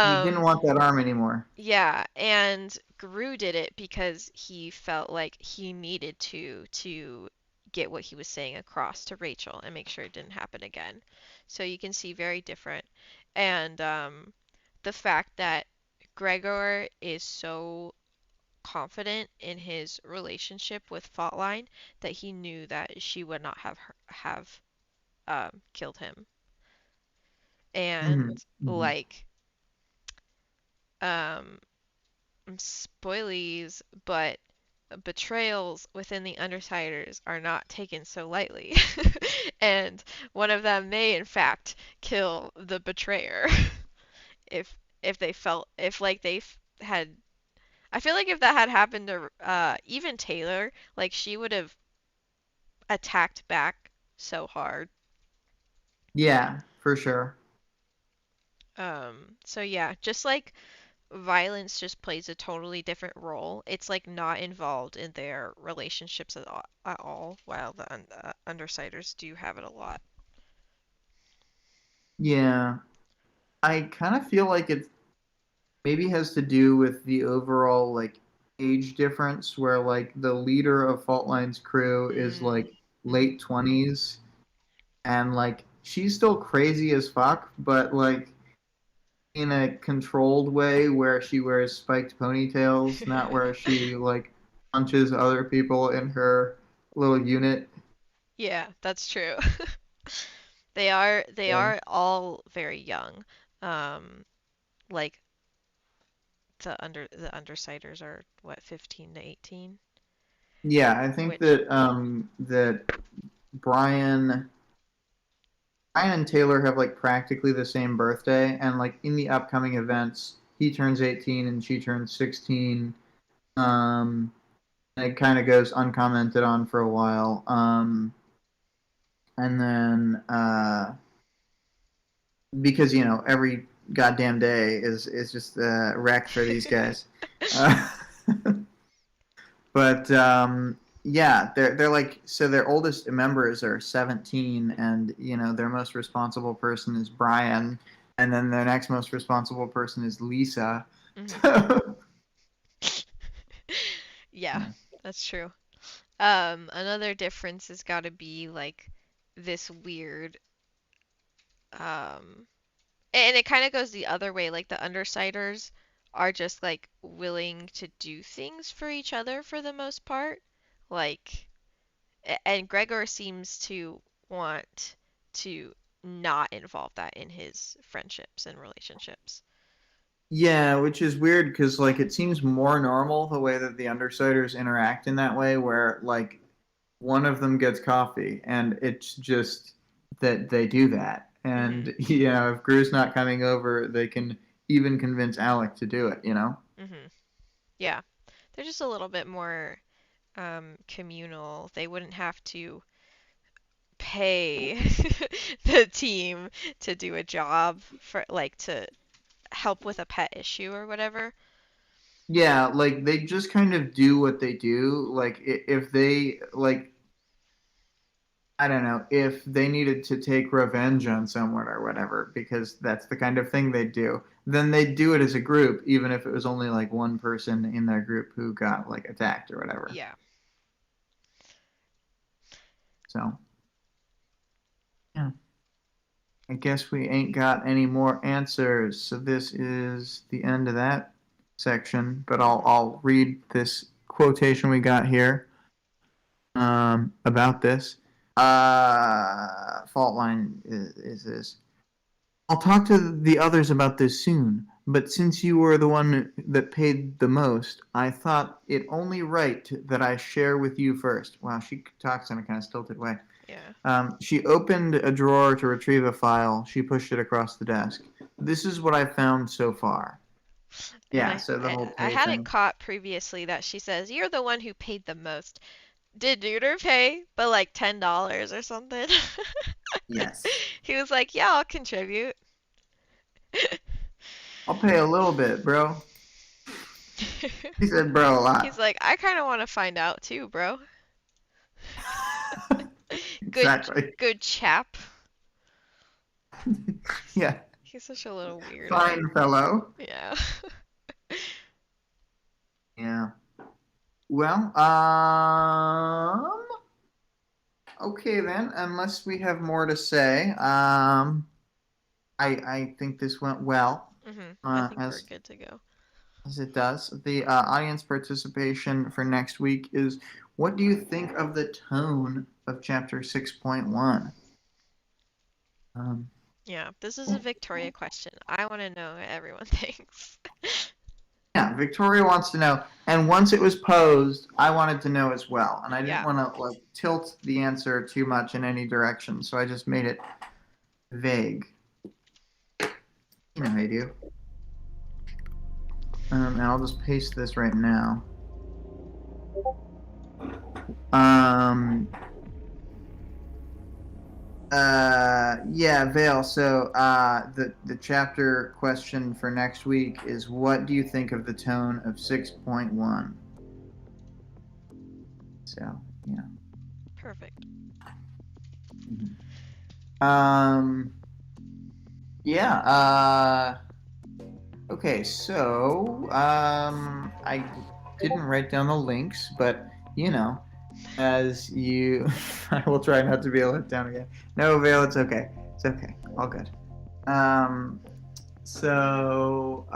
He didn't um, want that arm anymore. yeah, and Gru did it because he felt like he needed to get what he was saying across to Rachel and make sure it didn't happen again. So you can see very different. And the fact that Gregor is so confident in his relationship with Faultline that he knew that she would not have killed him. And Hmm. Hmm. like um spoilies, but betrayals within the Undersiders are not taken so lightly. And one of them may in fact kill the betrayer if if like had I feel like if that had happened to even Taylor, like she would have attacked back so hard. Yeah, for sure. So yeah, just like violence just plays a totally different role. It's like not involved in their relationships at all while the Undersiders do have it a lot. Yeah, I kind of feel like it maybe has to do with the overall like age difference, where like the leader of Faultline's crew is Mm, like mm-hmm. late 20s, and like she's still crazy as fuck, but like in a controlled way where she wears spiked ponytails, not where she like punches other people in her little unit. Yeah, that's true. They are all very young. Um, like the Undersiders are what, 15 to 18, Yeah, I think which that Brian Brian and Taylor have like practically the same birthday, and like in the upcoming events, he turns 18 and she turns 16. Um, and it kind of goes uncommented on for a while. And then because every goddamn day is just a wreck for these guys. Uh, but yeah, they're like, so their oldest members are 17, and their most responsible person is Brian, and then their next most responsible person is Lisa. mhm. So, Yeah, yeah. that's true. Another difference has got to be like this weird and it kind of goes the other way. Like the Undersiders are just like willing to do things for each other for the most part. Like, and Gregor seems to want to not involve that in his friendships and relationships. Yeah, which is weird because like it seems more normal the way that the Undersiders interact in that way, where like one of them gets coffee, and it's just that they do that. Mhm. And if Gru's not coming over, they can even convince Alec to do it. Mhm. Yeah. They're just a little bit more communal. They wouldn't have to pay the team to do a job for like to help with a pet issue or whatever. Yeah, like they just kind of do what they do. Like if they like, I don't know, if they needed to take revenge on someone or whatever, because that's the kind of thing they do, then they'd do it as a group, even if it was only like one person in their group who got like attacked or whatever. Yeah. So, yeah, I guess we ain't got any more answers. So this is the end of that section, but I'll Mhm. I'll read this quotation we got here about this. Fault line is this. I'll talk to the others about this soon, but since you were the one that paid the most, I thought it only right that I share with you first. Wow, she talks in a kind of stilted way. Yeah. She opened a drawer to retrieve a file. She pushed it across the desk. This is what I've found so far. And Yeah, so the whole I pay hadn't thing. caught previously that she says you're the one who paid the most. Did Neuter pay but like $10 or something? Yes. He was like, "Yeah, I'll contribute." I'll pay a little bit, bro. He said bro a He's lot. like, "I kind of want to find out too, bro." Good Exactly. good chap. Yeah. He's such a little weirdo. Fine fellow. Yeah. Yeah. Well, okay then. Unless we have more to say, I think this went well. I think we're As good to go. As it does. The audience participation for next week is, what do you think of the tone of chapter 6.1? Yeah, this is a Victoria question. I want to know what everyone thinks. Yeah, Victoria wants to know, and once it was posed, I wanted to know as well, and I didn't Yeah. want to tilt the answer too much in any direction, so I just made it vague. You know how you do. And I'll just paste this right now. Yeah, Vale. So, the chapter question for next week is, what do you think of the tone of 6.1? So, yeah. Perfect. Yeah. Okay. So, I didn't write down the links, but as you, I will try not to be a letdown again. No, Vale. It's okay. It's okay. All good. So,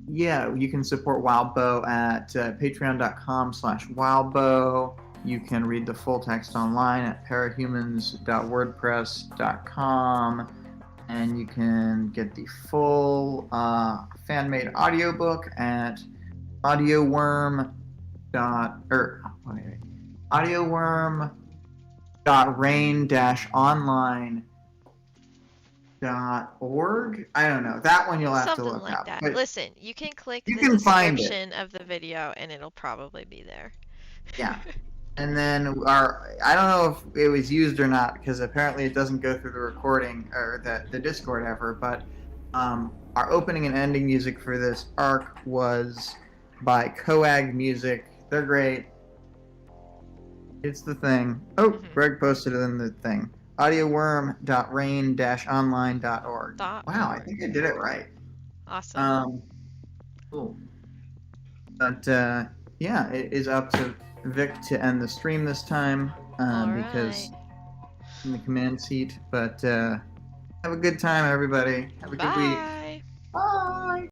yeah, you can support Wildbow at patreon.com/Wildbow. You can read the full text online at parahumans.wordpress.com. And you can get the full fan-made audiobook at audioworm audioworm.rain-online.org. I don't know. That one you'll have to Something look like up. that. But Listen, you can click you the can find it. description of the video and it'll probably be there. Yeah. And then I don't know if it was used or not, because apparently it doesn't go through the recording or the Discord ever, but our opening and ending music for this arc was by CO.AG Music. They're great. It's the thing. Oh, Greg posted it in the thing. audioworm.rain-online.org. Wow, I think I did it right. Awesome. Cool. But yeah, it is up to Vic to end the stream this time, because in the command seat. But have a good time, everybody. Have a good week. Bye.